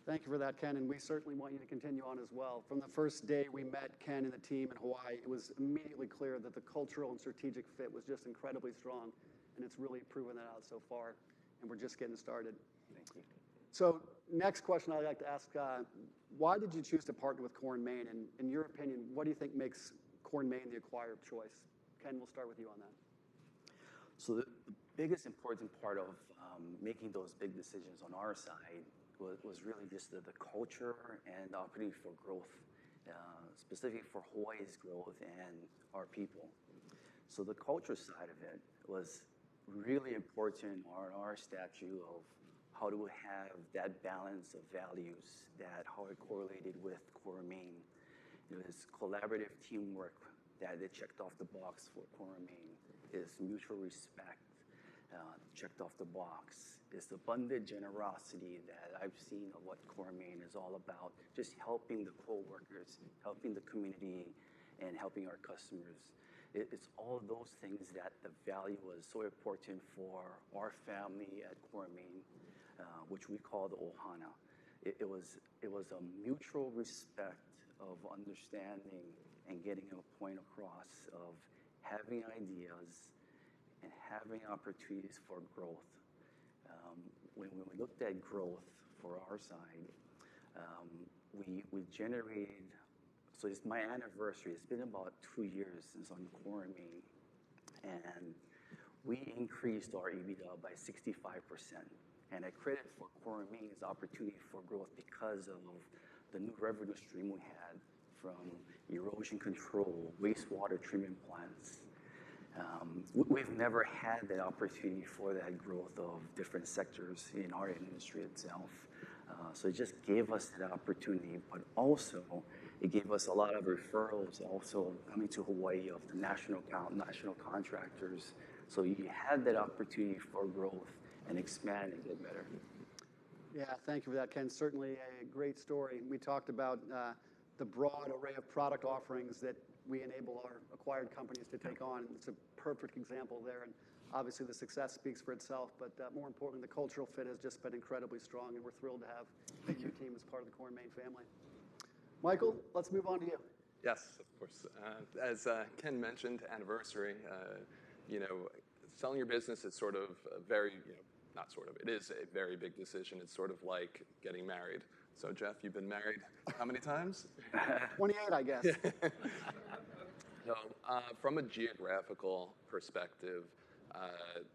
Thank you for that, Ken, and we certainly want you to continue on as well. From the first day we met Ken and the team in Hawaii, it was immediately clear that the cultural and strategic fit was just incredibly strong, and it's really proven that out so far, and we're just getting started. Thank you. So next question I'd like to ask, why did you choose to partner with Core & Main? And in your opinion, what do you think makes Core & Main the acquirer of choice? Ken, we'll start with you on that. So the biggest important part of making those big decisions on our side was really just the culture and the opportunity for growth, specifically for Hawaii's growth and our people. So the culture side of it was really important on our statue of how do we have that balance of values that how it correlated with Core & Main. It was collaborative teamwork that they checked off the box for Core & Main. It's mutual respect, checked off the box. It's abundant generosity that I've seen of what Core & Main is all about, just helping the co-workers, helping the community, and helping our customers. It's all of those things that the value was so important for our family at Core & Main, which we call the Ohana. It was a mutual respect of understanding and getting a point across of having ideas and having opportunities for growth. When we looked at growth for our side, we generated, so it's my anniversary. It's been about 2 years since on Core & Main, and we increased our EBITDA by 65%. And I credit for Core & Main's opportunity for growth because of the new revenue stream we had from erosion control, wastewater treatment plants. We've never had that opportunity for that growth of different sectors in our industry itself. So it just gave us that opportunity, but also it gave us a lot of referrals also coming to Hawaii of the national contractors. So you had that opportunity for growth and expand and get better. Yeah, thank you for that, Ken. Certainly a great story. We talked about the broad array of product offerings that we enable our acquired companies to take on. It's a perfect example there, and obviously the success speaks for itself, but more importantly, the cultural fit has just been incredibly strong, and we're thrilled to have your team as part of the Core & Main family. Michael, let's move on to you. Yes, of course. As Ken mentioned, anniversary, selling your business is sort of a very, not sort of, it is a very big decision. It's sort of like getting married. So Jeff, you've been married how many times? 28, I guess. So, from a geographical perspective,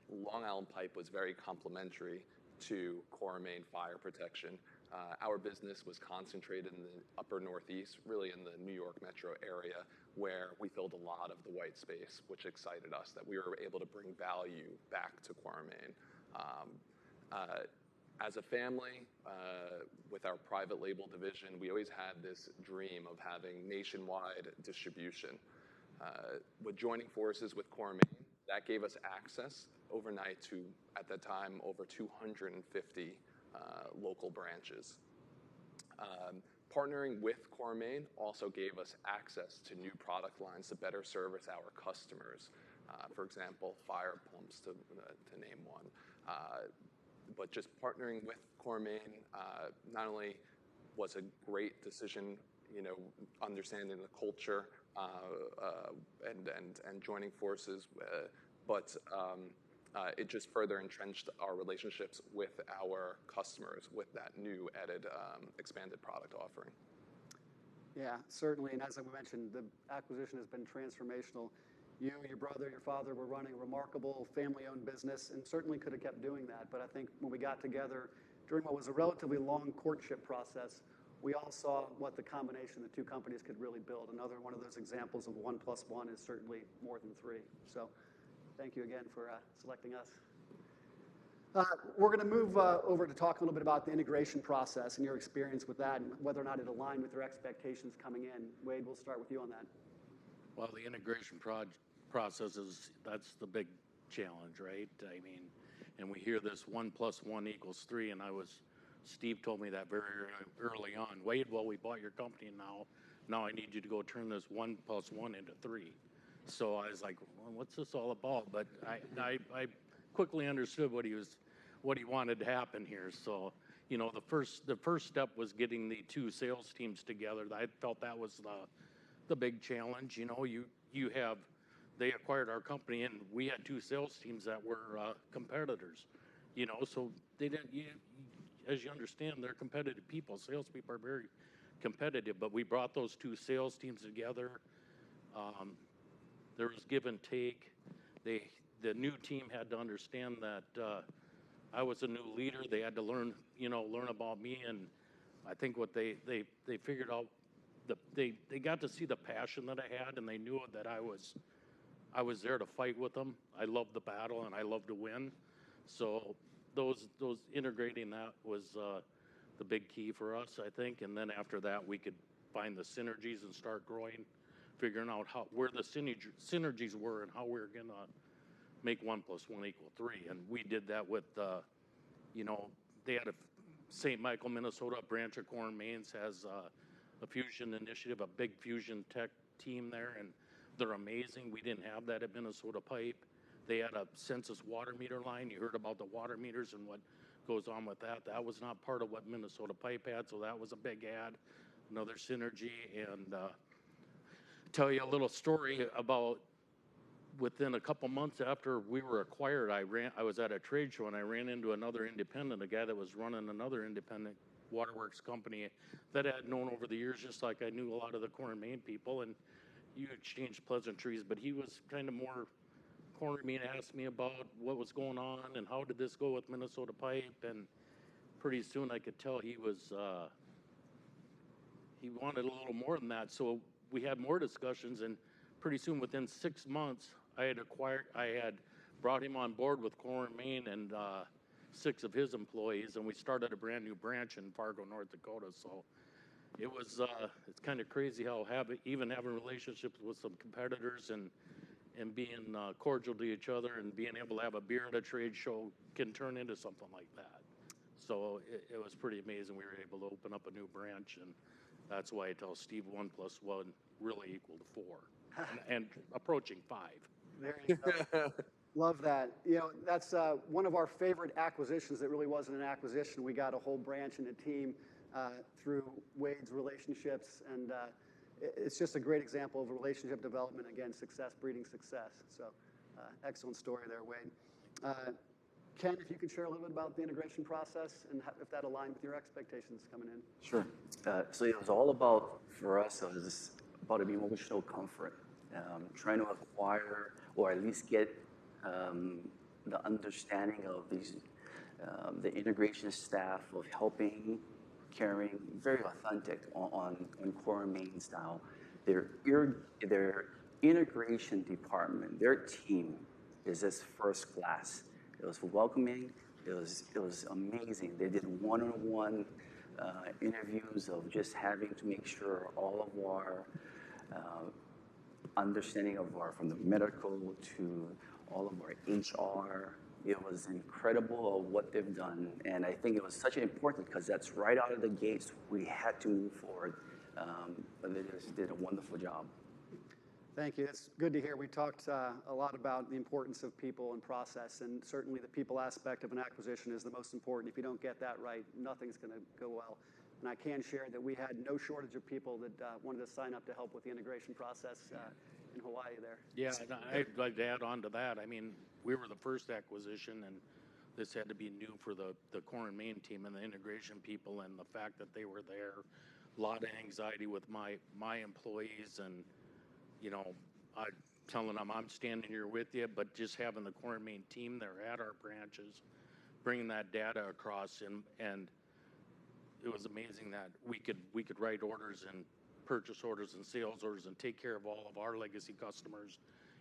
Long Island Pipe was very complementary to Core & Main Fire Protection. Our business was concentrated in the upper Northeast, really in the New York metro area, where we filled a lot of the white space, which excited us that we were able to bring value back to Core & Main. As a family, with our private label division, we always had this dream of having nationwide distribution. With joining forces with Core & Main, that gave us access overnight to, at that time, over 250 local branches. Partnering with Core & Main also gave us access to new product lines to better service our customers. For example, fire pumps, to name one. But just partnering with Core & Main not only was a great decision, understanding the culture and joining forces, but it just further entrenched our relationships with our customers with that new added expanded product offering. Yeah, certainly. And as I mentioned, the acquisition has been transformational. You, your brother, your father were running a remarkable family-owned business and certainly could have kept doing that. But I think when we got together during what was a relatively long courtship process, we all saw what the combination of the two companies could really build. Another one of those examples of 1 + 1 is certainly more than 3. So thank you again for selecting us. We're going to move over to talk a little bit about the integration process and your experience with that and whether or not it aligned with your expectations coming in. Wade, we'll start with you on that. Well, the integration process that's the big challenge, right? I mean, and we hear this 1 + 1 = 3, and Steve told me that very early on. Wade, well, we bought your company now I need you to go turn this 1 + 1 into 3. So I was like, well, what's this all about? But I quickly understood what he wanted to happen here. So, you know, the first step was getting the two sales teams together. I felt that was the big challenge. You know, they acquired our company, and we had two sales teams that were competitors. You know, so they didn't. As you understand, they're competitive people. Salespeople are very competitive, but we brought those two sales teams together. There was give and take. The new team had to understand that I was a new leader. They had to learn about me, and I think what they figured out, they got to see the passion that I had, and they knew that I was there to fight with them. I love the battle, and I love to win. So those integrating that was the big key for us, I think. And then after that, we could find the synergies and start growing, figuring out where the synergies were and how we were gonna make 1 + 1 = 3. And we did that with, they had a St. Michael, Minnesota branch of Core & Mains has a fusion initiative, a big fusion tech team there, and they're amazing. We didn't have that at Minnesota Pipe. They had a census water meter line. You heard about the water meters and what goes on with that. That was not part of what Minnesota Pipe had, so that was a big add, another synergy. And tell you a little story about within a couple months after we were acquired, I was at a trade show and I ran into another independent, a guy that was running another independent waterworks company that I had known over the years, just like I knew a lot of the Core & Main people, and you exchanged pleasantries, but he was kind of more cornered me and asked me about what was going on and how did this go with Minnesota Pipe, and pretty soon I could tell he wanted a little more than that. So we had more discussions, and pretty soon, within 6 months, I had brought him on board with Core & Main and 6 of his employees, and we started a brand new branch in Fargo, North Dakota. So it was it's kind of crazy how even having relationships with some competitors and being cordial to each other and being able to have a beer at a trade show can turn into something like that. So it was pretty amazing. We were able to open up a new branch, and that's why I tell Steve 1 + 1 really equaled 4 and approaching 5. There you go. Love that. You know, that's one of our favorite acquisitions that really wasn't an acquisition. We got a whole branch and a team through Wade's relationships, and it's just a great example of relationship development. Again, success breeding success. So excellent story there, Wade. Ken, if you could share a little bit about the integration process and if that aligned with your expectations coming in. Sure. So it was all about, for us, it was about emotional comfort, trying to acquire or at least get the understanding of these, the integration staff of helping, caring, very authentic on Core & Main style. Their integration department, their team is just first class. It was welcoming. It was amazing. They did one-on-one interviews of just having to make sure all of our understanding of from the medical to all of our HR. It was incredible of what they've done, and I think it was such an important because that's right out of the gates. We had to move forward, but they just did a wonderful job. Thank you. It's good to hear. We talked a lot about the importance of people and process, and certainly the people aspect of an acquisition is the most important. If you don't get that right, nothing's going to go well. And I can share that we had no shortage of people that wanted to sign up to help with the integration process in Hawaii there. Yeah, and I'd like to add on to that. I mean, we were the first acquisition, and this had to be new for the Core & Main team and the integration people, and the fact that they were there. A lot of anxiety with my employees, and you know, I telling them I'm standing here with you, but just having the Core & Main team there at our branches, bringing that data across, and it was amazing that we could write orders and purchase orders and sales orders and take care of all of our legacy customers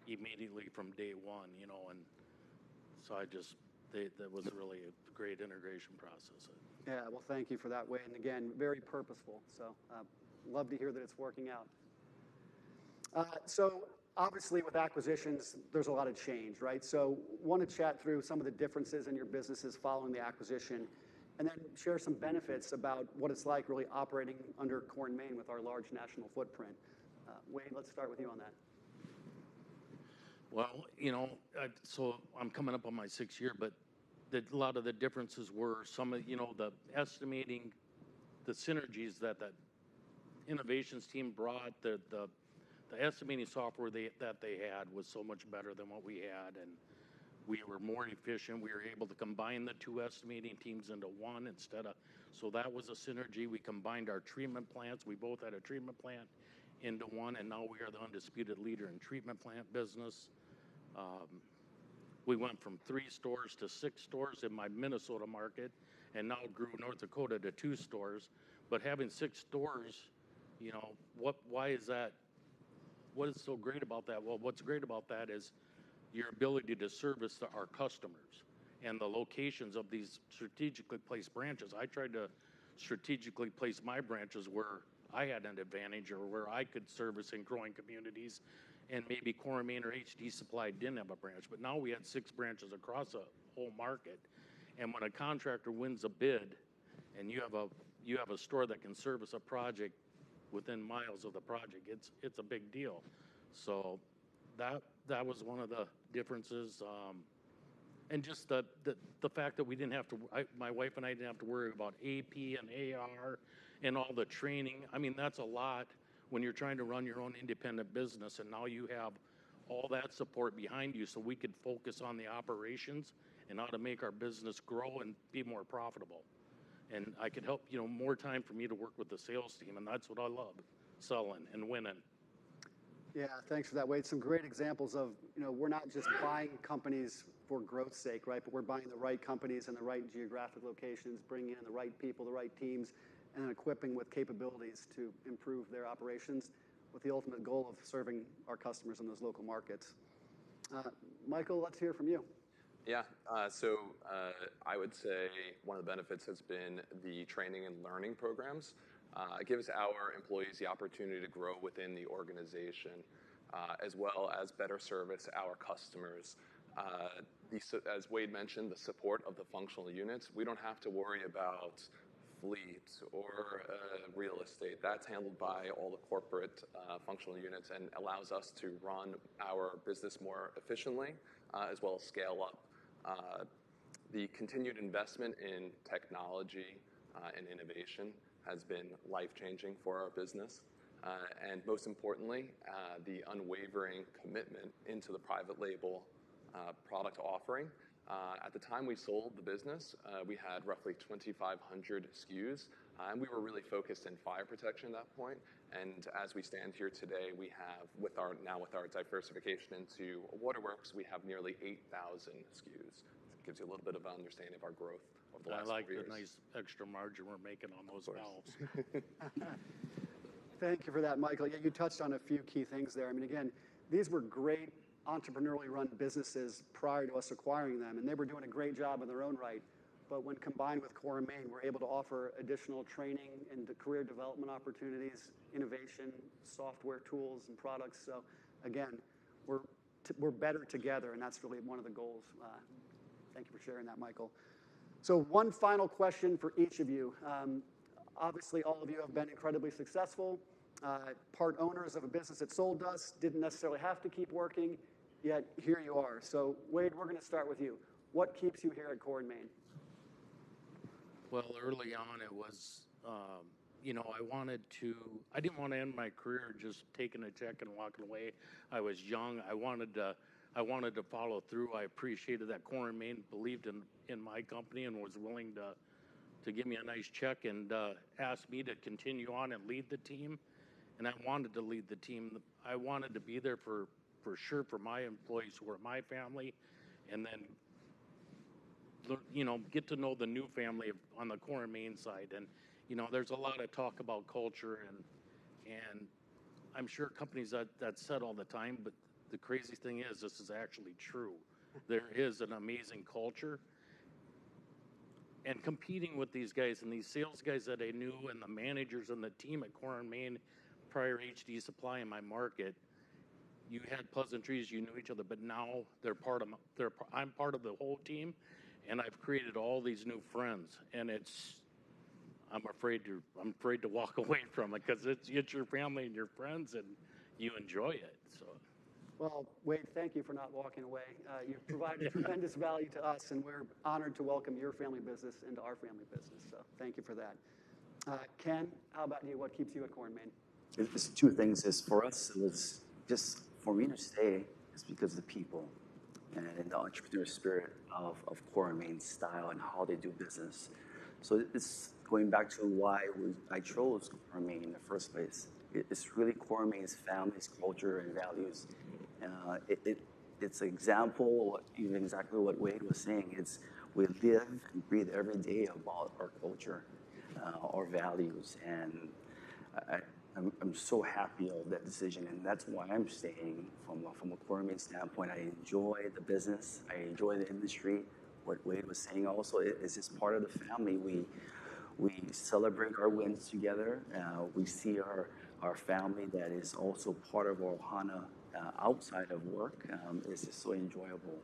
immediately from day one, you know, and so that was really a great integration process. Yeah, well, thank you for that, Wade. And again, very purposeful. So love to hear that it's working out. So obviously with acquisitions, there's a lot of change, right? So want to chat through some of the differences in your businesses following the acquisition, and then share some benefits about what it's like really operating under Core & Main with our large national footprint. Wade, let's start with you on that. Well, you know, so I'm coming up on my 6th year, but a lot of the differences were some of, you know, the estimating, the synergies that innovations team brought, the estimating software that they had was so much better than what we had, and we were more efficient. We were able to combine the 2 estimating teams into one so that was a synergy. We combined our treatment plants. We both had a treatment plant into one, and now we are the undisputed leader in treatment plant business. We went from 3 stores to 6 stores in my Minnesota market, and now grew North Dakota to 2 stores. But having 6 stores, you know, why is that? What is so great about that? Well, what's great about that is your ability to service our customers and the locations of these strategically placed branches. I tried to strategically place my branches where I had an advantage or where I could service in growing communities, and maybe Core & Main or HD Supply didn't have a branch. But now we had 6 branches across a whole market, and when a contractor wins a bid and you have a store that can service a project within miles of the project, it's a big deal. So that was one of the differences, and just the fact that we didn't have to. My wife and I didn't have to worry about AP and AR and all the training. I mean, that's a lot when you're trying to run your own independent business, and now you have all that support behind you, so we could focus on the operations and how to make our business grow and be more profitable. And I could help, you know, more time for me to work with the sales team, and that's what I love, selling and winning. Yeah, thanks for that, Wade. Some great examples of, you know, we're not just buying companies for growth's sake, right? But we're buying the right companies in the right geographic locations, bringing in the right people, the right teams, and then equipping with capabilities to improve their operations with the ultimate goal of serving our customers in those local markets. Michael, let's hear from you. Yeah, I would say one of the benefits has been the training and learning programs. It gives our employees the opportunity to grow within the organization, as well as better service our customers. As Wade mentioned, the support of the functional units, we don't have to worry about fleet or real estate. That's handled by all the corporate functional units and allows us to run our business more efficiently, as well as scale up. The continued investment in technology and innovation has been life-changing for our business. And most importantly, the unwavering commitment into the private label product offering. At the time we sold the business, we had roughly 2,500 SKUs, and we were really focused in fire protection at that point. And as we stand here today, we have, with our diversification into waterworks, we have nearly 8,000 SKUs. It gives you a little bit of an understanding of our growth over the last 4 years. I like the nice extra margin we're making on those valves. Thank you for that, Michael. Yeah, you touched on a few key things there. I mean, again, these were great entrepreneurially run businesses prior to us acquiring them, and they were doing a great job in their own right. But when combined with Core & Main, we're able to offer additional training and career development opportunities, innovation, software tools, and products. So again, we're better together, and that's really one of the goals. Thank you for sharing that, Michael. So one final question for each of you. Obviously, all of you have been incredibly successful, part owners of a business that sold us, didn't necessarily have to keep working, yet here you are. So Wade, we're going to start with you. What keeps you here at Core & Main? Well, early on, it was, you know, I didn't want to end my career just taking a check and walking away. I was young. I wanted to follow through. I appreciated that Core & Main believed in my company and was willing to give me a nice check and ask me to continue on and lead the team. And I wanted to lead the team. I wanted to be there for sure for my employees who were my family, and then, you know, get to know the new family on the Core & Main side and You know, there's a lot of talk about culture, and I'm sure companies that said all the time, but the crazy thing is this is actually true. There is an amazing culture. And competing with these guys and these sales guys that I knew and the managers and the team at Core and Main prior HD Supply in my market, you had pleasantries, you knew each other, but now I'm part of the whole team, and I've created all these new friends, and I'm afraid to walk away from it because it's your family and your friends, and you enjoy it. So. Well, Wade, thank you for not walking away. You've provided tremendous value to us, and we're honored to welcome your family business into our family business. So thank you for that. Ken, how about you? What keeps you at Core and Main? It's two things. Is for us, it was just for me to stay is because of the people and the entrepreneur spirit of Core and Main style and how they do business. So it's going back to why I chose Core and Main in the first place. It's really Core and Main's family's culture and values. It's an example, even exactly what Wade was saying. We live and breathe every day about our culture, our values, and I'm so happy of that decision, and that's why I'm staying from a Core and Main standpoint. I enjoy the business, I enjoy the industry. What Wade was saying also is just part of the family. We celebrate our wins together. We see our family that is also part of our Ohana outside of work is just so enjoyable.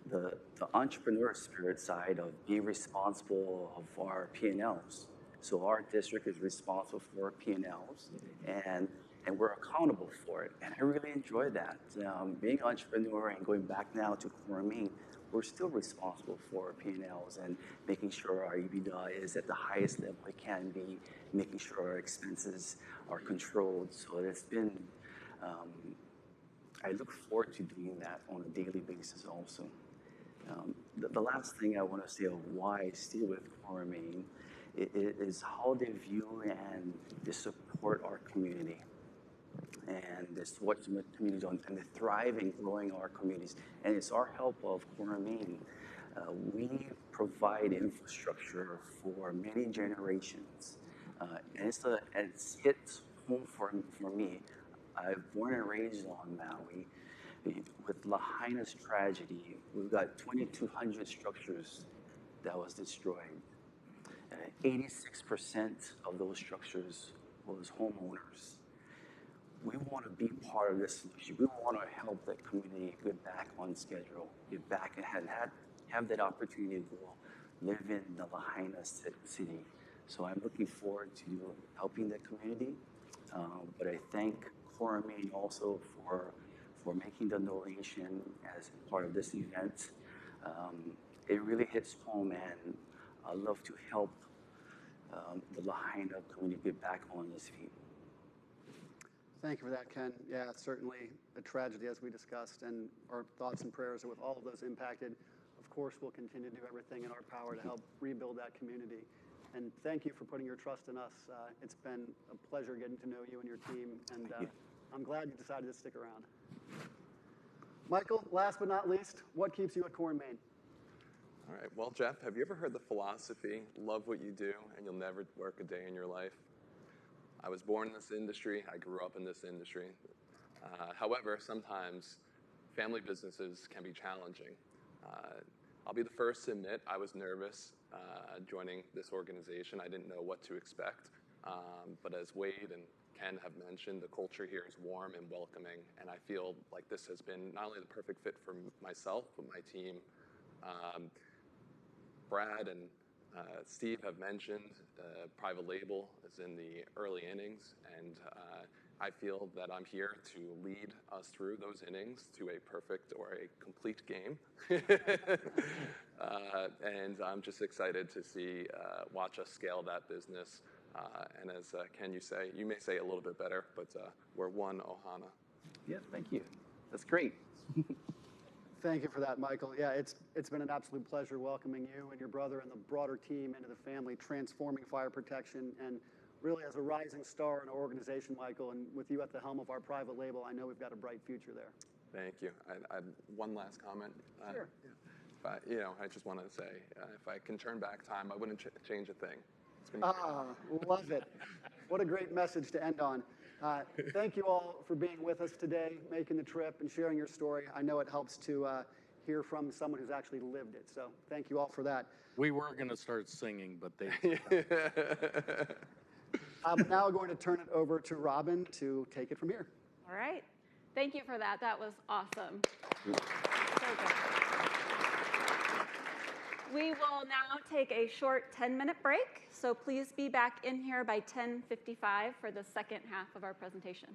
The entrepreneur spirit side of being responsible of our P&Ls. So our district is responsible for our P&Ls, and we're accountable for it. And I really enjoy that. Being an entrepreneur and going back now to Core and Main, we're still responsible for our P&Ls and making sure our EBITDA is at the highest level it can be, making sure our expenses are controlled. So it's been, I look forward to doing that on a daily basis also. The last thing I want to say of why I stay with Core and Main is how they view and they support our community. And they support the community and they thrive in growing our communities. And it's our help of Core and Main. We provide infrastructure for many generations. And it's hit home for me. I'm born and raised on Maui. With Lahaina's tragedy, we've got 2,200 structures that was destroyed. 86% of those structures was homeowners. We want to be part of this solution. We want to help that community get back on schedule, get back and have that opportunity to go live in the Lahaina city. So I'm looking forward to helping the community. But I thank Core and Main also for making the donation as part of this event. It really hits home, and I love to help the Lahaina community get back on its feet. Thank you for that, Ken. Yeah, certainly a tragedy, as we discussed, and our thoughts and prayers are with all of those impacted. Of course, we'll continue to do everything in our power to help rebuild that community. And thank you for putting your trust in us. It's been a pleasure getting to know you and your team, and I'm glad you decided to stick around. Michael, last but not least, what keeps you at Core and Main? All right, well, Jeff, have you ever heard the philosophy, love what you do and you'll never work a day in your life? I was born in this industry, I grew up in this industry. However, sometimes family businesses can be challenging. I'll be the first to admit I was nervous joining this organization. I didn't know what to expect. But as Wade and Ken have mentioned, the culture here is warm and welcoming, and I feel like this has been not only the perfect fit for myself, but my team. Brad and Steve have mentioned private label is in the early innings, and I feel that I'm here to lead us through those innings to a perfect or a complete game. And I'm just excited to watch us scale that business. And as Ken, you may say a little bit better, but we're one Ohana. Yeah, thank you. That's great. Thank you for that, Michael. Yeah, it's been an absolute pleasure welcoming you and your brother and the broader team into the family, transforming fire protection, and really as a rising star in our organization, Michael, and with you at the helm of our private label, I know we've got a bright future there. Thank you. One last comment. Sure. I just want to say, if I can turn back time, I wouldn't change a thing. Love it. What a great message to end on. Thank you all for being with us today, making the trip and sharing your story. I know it helps to hear from someone who's actually lived it. So thank you all for that. We were going to start singing, but they. I'm now going to turn it over to Robin to take it from here. All right. Thank you for that. That was awesome. So good. We will now take a short 10-minute break. So please be back in here by 10:55 for the second half of our presentation.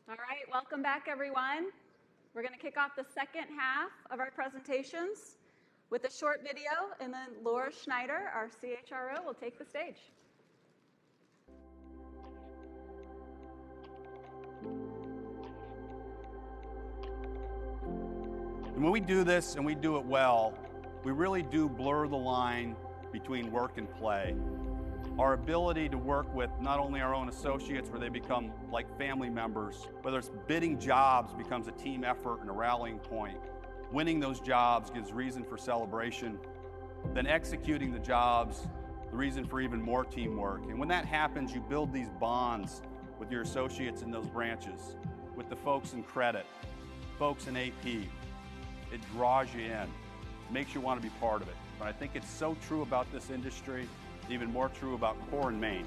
All right, welcome back, everyone. We're going to kick off the second half of our presentations with a short video, and then Laura Schneider, our CHRO, will take the stage. And when we do this and we do it well, we really do blur the line between work and play. Our ability to work with not only our own associates where they become like family members, whether it's bidding jobs becomes a team effort and a rallying point. Winning those jobs gives reason for celebration. Then executing the jobs, the reason for even more teamwork. And when that happens, you build these bonds with your associates in those branches, with the folks in credit, folks in AP. It draws you in, makes you want to be part of it. But I think it's so true about this industry, even more true about Core & Main.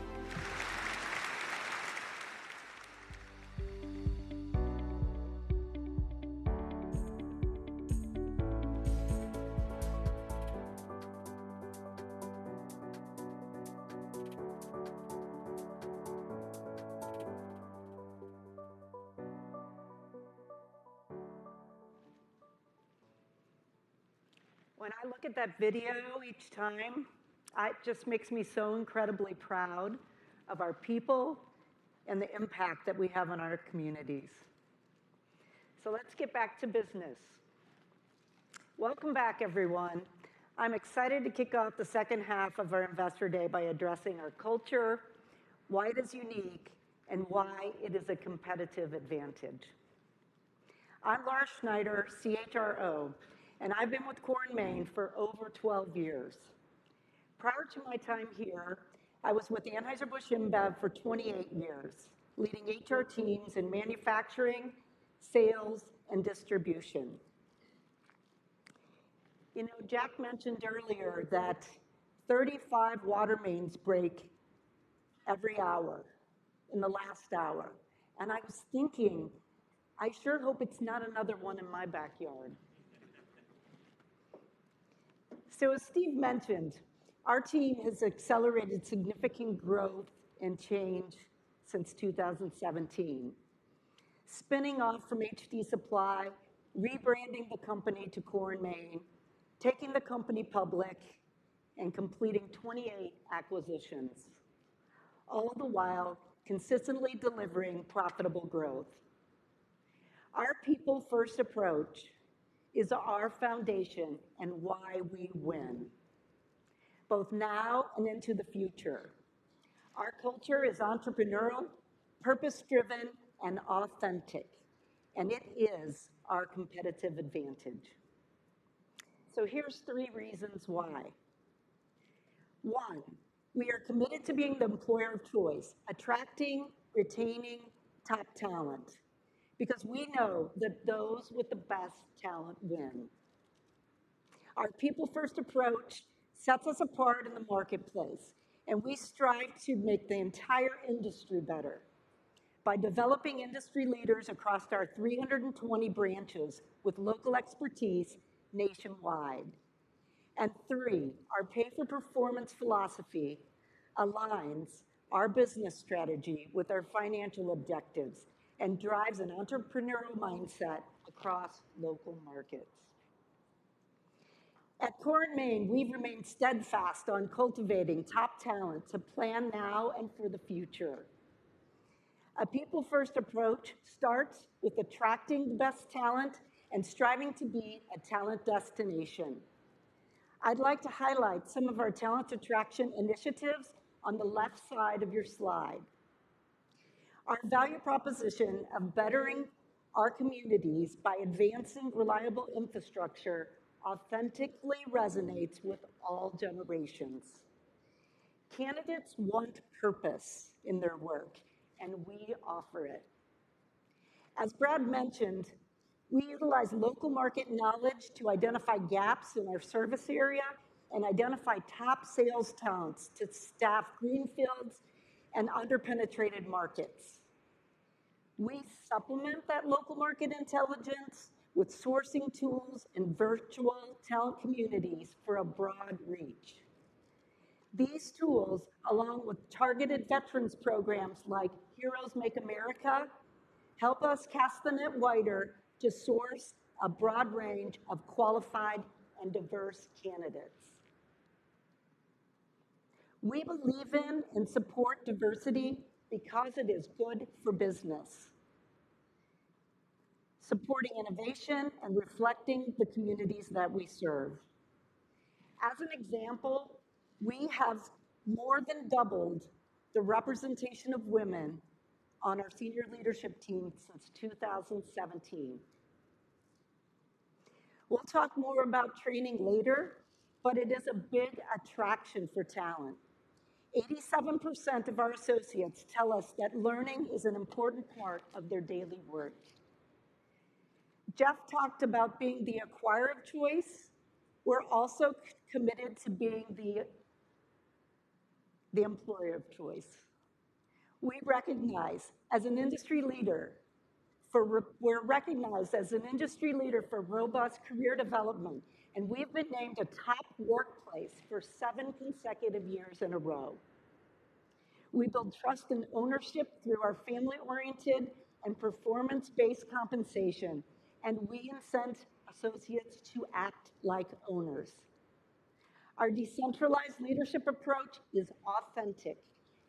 When I look at that video each time, it just makes me so incredibly proud of our people and the impact that we have on our communities. So let's get back to business. Welcome back, everyone. I'm excited to kick off the second half of our Investor Day by addressing our culture, why it is unique, and why it is a competitive advantage. I'm Laura Schneider, CHRO, and I've been with Core & Main for over 12 years. Prior to my time here, I was with Anheuser-Busch InBev for 28 years, leading HR teams in manufacturing, sales, and distribution. You know, Jack mentioned earlier that 35 water mains break every hour in the last hour. And I was thinking, I sure hope it's not another one in my backyard. So as Steve mentioned, our team has accelerated significant growth and change since 2017. Spinning off from HD Supply, rebranding the company to Core & Main, taking the company public, and completing 28 acquisitions, all the while consistently delivering profitable growth. Our people-first approach is our foundation and why we win, both now and into the future. Our culture is entrepreneurial, purpose-driven, and authentic, and it is our competitive advantage. So here's 3 reasons why. 1, we are committed to being the employer of choice, attracting, retaining top talent, because we know that those with the best talent win. Our people-first approach sets us apart in the marketplace, and we strive to make the entire industry better by developing industry leaders across our 320 branches with local expertise nationwide. And 3, our pay-for-performance philosophy aligns our business strategy with our financial objectives and drives an entrepreneurial mindset across local markets. At Core & Main, we've remained steadfast on cultivating top talent to plan now and for the future. A people-first approach starts with attracting the best talent and striving to be a talent destination. I'd like to highlight some of our talent attraction initiatives on the left side of your slide. Our value proposition of bettering our communities by advancing reliable infrastructure authentically resonates with all generations. Candidates want purpose in their work, and we offer it. As Brad mentioned, we utilize local market knowledge to identify gaps in our service area and identify top sales talents to staff greenfields and underpenetrated markets. We supplement that local market intelligence with sourcing tools and virtual talent communities for a broad reach. These tools, along with targeted veterans programs like Heroes Make America, Help us cast the net wider to source a broad range of qualified and diverse candidates. We believe in and support diversity because it is good for business, supporting innovation and reflecting the communities that we serve. As an example, we have more than doubled the representation of women on our senior leadership team since 2017. We'll talk more about training later, but it is a big attraction for talent. 87% of our associates tell us that learning is an important part of their daily work. Jeff talked about being the acquirer of choice. We're also committed to being the employer of choice. We recognize as an industry leader we're recognized as an industry leader for robust career development, and we've been named a top workplace for 7 consecutive years in a row. We build trust and ownership through our family-oriented and performance-based compensation, and we incent associates to act like owners. Our decentralized leadership approach is authentic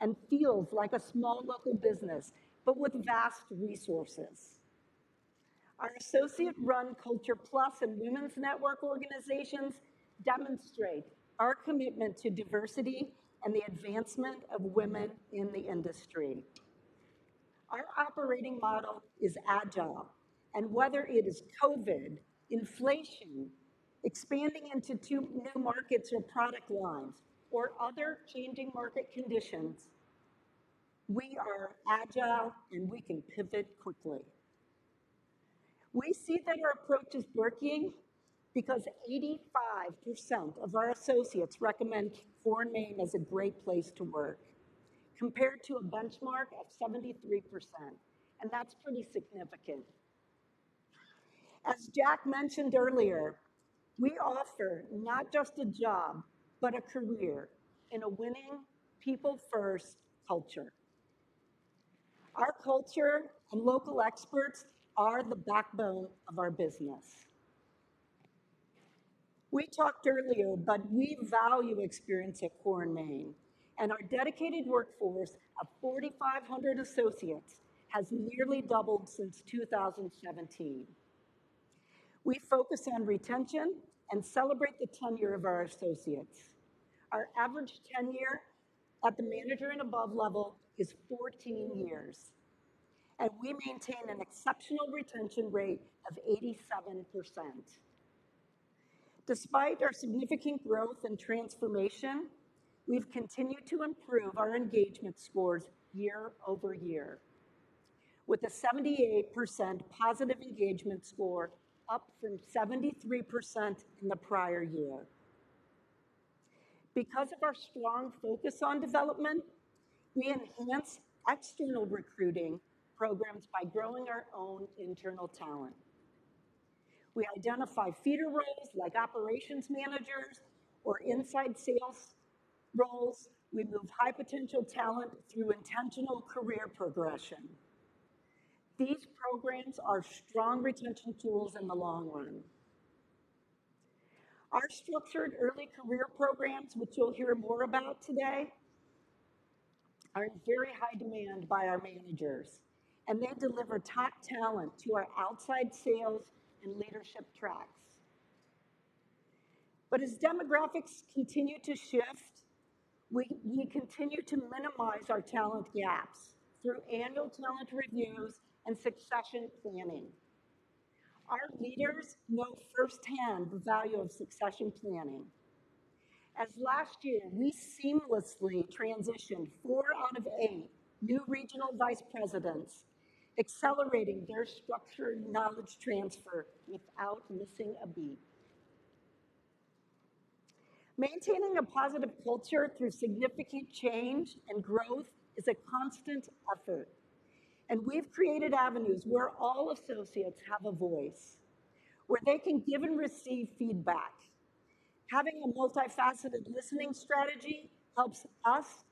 and feels like a small local business, but with vast resources. Our associate-run Culture Plus and Women's Network organizations demonstrate our commitment to diversity and the advancement of women in the industry. Our operating model is agile, and whether it is COVID, inflation, expanding into 2 new markets or product lines, or other changing market conditions, we are agile and we can pivot quickly. We see that our approach is working because 85% of our associates recommend Core & Main as a great place to work, compared to a benchmark of 73%, and that's pretty significant. As Jack mentioned earlier, we offer not just a job, but a career in a winning, people-first culture. Our culture and local experts are the backbone of our business. We talked earlier, but we value experience at Core & Main, and our dedicated workforce of 4,500 associates has nearly doubled since 2017. We focus on retention and celebrate the tenure of our associates. Our average tenure at the manager and above level is 14 years, and we maintain an exceptional retention rate of 87%. Despite our significant growth and transformation, we've continued to improve our engagement scores year over year, with a 78% positive engagement score, up from 73% in the prior year. Because of our strong focus on development, we enhance external recruiting programs by growing our own internal talent. We identify feeder roles like operations managers or inside sales roles. We move high potential talent through intentional career progression. These programs are strong retention tools in the long run. Our structured early career programs, which you'll hear more about today, are in very high demand by our managers, and they deliver top talent to our outside sales and leadership tracks. But as demographics continue to shift, we continue to minimize our talent gaps through annual talent reviews and succession planning. Our leaders know firsthand the value of succession planning. As last year, we seamlessly transitioned 4 out of 8 new regional vice presidents, accelerating their structured knowledge transfer without missing a beat. Maintaining a positive culture through significant change and growth is a constant effort, and we've created avenues where all associates have a voice, where they can give and receive feedback. Having a multifaceted listening strategy helps us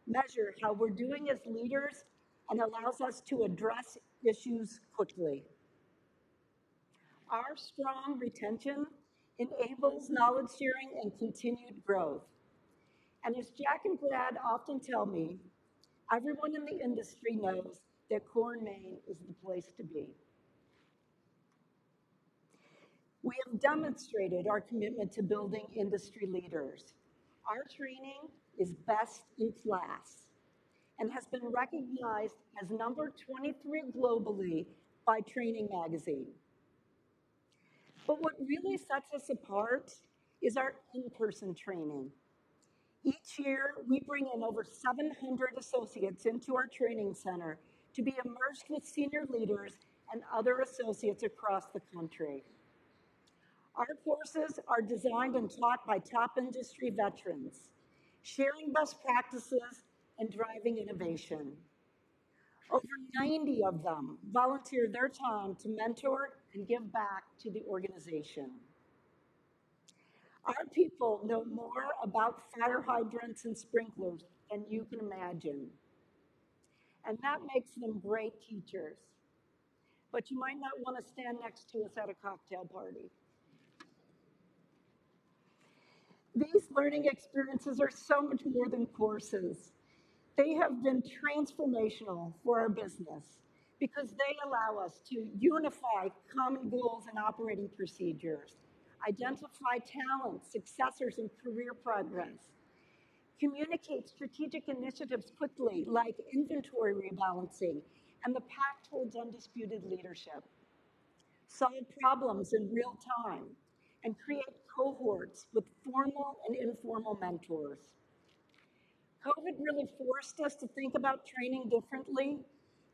measure how we're doing as leaders and allows us to address issues quickly. Our strong retention enables knowledge sharing and continued growth. And as Jack and Brad often tell me, everyone in the industry knows that Core & Main is the place to be. We have demonstrated our commitment to building industry leaders. Our training is best in class and has been recognized as number 23 globally by Training Magazine. But what really sets us apart is our in-person training. Each year, we bring in over 700 associates into our training center to be immersed with senior leaders and other associates across the country. Our courses are designed and taught by top industry veterans, sharing best practices and driving innovation. Over 90 of them volunteer their time to mentor and give back to the organization. Our people know more about fire hydrants and sprinklers than you can imagine. And that makes them great teachers. But you might not want to stand next to us at a cocktail party. These learning experiences are so much more than courses. They have been transformational for our business because they allow us to unify common goals and operating procedures, identify talent, successors, and career progress, communicate strategic initiatives quickly, like inventory rebalancing and the path towards undisputed leadership, solve problems in real time, and create cohorts with formal and informal mentors. COVID really forced us to think about training differently,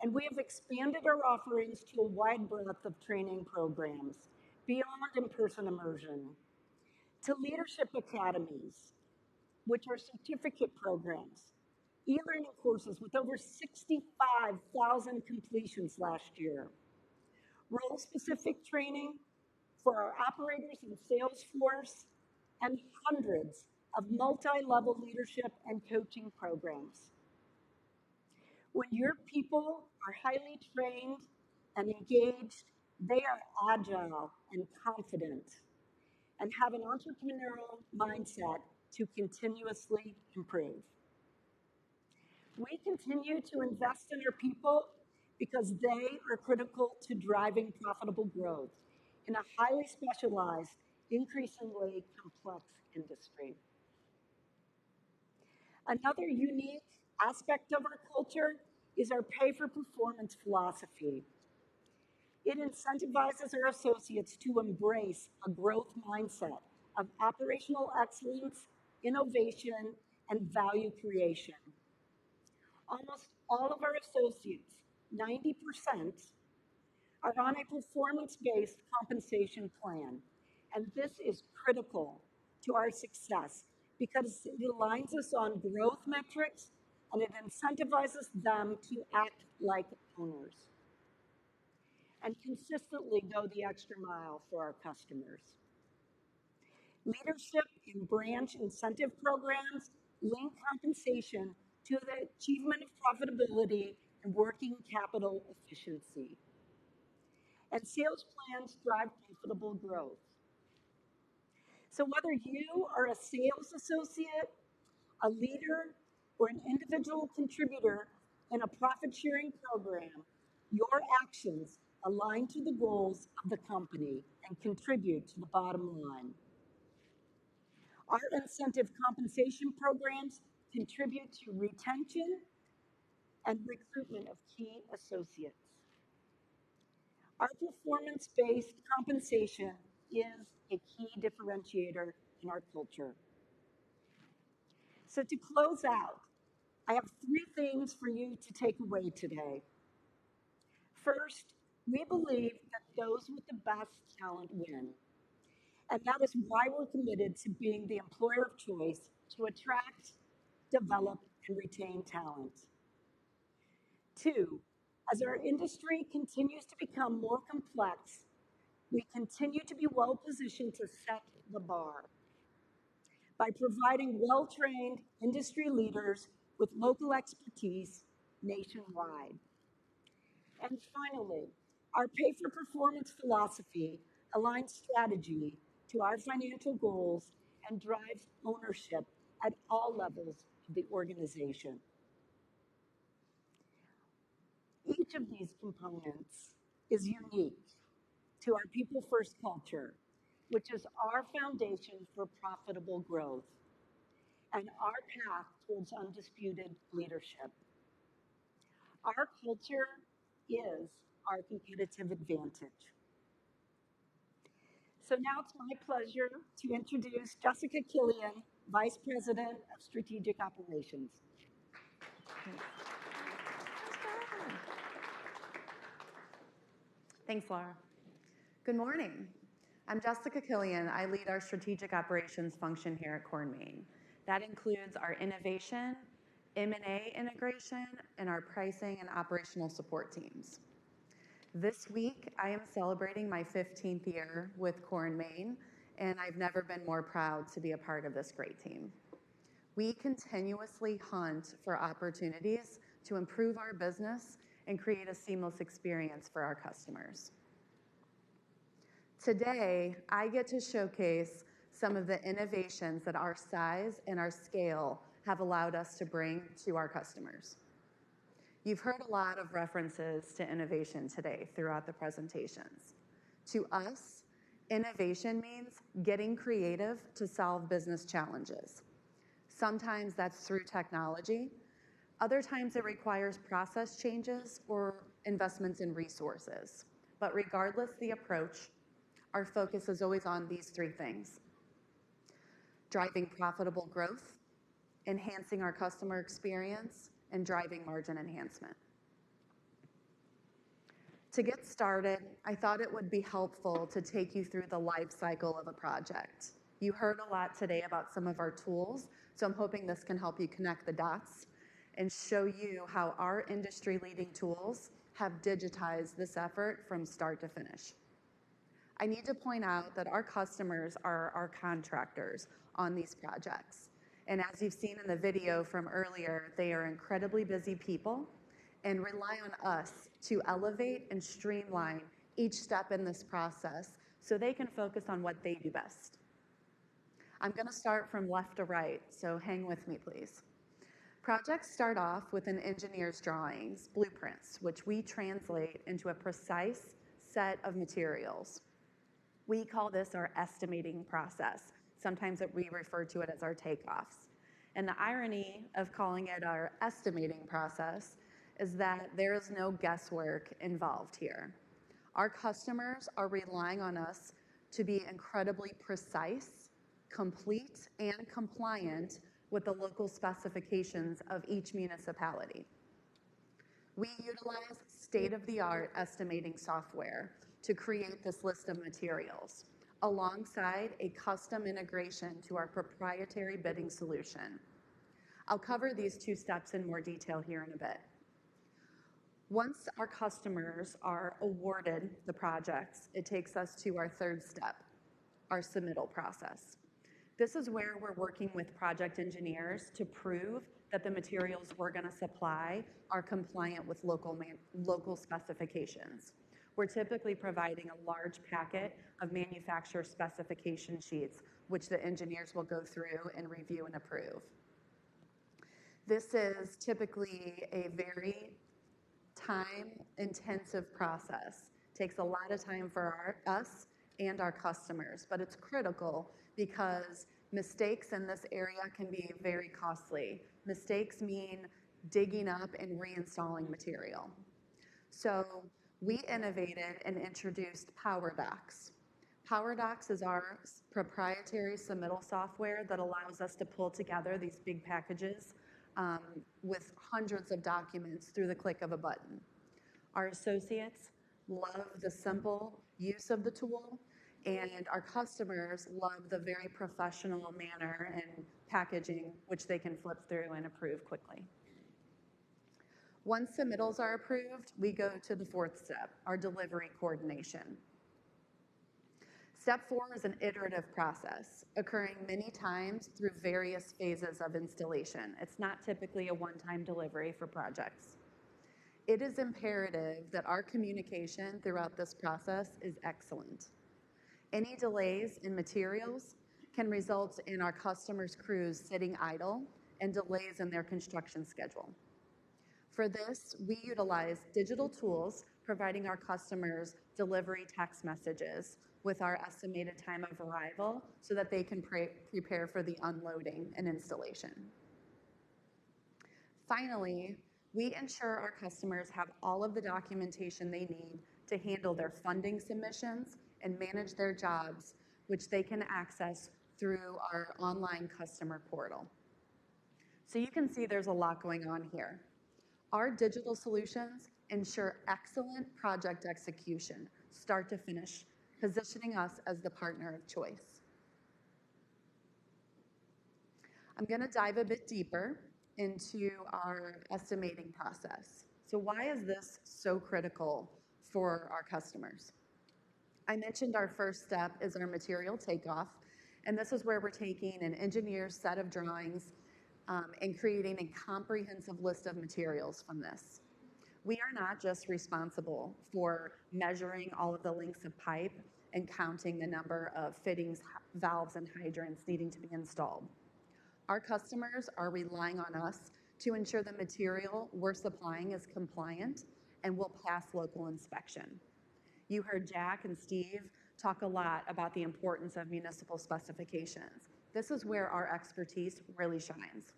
and we have expanded our offerings to a wide breadth of training programs beyond in-person immersion, to leadership academies, which are certificate programs, e-learning courses with over 65,000 completions last year, role-specific training for our operators and sales force, and hundreds of multi-level leadership and coaching programs. When your people are highly trained and engaged, they are agile and confident and have an entrepreneurial mindset to continuously improve. We continue to invest in our people because they are critical to driving profitable growth in a highly specialized, increasingly complex industry. Another unique aspect of our culture is our pay-for-performance philosophy. It incentivizes our associates to embrace a growth mindset of operational excellence, innovation, and value creation. Almost all of our associates, 90%, are on a performance-based compensation plan, and this is critical to our success because it aligns us on growth metrics and it incentivizes them to act like owners and consistently go the extra mile for our customers. Leadership and branch incentive programs link compensation to the achievement of profitability and working capital efficiency. And sales plans drive profitable growth. So whether you are a sales associate, a leader, or an individual contributor in a profit-sharing program, your actions align to the goals of the company and contribute to the bottom line. Our incentive compensation programs contribute to retention and recruitment of key associates. Our performance-based compensation is a key differentiator in our culture. So to close out, I have 3 things for you to take away today. First, we believe that those with the best talent win. And that is why we're committed to being the employer of choice to attract, develop, and retain talent. 2, as our industry continues to become more complex, we continue to be well positioned to set the bar by providing well-trained industry leaders with local expertise nationwide. And finally, our pay-for-performance philosophy aligns strategy to our financial goals and drives ownership at all levels of the organization. Each of these components is unique to our people-first culture, which is our foundation for profitable growth and our path towards undisputed leadership. Our culture is our competitive advantage. So now it's my pleasure to introduce Jessica Killian, Vice President of Strategic Operations. Thanks, Laura. Good morning. I'm Jessica Killian. I lead our strategic operations function here at Core & Main. That includes our innovation, M&A integration, and our pricing and operational support teams. This week, I am celebrating my 15th year with Core & Main, and I've never been more proud to be a part of this great team. We continuously hunt for opportunities to improve our business and create a seamless experience for our customers. Today, I get to showcase some of the innovations that our size and our scale have allowed us to bring to our customers. You've heard a lot of references to innovation today throughout the presentations. To us, innovation means getting creative to solve business challenges. Sometimes that's through technology. Other times it requires process changes or investments in resources. But regardless the approach, our focus is always on these three things: driving profitable growth, enhancing our customer experience, and driving margin enhancement. To get started, I thought it would be helpful to take you through the life cycle of a project. You heard a lot today about some of our tools, so I'm hoping this can help you connect the dots and show you how our industry-leading tools have digitized this effort from start to finish. I need to point out that our customers are our contractors on these projects. And as you've seen in the video from earlier, they are incredibly busy people and rely on us to elevate and streamline each step in this process so they can focus on what they do best. I'm going to start from left to right, so hang with me, please. Projects start off with an engineer's drawings, blueprints, which we translate into a precise set of materials. We call this our estimating process. Sometimes we refer to it as our takeoffs. And the irony of calling it our estimating process is that there is no guesswork involved here. Our customers are relying on us to be incredibly precise, complete, and compliant with the local specifications of each municipality. We utilize state-of-the-art estimating software to create this list of materials, alongside a custom integration to our proprietary bidding solution. I'll cover these two steps in more detail here in a bit. Once our customers are awarded the projects, it takes us to our third step, our submittal process. This is where we're working with project engineers to prove that the materials we're going to supply are compliant with local specifications. We're typically providing a large packet of manufacturer specification sheets, which the engineers will go through and review and approve. This is typically a very time-intensive process. It takes a lot of time for us and our customers, but it's critical because mistakes in this area can be very costly. Mistakes mean digging up and reinstalling material. So we innovated and introduced PowerDocs. PowerDocs is our proprietary submittal software that allows us to pull together these big packages with hundreds of documents through the click of a button. Our associates love the simple use of the tool, and our customers love the very professional manner and packaging which they can flip through and approve quickly. Once submittals are approved, we go to the fourth step, our delivery coordination. Step 4 is an iterative process, occurring many times through various phases of installation. It's not typically a one-time delivery for projects. It is imperative that our communication throughout this process is excellent. Any delays in materials can result in our customers' crews sitting idle and delays in their construction schedule. For this, we utilize digital tools, providing our customers delivery text messages with our estimated time of arrival so that they can prepare for the unloading and installation. Finally, we ensure our customers have all of the documentation they need to handle their funding submissions and manage their jobs, which they can access through our online customer portal. So you can see there's a lot going on here. Our digital solutions ensure excellent project execution, start to finish, positioning us as the partner of choice. I'm going to dive a bit deeper into our estimating process. So why is this so critical for our customers? I mentioned our first step is our material takeoff, and this is where we're taking an engineer's set of drawings and creating a comprehensive list of materials from this. We are not just responsible for measuring all of the lengths of pipe and counting the number of fittings, valves, and hydrants needing to be installed. Our customers are relying on us to ensure the material we're supplying is compliant and will pass local inspection. You heard Jack and Steve talk a lot about the importance of municipal specifications. This is where our expertise really shines.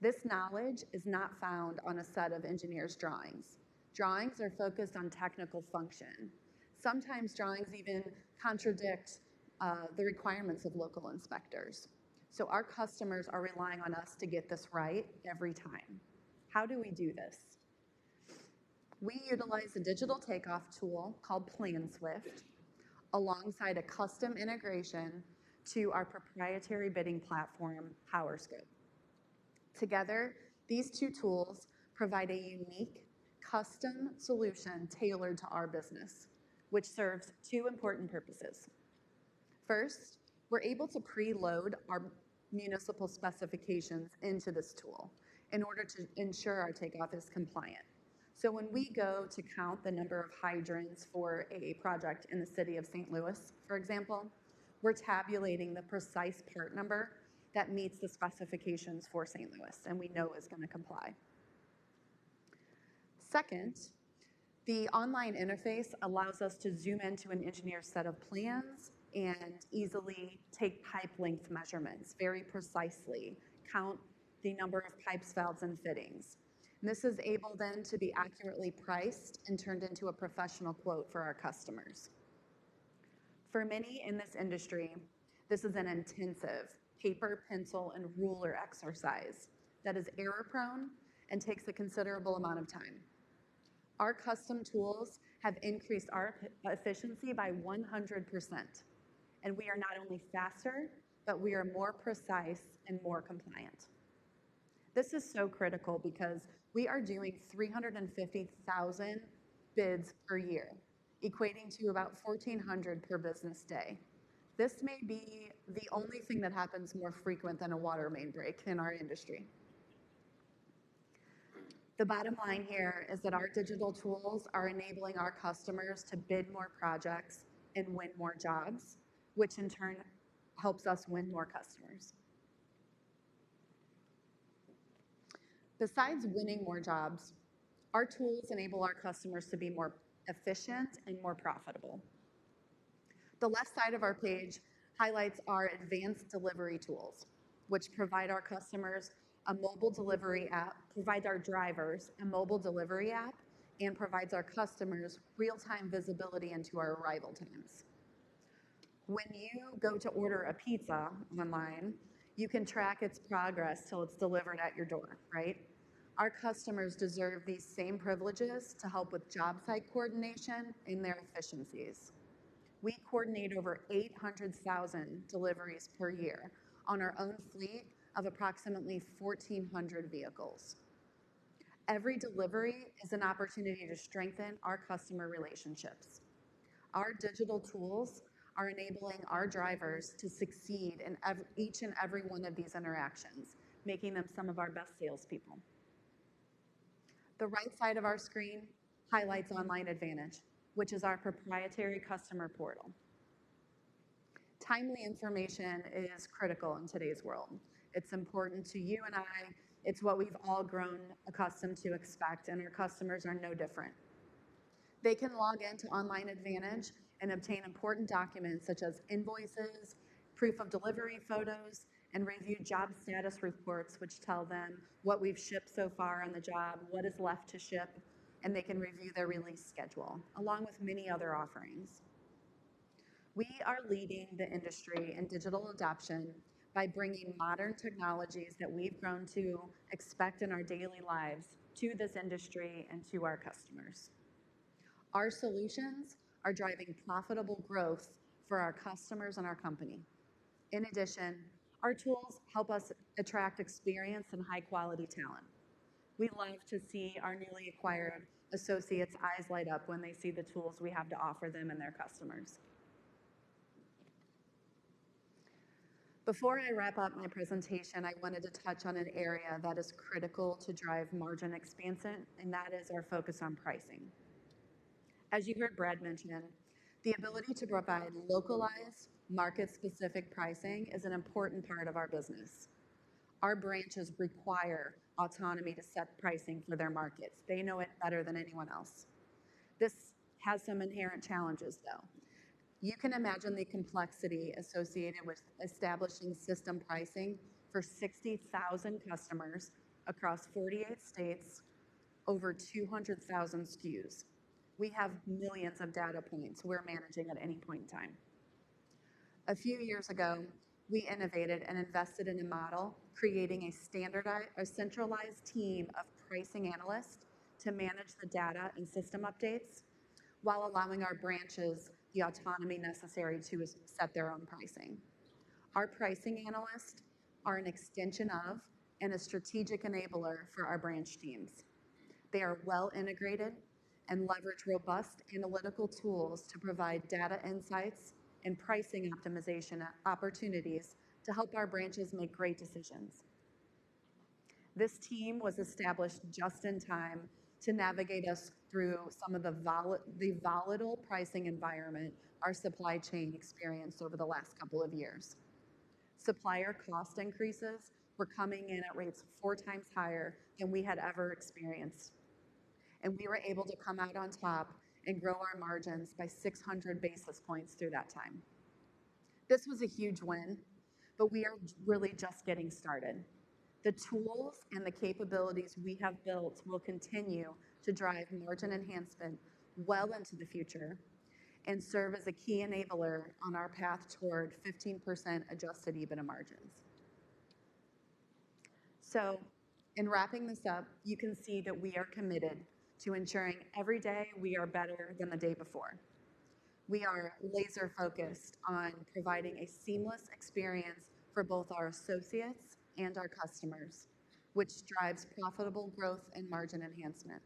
This knowledge is not found on a set of engineers' drawings. Drawings are focused on technical function. Sometimes drawings even contradict the requirements of local inspectors. So our customers are relying on us to get this right every time. How do we do this? We utilize a digital takeoff tool called PlanSwift alongside a custom integration to our proprietary bidding platform, PowerScope. Together, these two tools provide a unique, custom solution tailored to our business, which serves two important purposes. First, we're able to preload our municipal specifications into this tool in order to ensure our takeoff is compliant. So when we go to count the number of hydrants for a project in the city of St. Louis, for example, we're tabulating the precise part number that meets the specifications for St. Louis and we know is going to comply. Second, the online interface allows us to zoom into an engineer's set of plans and easily take pipe length measurements very precisely, count the number of pipes, valves, and fittings. And this is able then to be accurately priced and turned into a professional quote for our customers. For many in this industry, this is an intensive paper, pencil, and ruler exercise that is error-prone and takes a considerable amount of time. Our custom tools have increased our efficiency by 100%. And we are not only faster, but we are more precise and more compliant. This is so critical because we are doing 350,000 bids per year, equating to about 1,400 per business day. This may be the only thing that happens more frequent than a water main break in our industry. The bottom line here is that our digital tools are enabling our customers to bid more projects and win more jobs, which in turn helps us win more customers. Besides winning more jobs, our tools enable our customers to be more efficient and more profitable. The left side of our page highlights our advanced delivery tools, which provide our customers a mobile delivery app, provides our drivers a mobile delivery app, and provides our customers real-time visibility into our arrival times. When you go to order a pizza online, you can track its progress till it's delivered at your door, right? Our customers deserve these same privileges to help with job site coordination and their efficiencies. We coordinate over 800,000 deliveries per year on our own fleet of approximately 1,400 vehicles. Every delivery is an opportunity to strengthen our customer relationships. Our digital tools are enabling our drivers to succeed in each and every one of these interactions, making them some of our best salespeople. The right side of our screen highlights Online Advantage, which is our proprietary customer portal. Timely information is critical in today's world. It's important to you and I. It's what we've all grown accustomed to expect, and our customers are no different. They can log into Online Advantage and obtain important documents such as invoices, proof of delivery photos, and review job status reports, which tell them what we've shipped so far on the job, what is left to ship, and they can review their release schedule, along with many other offerings. We are leading the industry in digital adoption by bringing modern technologies that we've grown to expect in our daily lives to this industry and to our customers. Our solutions are driving profitable growth for our customers and our company. In addition, our tools help us attract experienced and high-quality talent. We love to see our newly acquired associates' eyes light up when they see the tools we have to offer them and their customers. Before I wrap up my presentation, I wanted to touch on an area that is critical to drive margin expansion, and that is our focus on pricing. As you heard Brad mention, the ability to provide localized, market-specific pricing is an important part of our business. Our branches require autonomy to set pricing for their markets. They know it better than anyone else. This has some inherent challenges, though. You can imagine the complexity associated with establishing system pricing for 60,000 customers across 48 states, over 200,000 SKUs. We have millions of data points we're managing at any point in time. A few years ago, we innovated and invested in a model, creating a centralized team of pricing analysts to manage the data and system updates, while allowing our branches the autonomy necessary to set their own pricing. Our pricing analysts are an extension of and a strategic enabler for our branch teams. They are well integrated and leverage robust analytical tools to provide data insights and pricing optimization opportunities to help our branches make great decisions. This team was established just in time to navigate us through some of the volatile pricing environment our supply chain experienced over the last couple of years. Supplier cost increases were coming in at rates 4 times higher than we had ever experienced. And we were able to come out on top and grow our margins by 600 basis points through that time. This was a huge win, but we are really just getting started. The tools and the capabilities we have built will continue to drive margin enhancement well into the future and serve as a key enabler on our path toward 15% adjusted EBITDA margins. So, in wrapping this up, you can see that we are committed to ensuring every day we are better than the day before. We are laser focused on providing a seamless experience for both our associates and our customers, which drives profitable growth and margin enhancement.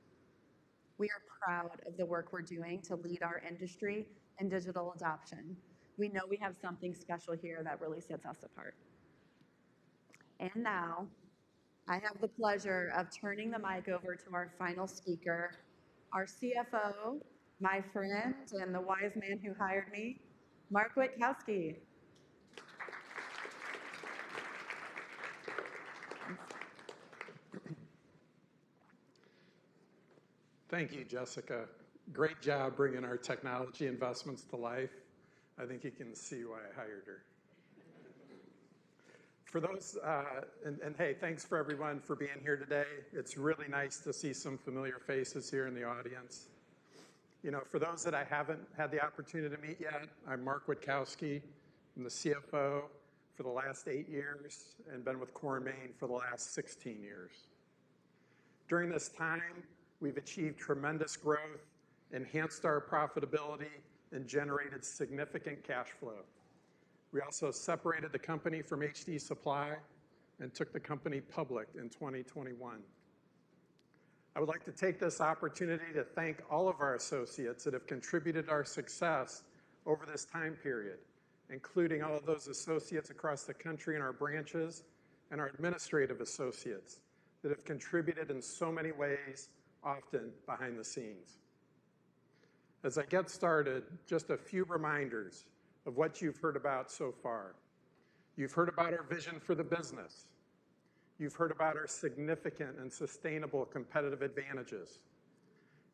We are proud of the work we're doing to lead our industry in digital adoption. We know we have something special here that really sets us apart. And now, I have the pleasure of turning the mic over to our final speaker, our CFO, my friend, and the wise man who hired me, Mark Witkowski. Thank you, Jessica. Great job bringing our technology investments to life. I think you can see why I hired her. For those, and hey, thanks for everyone for being here today. It's really nice to see some familiar faces here in the audience. You know, for those that I haven't had the opportunity to meet yet, I'm Mark Witkowski. I'm the CFO for the last 8 years and been with Core & Main for the last 16 years. During this time, we've achieved tremendous growth, enhanced our profitability, and generated significant cash flow. We also separated the company from HD Supply and took the company public in 2021. I would like to take this opportunity to thank all of our associates that have contributed to our success over this time period, including all of those associates across the country in our branches and our administrative associates that have contributed in so many ways often behind the scenes. As I get started, just a few reminders of what you've heard about so far. You've heard about our vision for the business. You've heard about our significant and sustainable competitive advantages.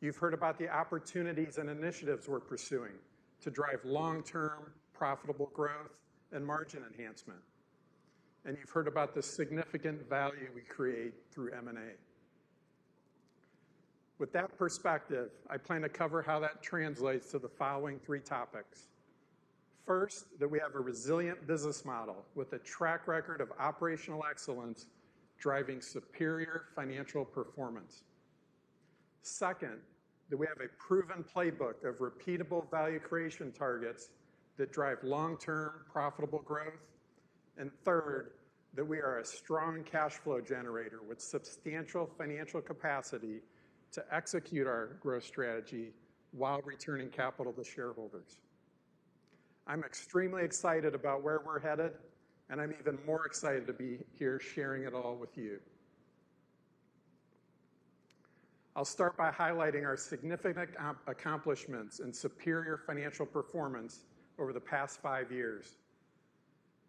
You've heard about the opportunities and initiatives we're pursuing to drive long-term profitable growth and margin enhancement. And you've heard about the significant value we create through M&A. With that perspective, I plan to cover how that translates to the following three topics. First, that we have a resilient business model with a track record of operational excellence driving superior financial performance. Second, that we have a proven playbook of repeatable value creation targets that drive long-term profitable growth. And third, that we are a strong cash flow generator with substantial financial capacity to execute our growth strategy while returning capital to shareholders. I'm extremely excited about where we're headed, and I'm even more excited to be here sharing it all with you. I'll start by highlighting our significant accomplishments and superior financial performance over the past 5 years.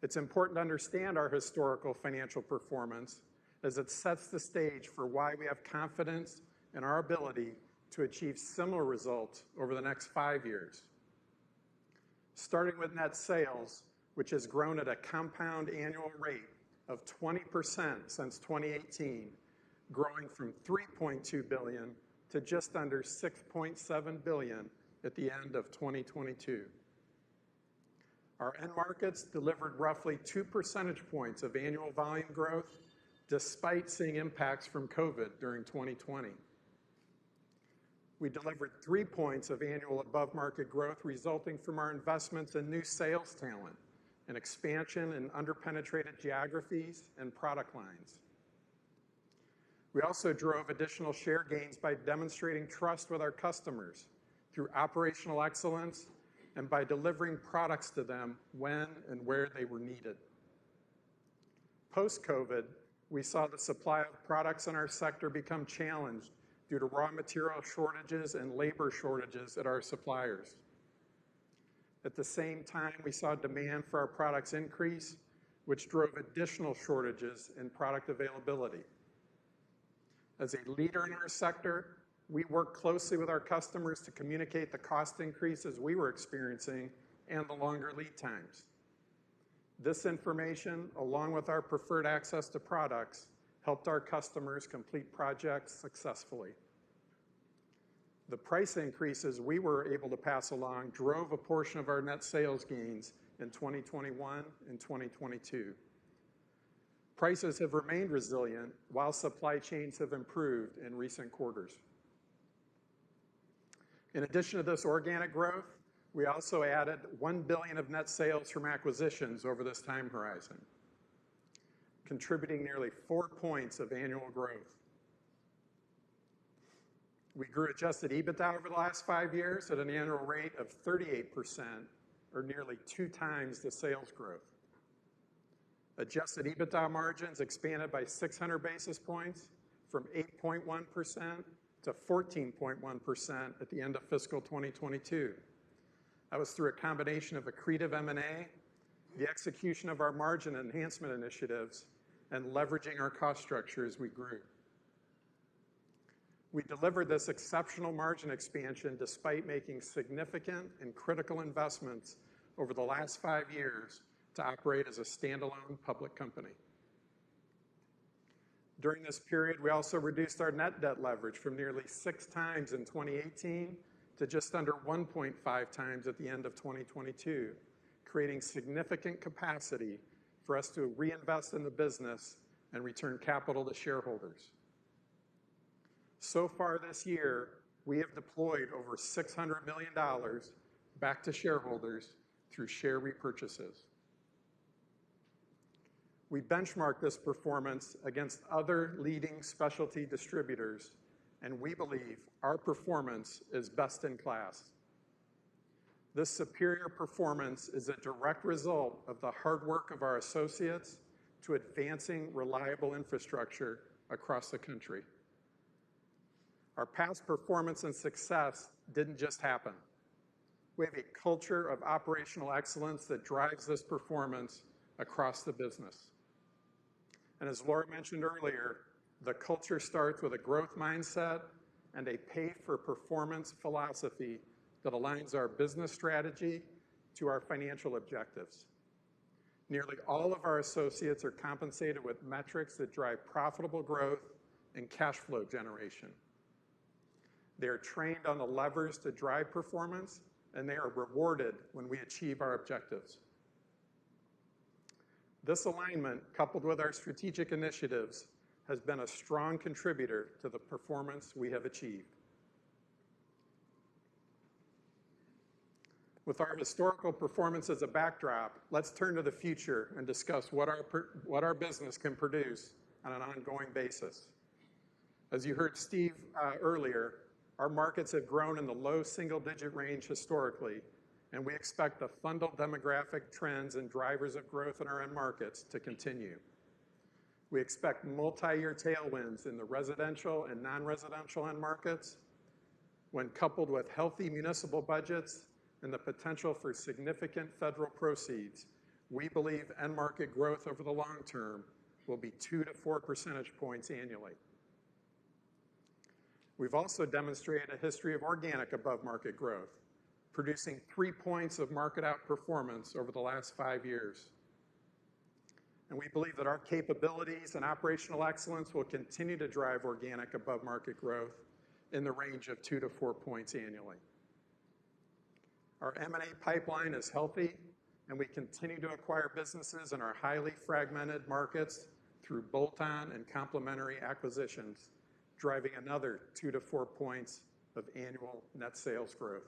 It's important to understand our historical financial performance as it sets the stage for why we have confidence in our ability to achieve similar results over the next 5 years. Starting with net sales, which has grown at a compound annual rate of 20% since 2018, growing from $3.2 billion to just under $6.7 billion at the end of 2022. Our end markets delivered roughly 2 percentage points of annual volume growth, despite seeing impacts from COVID during 2020. We delivered 3 points of annual above-market growth resulting from our investments in new sales talent and expansion in underpenetrated geographies and product lines. We also drove additional share gains by demonstrating trust with our customers through operational excellence and by delivering products to them when and where they were needed. Post-COVID, we saw the supply of products in our sector become challenged due to raw material shortages and labor shortages at our suppliers. At the same time, we saw demand for our products increase, which drove additional shortages in product availability. As a leader in our sector, we worked closely with our customers to communicate the cost increases we were experiencing and the longer lead times. This information, along with our preferred access to products, helped our customers complete projects successfully. The price increases we were able to pass along drove a portion of our net sales gains in 2021 and 2022. Prices have remained resilient while supply chains have improved in recent quarters. In addition to this organic growth, we also added $1 billion of net sales from acquisitions over this time horizon, contributing nearly 4 points of annual growth. We grew adjusted EBITDA over the last 5 years at an annual rate of 38%, or nearly 2 times the sales growth. Adjusted EBITDA margins expanded by 600 basis points from 8.1% to 14.1% at the end of fiscal 2022. That was through a combination of accretive M&A, the execution of our margin enhancement initiatives, and leveraging our cost structure as we grew. We delivered this exceptional margin expansion despite making significant and critical investments over the last 5 years to operate as a standalone public company. During this period, we also reduced our net debt leverage from nearly 6 times in 2018 to just under 1.5 times at the end of 2022, creating significant capacity for us to reinvest in the business and return capital to shareholders. So far this year, we have deployed over $600 million back to shareholders through share repurchases. We benchmark this performance against other leading specialty distributors, and we believe our performance is best in class. This superior performance is a direct result of the hard work of our associates to advancing reliable infrastructure across the country. Our past performance and success didn't just happen. We have a culture of operational excellence that drives this performance across the business. And as Laura mentioned earlier, the culture starts with a growth mindset and a pay-for-performance philosophy that aligns our business strategy to our financial objectives. Nearly all of our associates are compensated with metrics that drive profitable growth and cash flow generation. They are trained on the levers to drive performance, and they are rewarded when we achieve our objectives. This alignment, coupled with our strategic initiatives, has been a strong contributor to the performance we have achieved. With our historical performance as a backdrop, let's turn to the future and discuss what our business can produce on an ongoing basis. As you heard Steve earlier, our markets have grown in the low single-digit range historically, and we expect the fundamental demographic trends and drivers of growth in our end markets to continue. We expect multi-year tailwinds in the residential and non-residential end markets. When coupled with healthy municipal budgets and the potential for significant federal proceeds, we believe end market growth over the long term will be 2 to 4 percentage points annually. We've also demonstrated a history of organic above-market growth, producing 3 points of market outperformance over the last 5 years. And we believe that our capabilities and operational excellence will continue to drive organic above-market growth in the range of 2 to 4 points annually. Our M&A pipeline is healthy, and we continue to acquire businesses in our highly fragmented markets through bolt-on and complementary acquisitions, driving another 2 to 4 points of annual net sales growth.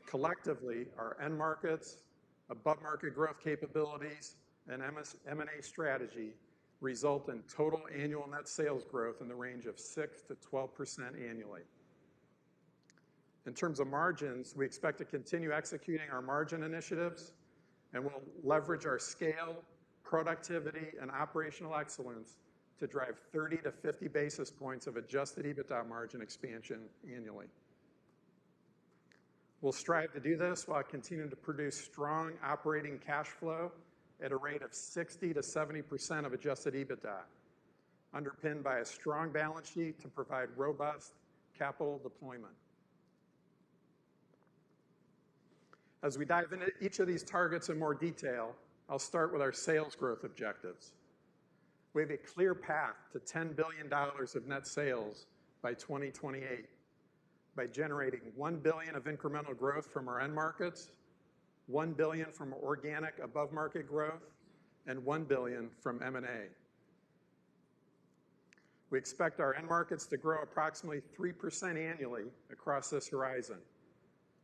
Collectively, our end markets, above-market growth capabilities, and M&A strategy result in total annual net sales growth in the range of 6 to 12% annually. In terms of margins, we expect to continue executing our margin initiatives, and we'll leverage our scale, productivity, and operational excellence to drive 30 to 50 basis points of adjusted EBITDA margin expansion annually. We'll strive to do this while continuing to produce strong operating cash flow at a rate of 60 to 70% of adjusted EBITDA, underpinned by a strong balance sheet to provide robust capital deployment. As we dive into each of these targets in more detail, I'll start with our sales growth objectives. We have a clear path to $10 billion of net sales by 2028 by generating $1 billion of incremental growth from our end markets, $1 billion from organic above-market growth, and $1 billion from M&A. We expect our end markets to grow approximately 3% annually across this horizon.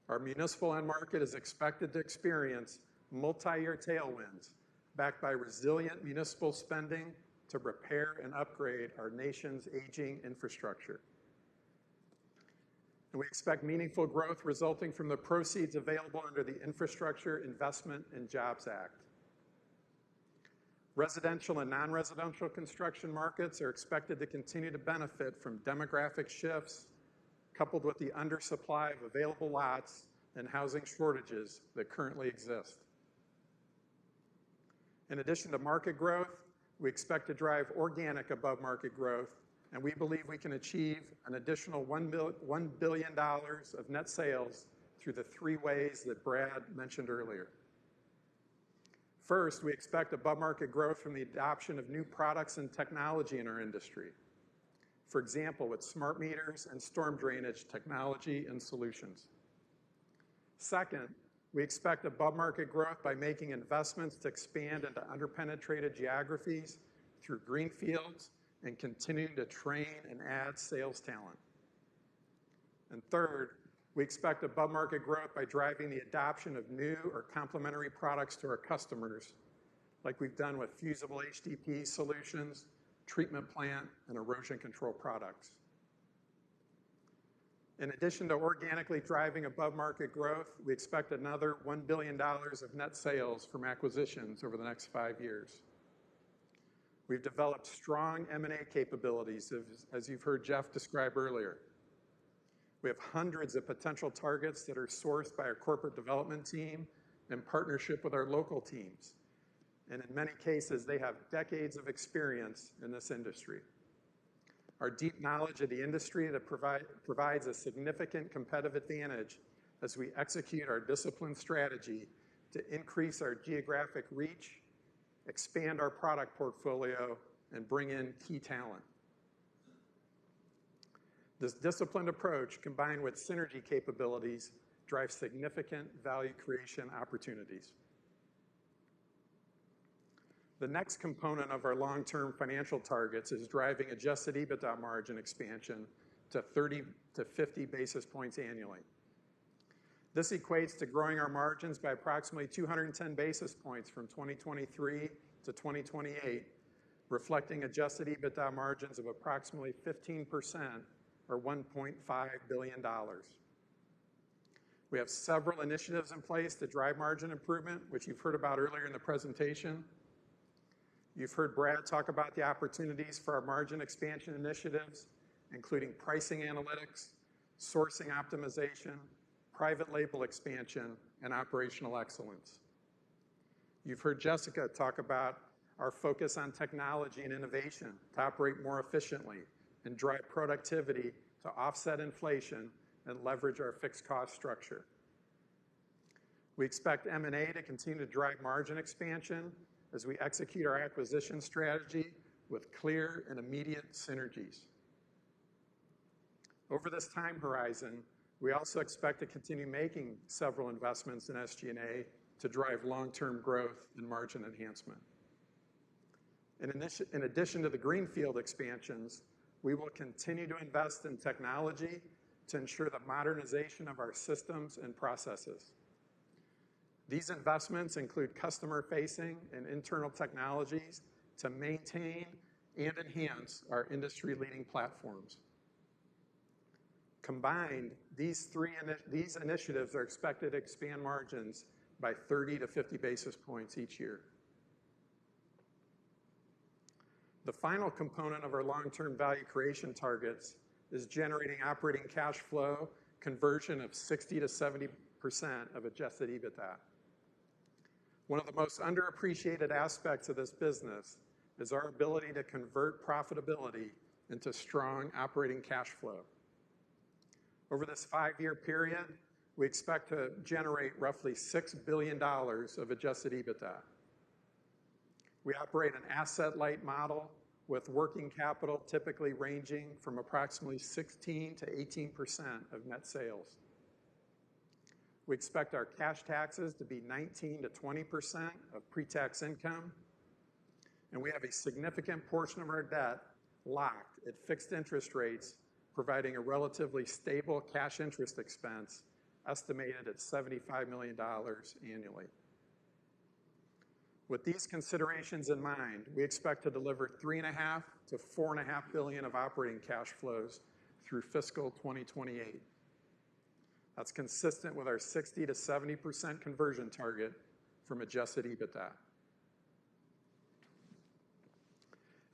Our municipal end market is expected to experience multi-year tailwinds backed by resilient municipal spending to repair and upgrade our nation's aging infrastructure. And we expect meaningful growth resulting from the proceeds available under the Infrastructure Investment and Jobs Act. Residential and non-residential construction markets are expected to continue to benefit from demographic shifts, coupled with the undersupply of available lots and housing shortages that currently exist. In addition to market growth, we expect to drive organic above-market growth, and we believe we can achieve an additional $1 billion of net sales through the 3 ways that Brad mentioned earlier. First, we expect above-market growth from the adoption of new products and technology in our industry. For example, with smart meters and storm drainage technology and solutions. Second, we expect above-market growth by making investments to expand into underpenetrated geographies through greenfields and continuing to train and add sales talent. And third, we expect above-market growth by driving the adoption of new or complementary products to our customers, like we've done with fusible HDPE solutions, treatment plant, and erosion control products. In addition to organically driving above-market growth, we expect another $1 billion of net sales from acquisitions over the next 5 years. We've developed strong M&A capabilities, as you've heard Jeff describe earlier. We have hundreds of potential targets that are sourced by our corporate development team in partnership with our local teams. And in many cases, they have decades of experience in this industry. Our deep knowledge of the industry that provides a significant competitive advantage as we execute our disciplined strategy to increase our geographic reach, expand our product portfolio, and bring in key talent. This disciplined approach, combined with synergy capabilities, drives significant value creation opportunities. The next component of our long-term financial targets is driving adjusted EBITDA margin expansion to 30 to 50 basis points annually. This equates to growing our margins by approximately 210 basis points from 2023 to 2028, reflecting adjusted EBITDA margins of approximately 15% or $1.5 billion. We have several initiatives in place to drive margin improvement, which you've heard about earlier in the presentation. You've heard Brad talk about the opportunities for our margin expansion initiatives, including pricing analytics, sourcing optimization, private label expansion, and operational excellence. You've heard Jessica talk about our focus on technology and innovation to operate more efficiently and drive productivity to offset inflation and leverage our fixed cost structure. We expect M&A to continue to drive margin expansion as we execute our acquisition strategy with clear and immediate synergies. Over this time horizon, we also expect to continue making several investments in SG&A to drive long-term growth and margin enhancement. In addition to the greenfield expansions, we will continue to invest in technology to ensure the modernization of our systems and processes. These investments include customer-facing and internal technologies to maintain and enhance our industry-leading platforms. Combined, these initiatives are expected to expand margins by 30 to 50 basis points each year. The final component of our long-term value creation targets is generating operating cash flow conversion of 60 to 70% of adjusted EBITDA. One of the most underappreciated aspects of this business is our ability to convert profitability into strong operating cash flow. Over this 5-year period, we expect to generate roughly $6 billion of adjusted EBITDA. We operate an asset-light model with working capital typically ranging from approximately 16 to 18% of net sales. We expect our cash taxes to be 19 to 20% of pre-tax income, and we have a significant portion of our debt locked at fixed interest rates, providing a relatively stable cash interest expense estimated at $75 million annually. With these considerations in mind, we expect to deliver $3.5 to $4.5 billion of operating cash flows through fiscal 2028. That's consistent with our 60 to 70% conversion target from adjusted EBITDA.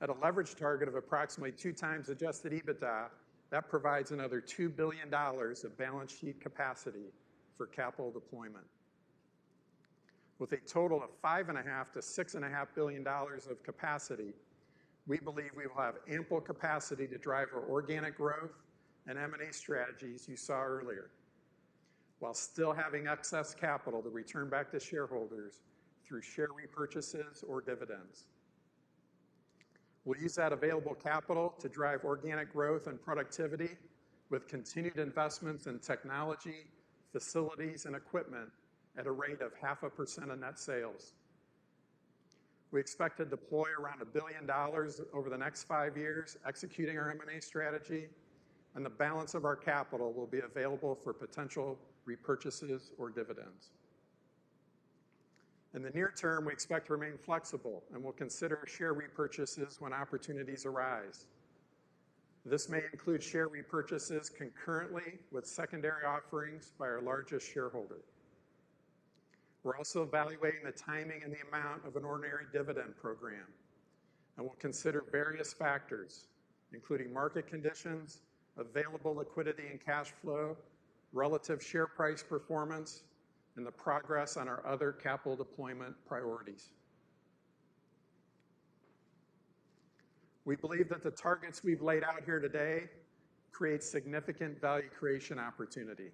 At a leverage target of approximately 2 times adjusted EBITDA, that provides another $2 billion of balance sheet capacity for capital deployment. With a total of $5.5 to $6.5 billion of capacity, we believe we will have ample capacity to drive our organic growth and M&A strategies you saw earlier, while still having excess capital to return back to shareholders through share repurchases or dividends. We'll use that available capital to drive organic growth and productivity with continued investments in technology, facilities, and equipment at a rate of 0.5% of net sales. We expect to deploy around $1 billion over the next 5 years, executing our M&A strategy, and the balance of our capital will be available for potential repurchases or dividends. In the near term, we expect to remain flexible and will consider share repurchases when opportunities arise. This may include share repurchases concurrently with secondary offerings by our largest shareholder. We're also evaluating the timing and the amount of an ordinary dividend program. and will consider various factors, including market conditions, available liquidity and cash flow, relative share price performance, and the progress on our other capital deployment priorities. We believe that the targets we've laid out here today create significant value creation opportunity.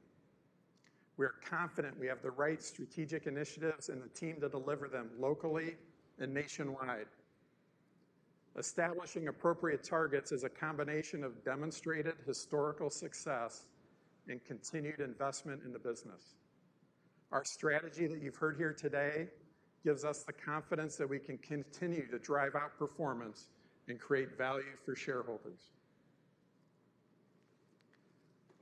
We are confident we have the right strategic initiatives and the team to deliver them locally and nationwide. Establishing appropriate targets is a combination of demonstrated historical success and continued investment in the business. Our strategy that you've heard here today gives us the confidence that we can continue to drive out performance and create value for shareholders.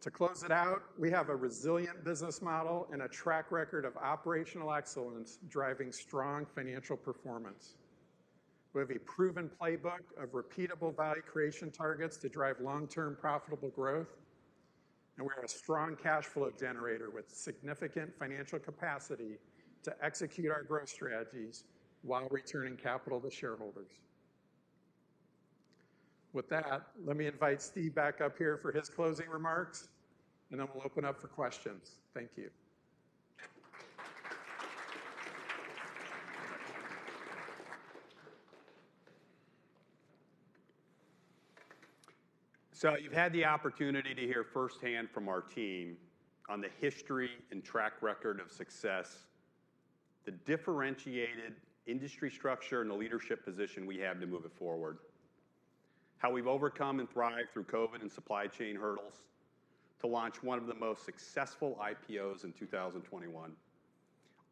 To close it out, we have a resilient business model and a track record of operational excellence driving strong financial performance. We have a proven playbook of repeatable value creation targets to drive long-term profitable growth, and we're a strong cash flow generator with significant financial capacity to execute our growth strategies while returning capital to shareholders. With that, let me invite Steve back up here for his closing remarks, and then we'll open up for questions. Thank you. So you've had the opportunity to hear firsthand from our team on the history and track record of success, the differentiated industry structure and the leadership position we have to move it forward, how we've overcome and thrived through COVID and supply chain hurdles to launch one of the most successful IPOs in 2021,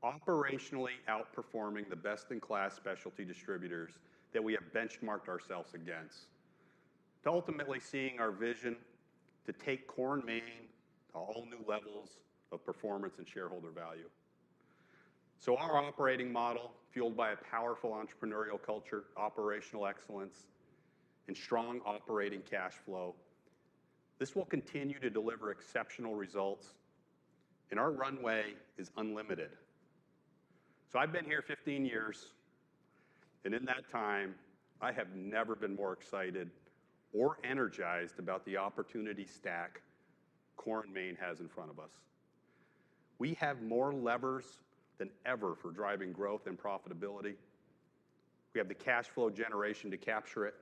operationally outperforming the best-in-class specialty distributors that we have benchmarked ourselves against, to ultimately seeing our vision to take Core & Main to all new levels of performance and shareholder value. So our operating model, fueled by a powerful entrepreneurial culture, operational excellence, and strong operating cash flow, this will continue to deliver exceptional results, and our runway is unlimited. So I've been here 15 years, and in that time, I have never been more excited or energized about the opportunity stack Core & Main has in front of us. We have more levers than ever for driving growth and profitability. We have the cash flow generation to capture it,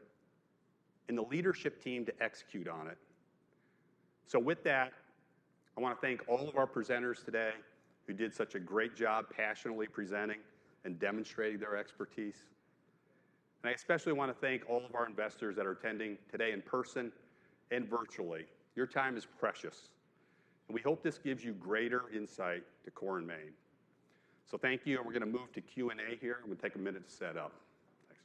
and the leadership team to execute on it. So with that, I want to thank all of our presenters today who did such a great job passionately presenting and demonstrating their expertise. And I especially want to thank all of our investors that are attending today in person and virtually. Your time is precious, and we hope this gives you greater insight to Core & Main. So thank you, and we're going to move to Q&A here. I'm going to take a minute to set up. Thanks.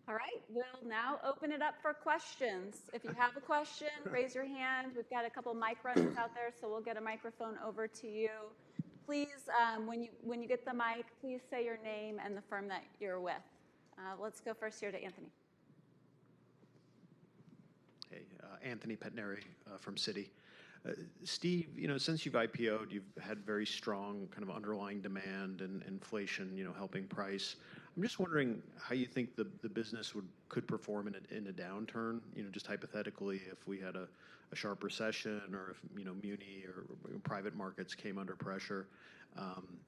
All right, we'll now open it up for questions. If you have a question, raise your hand. We've got a couple mic runners out there, so we'll get a microphone over to you. Please, when you get the mic, please say your name and the firm that you're with. Let's go first here to Anthony. Hey, Anthony Pettinari from Citi. Steve, since you've IPO'd, you've had very strong kind of underlying demand and inflation, helping price. I'm just wondering how you think the business could perform in a downturn, just hypothetically, if we had a sharp recession or if, muni or private markets came under pressure.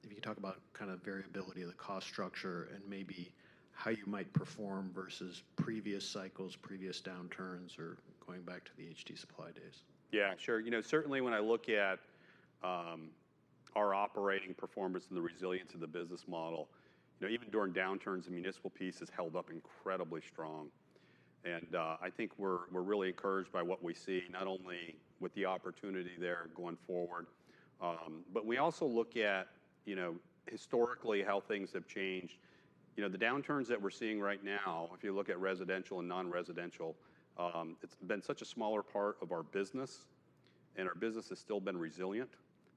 If you could talk about kind of variability of the cost structure and maybe how you might perform versus previous cycles, previous downturns, or going back to the HD Supply days. Yeah, sure. Certainly when I look at our operating performance and the resilience of the business model, Even during downturns, the municipal piece has held up incredibly strong. And I think we're really encouraged by what we see, not only with the opportunity there going forward, but we also look at, historically how things have changed. The downturns that we're seeing right now, if you look at residential and non-residential, it's been such a smaller part of our business, and our business has still been resilient.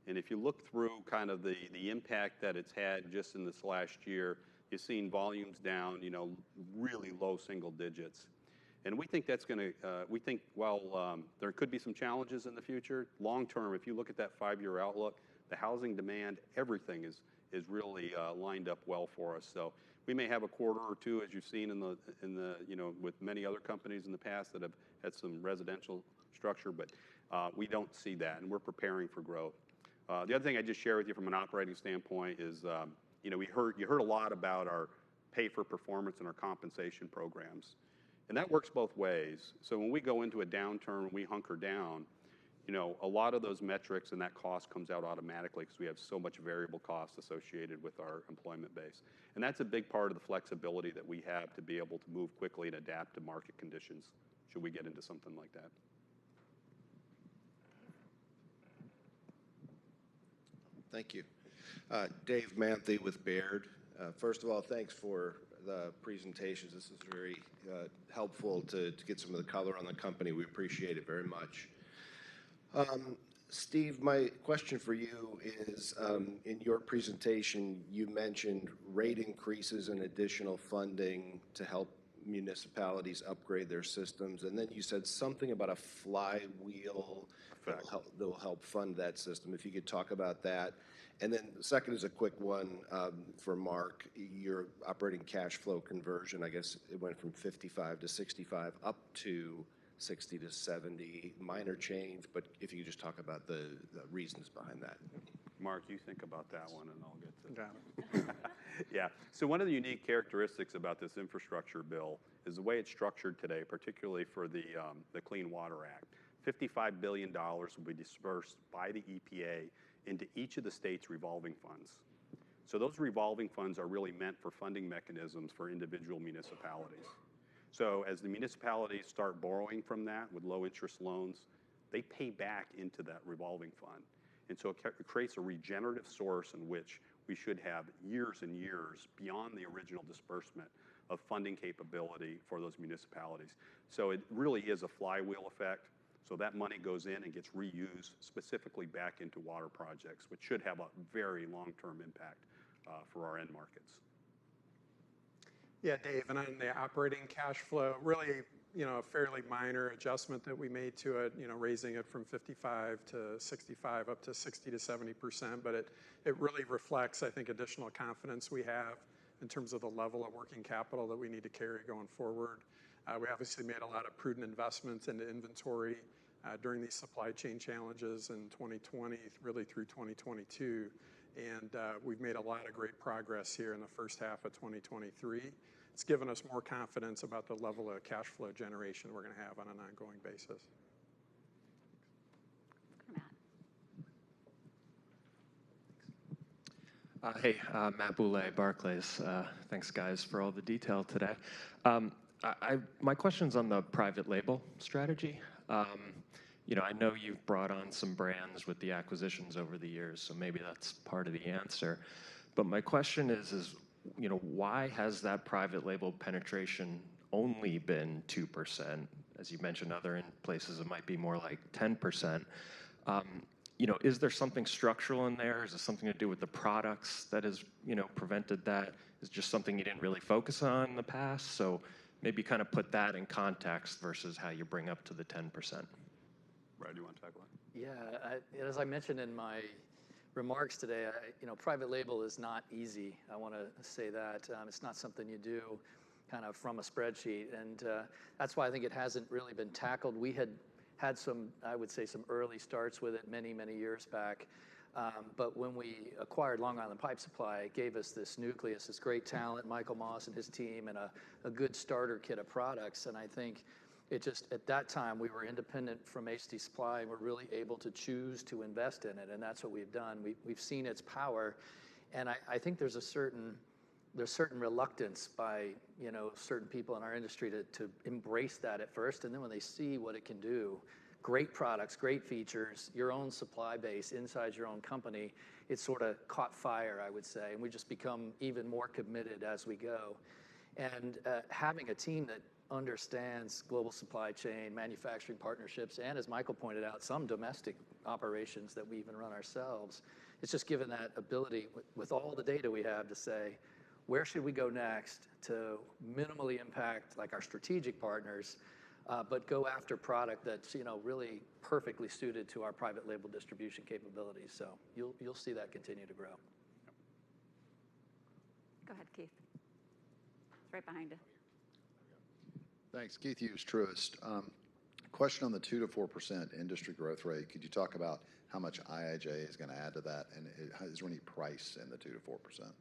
And if you look through kind of the impact that it's had just in this last year, you've seen volumes down, really low single digits. And we think that's going to, while there could be some challenges in the future, long term, if you look at that 5-year outlook, the housing demand, everything is really lined up well for us. So we may have a quarter or two, as you've seen with many other companies in the past that have had some residential structure, but we don't see that, and we're preparing for growth. The other thing I just share with you from an operating standpoint is, you heard a lot about our pay for performance and our compensation programs. And that works both ways. So when we go into a downturn, when we hunker down, a lot of those metrics and that cost comes out automatically because we have so much variable cost associated with our employment base. And that's a big part of the flexibility that we have to be able to move quickly and adapt to market conditions should we get into something like that. Thank you. Dave Manthe with Baird. First of all, thanks for the presentations. This is very helpful to get some of the color on the company. We appreciate it very much. Steve, my question for you is, in your presentation, you mentioned rate increases and additional funding to help municipalities upgrade their systems, and then you said something about a flywheel that will help fund that system. If you could talk about that. And then the second is a quick one for Mark. Your operating cash flow conversion, I guess it went from 55 to 65 up to 60 to 70, minor change, but if you could just talk about the reasons behind that. Mark, you think about that one, and I'll get to it. Yeah. So one of the unique characteristics about this infrastructure bill is the way it's structured today, particularly for the Clean Water Act. $55 billion will be dispersed by the EPA into each of the state's revolving funds. So those revolving funds are really meant for funding mechanisms for individual municipalities. So as the municipalities start borrowing from that with low interest loans, they pay back into that revolving fund. And so it creates a regenerative source in which we should have years and years beyond the original disbursement of funding capability for those municipalities. So it really is a flywheel effect. So that money goes in and gets reused specifically back into water projects, which should have a very long-term impact for our end markets. Yeah, Dave, and on the operating cash flow, really, a fairly minor adjustment that we made to it, raising it from 55 to 65 up to 60 to 70%, but it really reflects, I think, additional confidence we have in terms of the level of working capital that we need to carry going forward. We obviously made a lot of prudent investments into inventory during these supply chain challenges in 2020, really through 2022. And we've made a lot of great progress here in the first half of 2023. It's given us more confidence about the level of cash flow generation we're going to have on an ongoing basis. Hey, Matt Boulay, Barclays. Thanks, guys, for all the detail today. My question's on the private label strategy. I know you've brought on some brands with the acquisitions over the years, so maybe that's part of the answer. But my question is why has that private label penetration only been 2%? As you mentioned, other places it might be more like 10%. Is there something structural in there? Is it something to do with the products that has, prevented that? Is it just something you didn't really focus on in the past? So maybe kind of put that in context versus how you bring up to the 10%. Brad, do you want to talk about it? Yeah, as I mentioned in my remarks today, private label is not easy. I want to say that. It's not something you do kind of from a spreadsheet, and that's why I think it hasn't really been tackled. We had some, I would say, some early starts with it many, many years back. But when we acquired Long Island Pipe Supply, it gave us this nucleus, this great talent, Michael Moss and his team, and a good starter kit of products. And I think it just, at that time, we were independent from HD Supply, and we're really able to choose to invest in it, and that's what we've done. We've seen its power, and I think there's a certain there's certain reluctance by, certain people in our industry to embrace that at first. And then when they see what it can do, great products, great features, your own supply base inside your own company, it's sort of caught fire, I would say. And we just become even more committed as we go. And having a team that understands global supply chain, manufacturing partnerships, and as Michael pointed out, some domestic operations that we even run ourselves, it's just given that ability with all the data we have to say, where should we go next to minimally impact like our strategic partners, but go after product that's really perfectly suited to our private label distribution capabilities. So you'll see that continue to grow. Go ahead, Keith. It's right behind you. Thanks. Keith Hughes, Truist. Question on the 2 to 4% industry growth rate. Could you talk about how much IIJ is going to add to that, and is there any price in the 2 to 4%?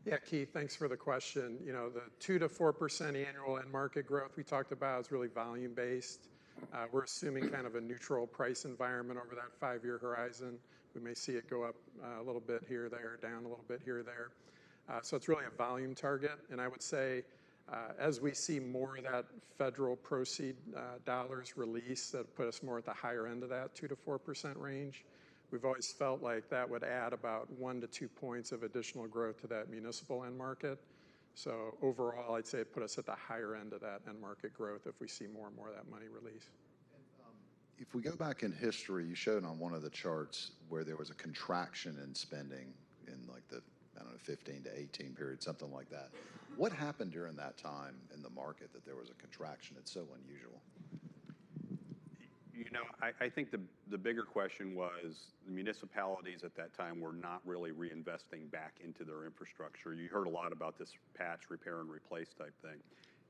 Yeah, Keith, thanks for the question. The 2 to 4% annual end market growth we talked about is really volume based. We're assuming kind of a neutral price environment over that 5-year horizon. We may see it go up a little bit here or there, down a little bit here or there. So it's really a volume target. And I would say as we see more of that federal proceed dollars release, that put us more at the higher end of that 2 to 4% range. We've always felt like that would add about 1 to 2 points of additional growth to that municipal end market. So overall, I'd say it put us at the higher end of that end market growth if we see more and more of that money release. If we go back in history, you showed on one of the charts where there was a contraction in spending in like the, 15 to 18 period, something like that. What happened during that time in the market that there was a contraction? It's so unusual. I think the bigger question was the municipalities at that time were not really reinvesting back into their infrastructure. You heard a lot about this patch, repair, and replace type thing.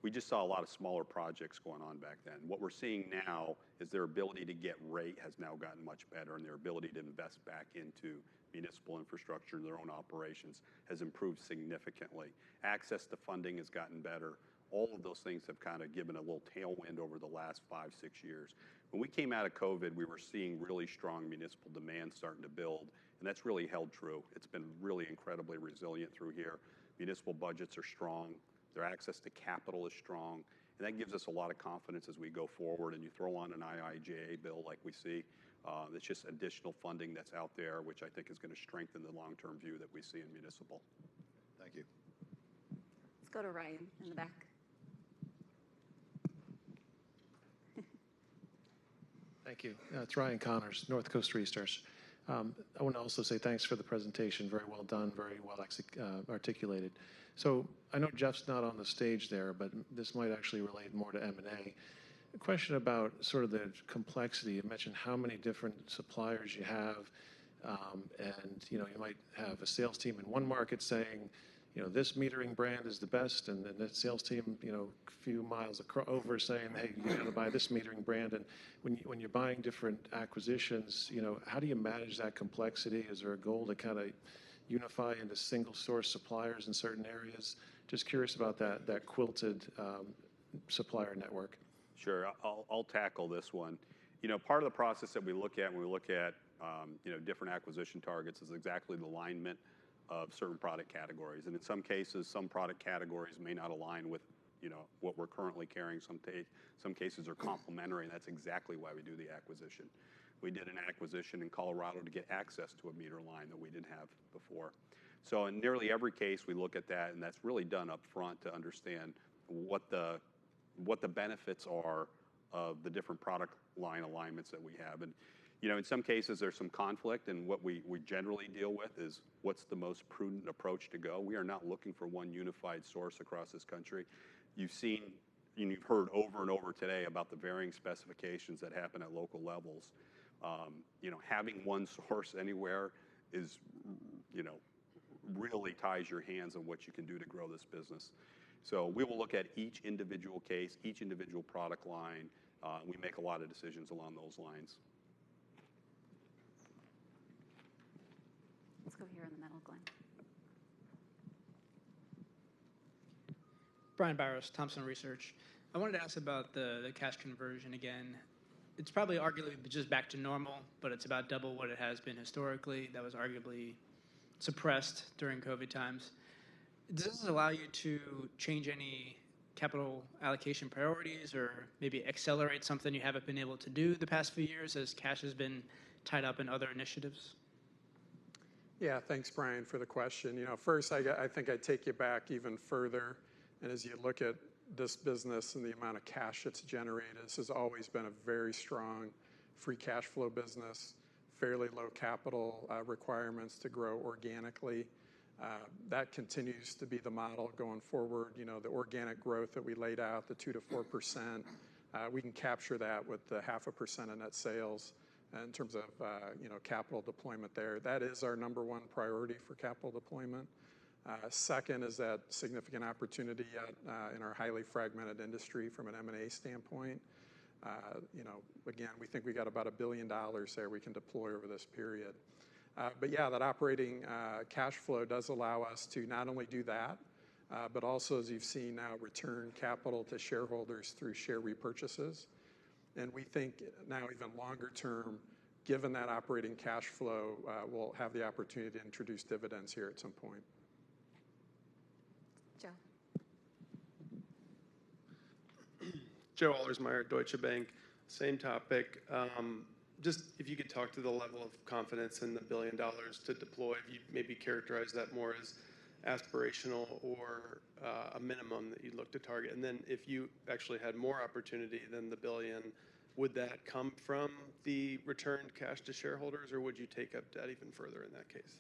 We just saw a lot of smaller projects going on back then. What we're seeing now is their ability to get rate has now gotten much better, and their ability to invest back into municipal infrastructure and their own operations has improved significantly. Access to funding has gotten better. All of those things have kind of given a little tailwind over the last 5-6 years. When we came out of COVID, we were seeing really strong municipal demand starting to build, and that's really held true. It's been really incredibly resilient through here. Municipal budgets are strong. Their access to capital is strong, and that gives us a lot of confidence as we go forward. And you throw on an IIJA bill like we see, it's just additional funding that's out there, which I think is going to strengthen the long-term view that we see in municipal. Thank you. Let's go to Ryan in the back. Thank you. It's Ryan Connors, North Coast Restarts. I want to also say thanks for the presentation. Very well done, very well articulated. So I know Jeff's not on the stage there, but this might actually relate more to M&A. A question about sort of the complexity. You mentioned how many different suppliers you have, and you might have a sales team in one market saying, this metering brand is the best, and then the sales team, a few miles over saying, hey, you got to buy this metering brand. And when you're buying different acquisitions, how do you manage that complexity? Is there a goal to kind of unify into single source suppliers in certain areas? Just curious about that quilted supplier network. Sure, I'll tackle this one. Part of the process that we look at when we look at different acquisition targets is exactly the alignment of certain product categories. And in some cases, some product categories may not align with what we're currently carrying. Some cases are complementary, and that's exactly why we do the acquisition. We did an acquisition in Colorado to get access to a meter line that we didn't have before. So in nearly every case, we look at that, and that's really done up front to understand what the benefits are of the different product line alignments that we have. And in some cases, there's some conflict, and what we generally deal with is what's the most prudent approach to go. We are not looking for one unified source across this country. You've seen, and you've heard over and over today about the varying specifications that happen at local levels. Having one source anywhere is, really ties your hands on what you can do to grow this business. So we will look at each individual case, each individual product line. We make a lot of decisions along those lines. Let's go here in the middle, Glenn. Brian Barros, Thompson Research. I wanted to ask about the cash conversion again. It's probably arguably just back to normal, but it's about double what it has been historically. That was arguably suppressed during COVID times. Does this allow you to change any capital allocation priorities or maybe accelerate something you haven't been able to do the past few years as cash has been tied up in other initiatives? Yeah, thanks, Brian, for the question. First, I think I'd take you back even further. And as you look at this business and the amount of cash it's generated, this has always been a very strong free cash flow business, fairly low capital requirements to grow organically. That continues to be the model going forward. The organic growth that we laid out, the 2 to 4%, we can capture that with the 0.5% of net sales in terms of capital deployment there. That is our number one priority for capital deployment. Second is that significant opportunity in our highly fragmented industry from an M&A standpoint. Again, we think we got about $1 billion there we can deploy over this period. But yeah, that operating cash flow does allow us to not only do that, but also, as you've seen now, return capital to shareholders through share repurchases. And we think now even longer term, given that operating cash flow, we'll have the opportunity to introduce dividends here at some point. Joe. Joe Allersmeyer, Deutsche Bank. Same topic. Just if you could talk to the level of confidence in the $1 billion to deploy, if you maybe characterize that more as aspirational or a minimum that you'd look to target. And then if you actually had more opportunity than the $1 billion, would that come from the returned cash to shareholders, or would you take up debt even further in that case?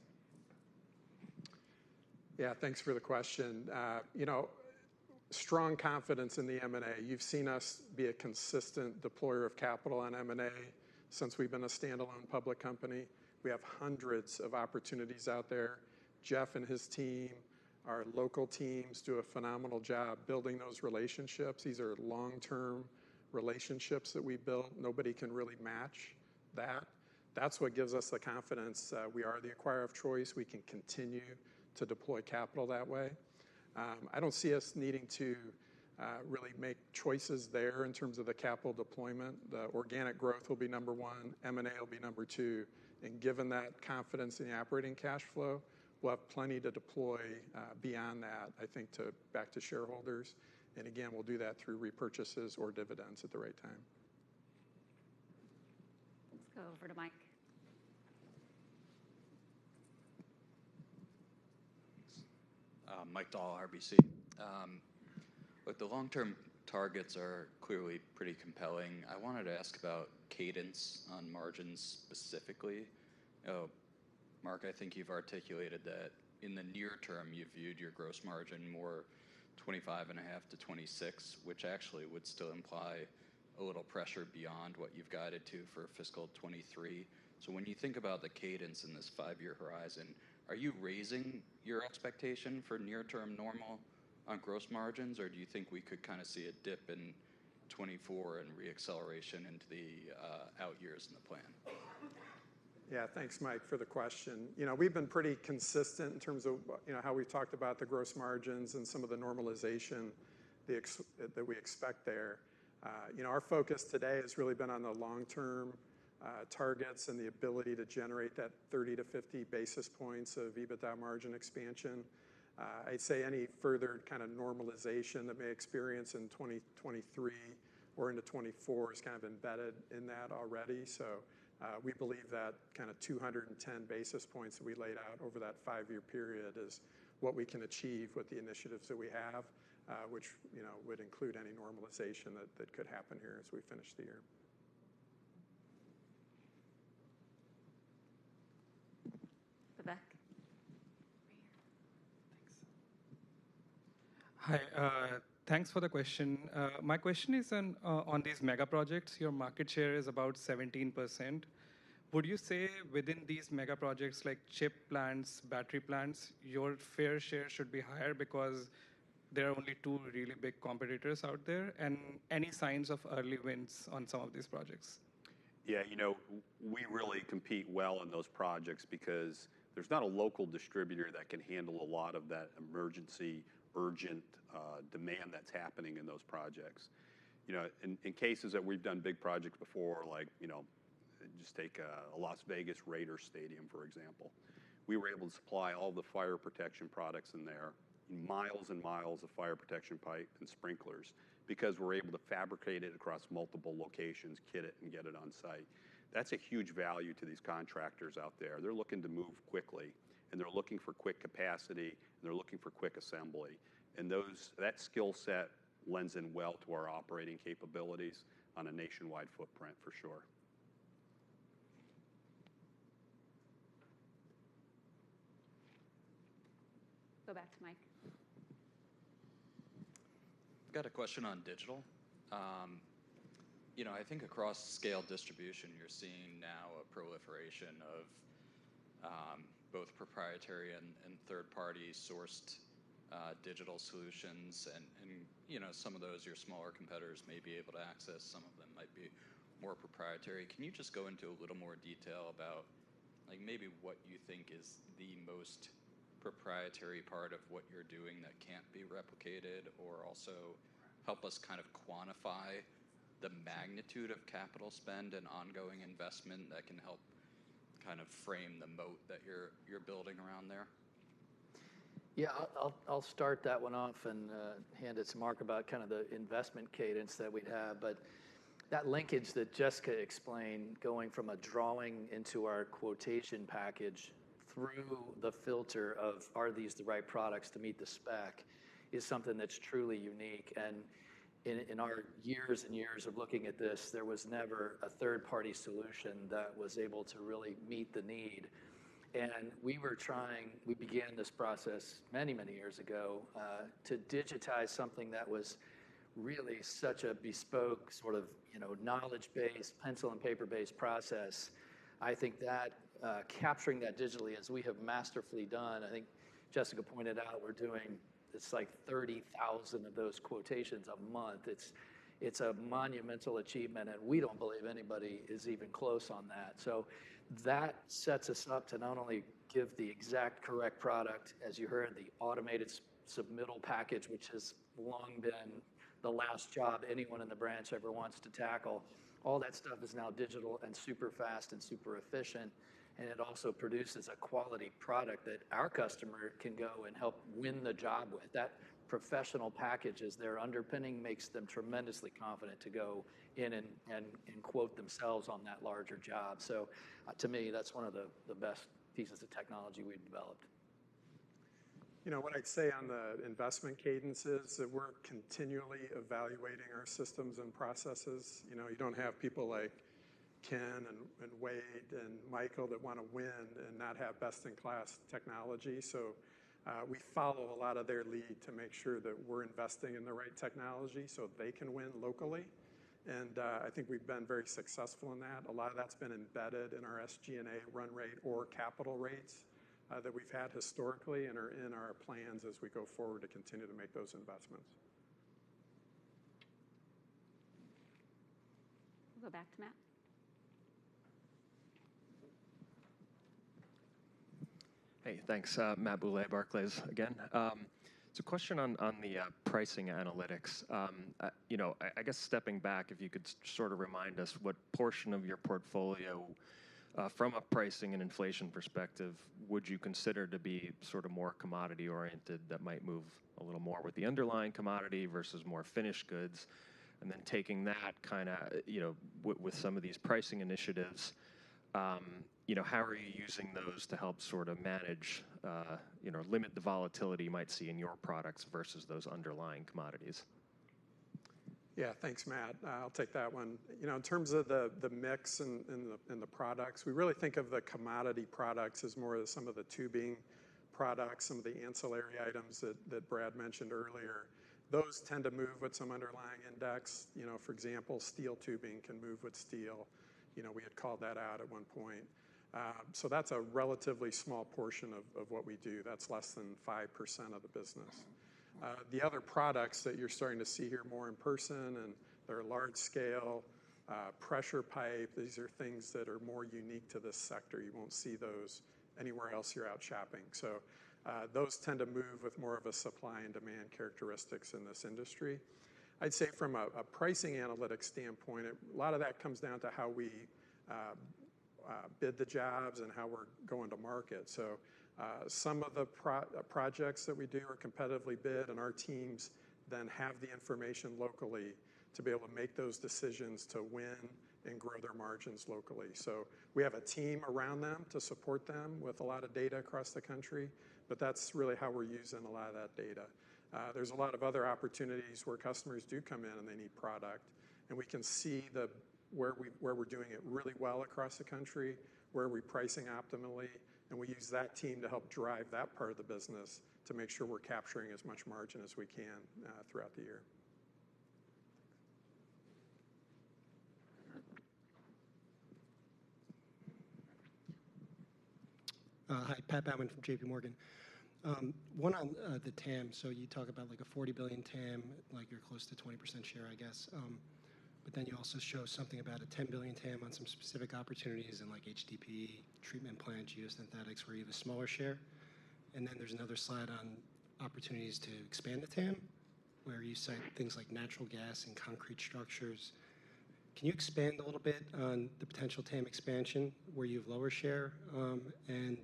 Yeah, thanks for the question. Strong confidence in the M&A. You've seen us be a consistent deployer of capital on M&A since we've been a standalone public company. We have hundreds of opportunities out there. Jeff and his team, our local teams do a phenomenal job building those relationships. These are long-term relationships that we built. Nobody can really match that. That's what gives us the confidence. We are the acquirer of choice. We can continue to deploy capital that way. I don't see us needing to really make choices there in terms of the capital deployment. The organic growth will be number one. M&A will be number two. And given that confidence in the operating cash flow, we'll have plenty to deploy beyond that, I think, back to shareholders. And again, we'll do that through repurchases or dividends at the right time. Let's go over to Mike. Mike Dahl, RBC. Look, the long-term targets are clearly pretty compelling. I wanted to ask about cadence on margins specifically. Mark, I think you've articulated that in the near term, you viewed your gross margin more 25.5 to 26, which actually would still imply a little pressure beyond what you've guided to for fiscal 23. So when you think about the cadence in this 5-year horizon, are you raising your expectation for near-term normal on gross margins, or do you think we could kind of see a dip in 24 and reacceleration into the out years in the plan? Yeah, thanks, Mike, for the question. We've been pretty consistent in terms of how we've talked about the gross margins and some of the normalization that we expect there. Our focus today has really been on the long-term targets and the ability to generate that 30 to 50 basis points of EBITDA margin expansion. I'd say any further kind of normalization that may experience in 2023 or into 24 is kind of embedded in that already. So we believe that kind of 210 basis points that we laid out over that 5-year period is what we can achieve with the initiatives that we have, which would include any normalization that could happen here as we finish the year. Vivek. Hi, thanks for the question. My question is on these mega projects, your market share is about 17%. Would you say within these mega projects like chip plants, battery plants, your fair share should be higher because there are only 2 really big competitors out there? And any signs of early wins on some of these projects? Yeah, we really compete well in those projects because there's not a local distributor that can handle a lot of that emergency, urgent demand that's happening in those projects. In cases that we've done big projects before, like, just take a Las Vegas Raiders stadium, for example. We were able to supply all the fire protection products in there miles and miles of fire protection pipe and sprinklers because we're able to fabricate it across multiple locations, kit it, and get it on site. That's a huge value to these contractors out there. They're looking to move quickly, and they're looking for quick capacity, and they're looking for quick assembly. And that skill set lends in well to our operating capabilities on a nationwide footprint for sure. Go back to Mike. I've got a question on digital. I think across scale distribution, you're seeing now a proliferation of both proprietary and third-party sourced digital solutions, and some of those your smaller competitors may be able to access. Some of them might be more proprietary. Can you just go into a little more detail about maybe what you think is the most proprietary part of what you're doing that can't be replicated, or also help us kind of quantify the magnitude of capital spend and ongoing investment that can help kind of frame the moat that you're building around there? Yeah, I'll start that one off and hand it to Mark about kind of the investment cadence that we'd have. But that linkage that Jessica explained, going from a drawing into our quotation package through the filter of are these the right products to meet the spec, is something that's truly unique. And in our years and years of looking at this, there was never a third-party solution that was able to really meet the need. And we began this process many, many years ago to digitize something that was really such a bespoke sort of, knowledge-based, pencil and paper-based process. I think that capturing that digitally, as we have masterfully done, I think Jessica pointed out, we're doing, it's like 30,000 of those quotations a month. It's a monumental achievement, and we don't believe anybody is even close on that. So that sets us up to not only give the exact correct product, as you heard, the automated submittal package, which has long been the last job anyone in the branch ever wants to tackle. All that stuff is now digital and super fast and super efficient. And it also produces a quality product that our customer can go and help win the job with. That professional package as their underpinning makes them tremendously confident to go in and quote themselves on that larger job. So to me, that's one of the best pieces of technology we've developed. What I'd say on the investment cadence is that we're continually evaluating our systems and processes. You don't have people like Ken and Wade and Michael that want to win and not have best-in-class technology. So we follow a lot of their lead to make sure that we're investing in the right technology so they can win locally. And I think we've been very successful in that. A lot of that's been embedded in our SG&A run rate or capital rates that we've had historically and are in our plans as we go forward to continue to make those investments. We'll go back to Matt. Hey, thanks. Matt Boulay, Barclays again. It's a question on the pricing analytics. I guess stepping back, if you could sort of remind us what portion of your portfolio, from a pricing and inflation perspective, would you consider to be sort of more commodity-oriented that might move a little more with the underlying commodity versus more finished goods? And then taking that kind of, with some of these pricing initiatives, how are you using those to help sort of manage, limit the volatility you might see in your products versus those underlying commodities? Yeah, thanks, Matt. I'll take that one. In terms of the mix and the products, we really think of the commodity products as more of some of the tubing products, some of the ancillary items that Brad mentioned earlier. Those tend to move with some underlying index. For example, steel tubing can move with steel. We had called that out at one point. So that's a relatively small portion of what we do. That's less than 5% of the business. The other products that you're starting to see here more in person, and they're large scale, pressure pipe, these are things that are more unique to this sector. You won't see those anywhere else you're out shopping. So those tend to move with more of a supply and demand characteristics in this industry. I'd say from a pricing analytics standpoint, a lot of that comes down to how we bid the jobs and how we're going to market. So Some of the projects that we do are competitively bid, and our teams then have the information locally to be able to make those decisions to win and grow their margins locally. So we have a team around them to support them with a lot of data across the country, but that's really how we're using a lot of that data. There's a lot of other opportunities where customers do come in and they need product, and we can see where we're doing it really well across the country, where we're pricing optimally, and we use that team to help drive that part of the business to make sure we're capturing as much margin as we can throughout the year. Hi, Pat Baumann from JP Morgan. One on the TAM. So you talk about like a 40 billion TAM, like you're close to 20% share, I guess. But then you also show something about a 10 billion TAM on some specific opportunities in like HDPE, treatment plant, geosynthetics, where you have a smaller share. And then there's another slide on opportunities to expand the TAM, where you cite things like natural gas and concrete structures. Can you expand a little bit on the potential TAM expansion where you have lower share? And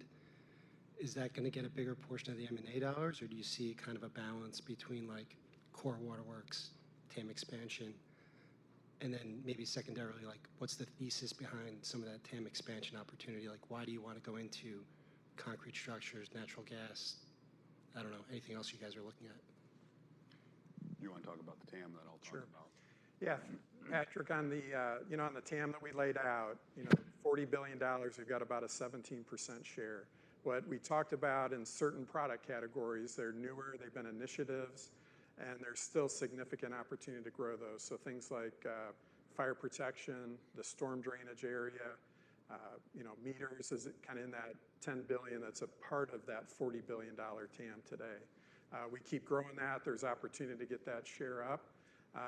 is that going to get a bigger portion of the M&A dollars, or do you see kind of a balance between like core waterworks, TAM expansion, and then maybe secondarily, like what's the thesis behind some of that TAM expansion opportunity? Like why do you want to go into concrete structures, natural gas? I don't know, anything else you guys are looking at? You want to talk about the TAM, then I'll talk about. Yeah, Patrick, on the on the TAM that we laid out, $40 billion, we've got about a 17% share. What we talked about in certain product categories, they're newer, they've been initiatives, and there's still significant opportunity to grow those. So things like fire protection, the storm drainage area, meters is kind of in that 10 billion. That's a part of that $40 billion TAM today. We keep growing that. There's opportunity to get that share up.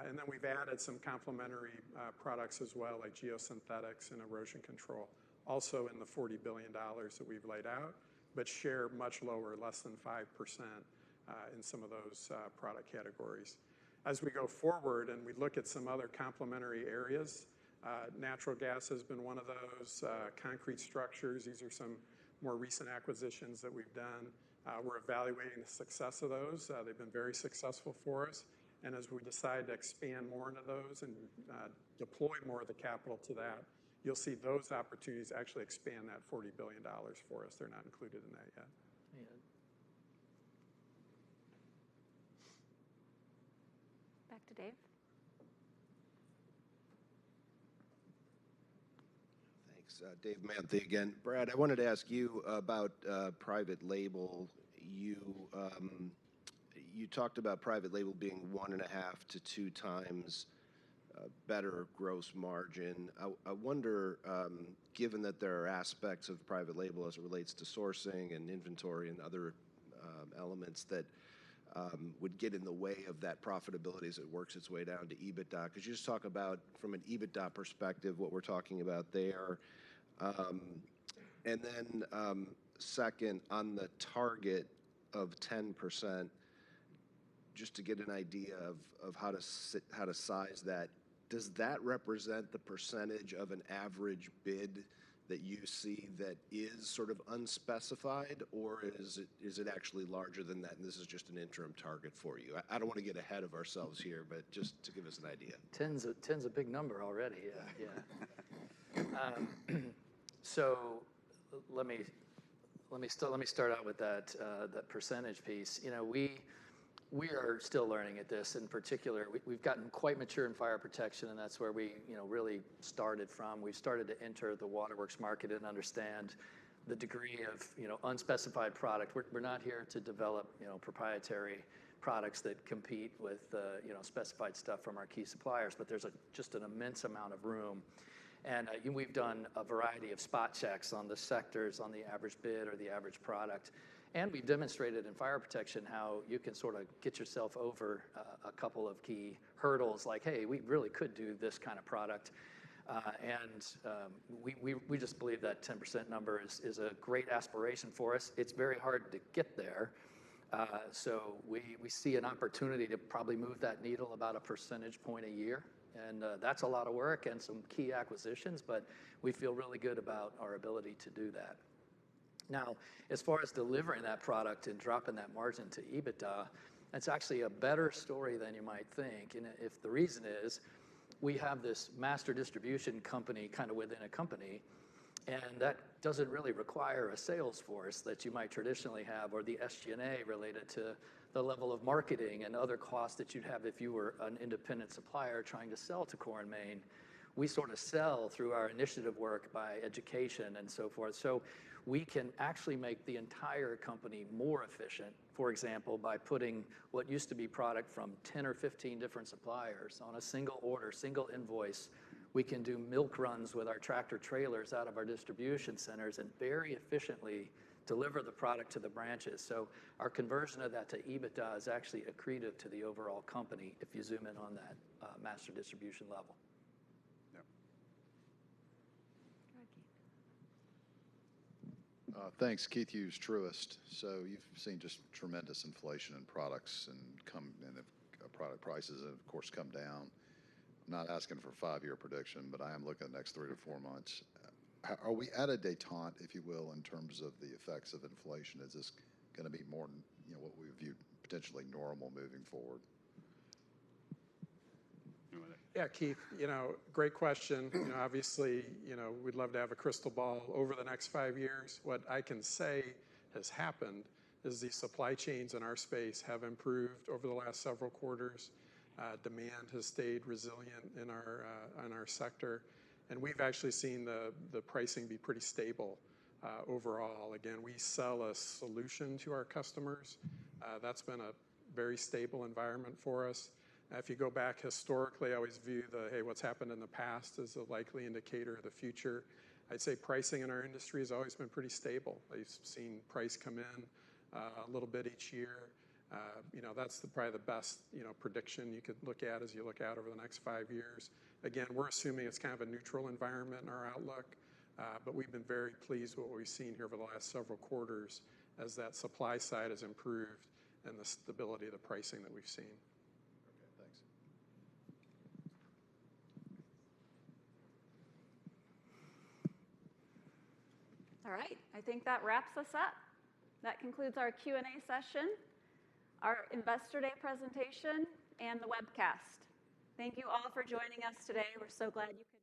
And then we've added some complementary products as well, like geosynthetics and erosion control, also in the $40 billion that we've laid out, but share much lower, less than 5% in some of those product categories. As we go forward and we look at some other complementary areas, natural gas has been one of those, concrete structures. These are some more recent acquisitions that we've done. We're evaluating the success of those. They've been very successful for us. And as we decide to expand more into those and deploy more of the capital to that, you'll see those opportunities actually expand that $40 billion for us. They're not included in that yet. Yeah. Back to Dave. Thanks. Dave Manthe again. Brad, I wanted to ask you about private label. You talked about private label being 1.5 to 2 times better gross margin. I wonder, given that there are aspects of private label as it relates to sourcing and inventory and other elements that would get in the way of that profitability as it works its way down to EBITDA, could you just talk about, from an EBITDA perspective, what we're talking about there? And then second, on the target of 10%, just to get an idea of how to size that, does that represent the percentage of an average bid that you see that is sort of unspecified, or is it actually larger than that, and this is just an interim target for you? I don't want to get ahead of ourselves here, but just to give us an idea. 10's a big number already. Yeah. So let me start out with that percentage piece. We are still learning at this. In particular, we've gotten quite mature in fire protection, and that's where we really started from. We've started to enter the waterworks market and understand the degree of unspecified product. We're not here to develop proprietary products that compete with specified stuff from our key suppliers, but there's just an immense amount of room. And we've done a variety of spot checks on the sectors, on the average bid or the average product. And we've demonstrated in fire protection how you can sort of get yourself over a couple of key hurdles, like, hey, we really could do this kind of product. We just believe that 10% number is a great aspiration for us. It's very hard to get there. So we see an opportunity to probably move that needle about a percentage point a year. And that's a lot of work and some key acquisitions, but we feel really good about our ability to do that. Now, as far as delivering that product and dropping that margin to EBITDA, it's actually a better story than you might think. And if the reason is we have this master distribution company kind of within a company, and that doesn't really require a sales force that you might traditionally have, or the SG&A related to the level of marketing and other costs that you'd have if you were an independent supplier trying to sell to Core & Main. We sort of sell through our initiative work by education and so forth. So we can actually make the entire company more efficient, for example, by putting what used to be product from 10 or 15 different suppliers on a single order, single invoice. We can do milk runs with our tractor trailers out of our distribution centers and very efficiently deliver the product to the branches. So our conversion of that to EBITDA is actually accretive to the overall company if you zoom in on that master distribution level. Thanks, Keith Hughes, Truist. So you've seen just tremendous inflation in products and product prices have, of course, come down. I'm not asking for a 5-year prediction, but I am looking at the next 3 to 4 months. Are we at a détente, if you will, in terms of the effects of inflation? Is this going to be more, what we view potentially normal moving forward? Yeah, Keith, great question. Obviously, we'd love to have a crystal ball over the next 5 years. What I can say has happened is the supply chains in our space have improved over the last several quarters. Demand has stayed resilient in our sector, and we've actually seen the pricing be pretty stable overall. Again, we sell a solution to our customers. That's been a very stable environment for us. If you go back historically, I always view what's happened in the past as a likely indicator of the future. I'd say pricing in our industry has always been pretty stable. I've seen price come in a little bit each year. That's probably the best prediction you could look at as you look out over the next 5 years. Again, we're assuming it's kind of a neutral environment in our outlook, but we've been very pleased with what we've seen here over the last several quarters as that supply side has improved and the stability of the pricing that we've seen. All right, I think that wraps us up. That concludes our Q&A session, our Investor Day presentation, and the webcast. Thank you all for joining us today. We're so glad you could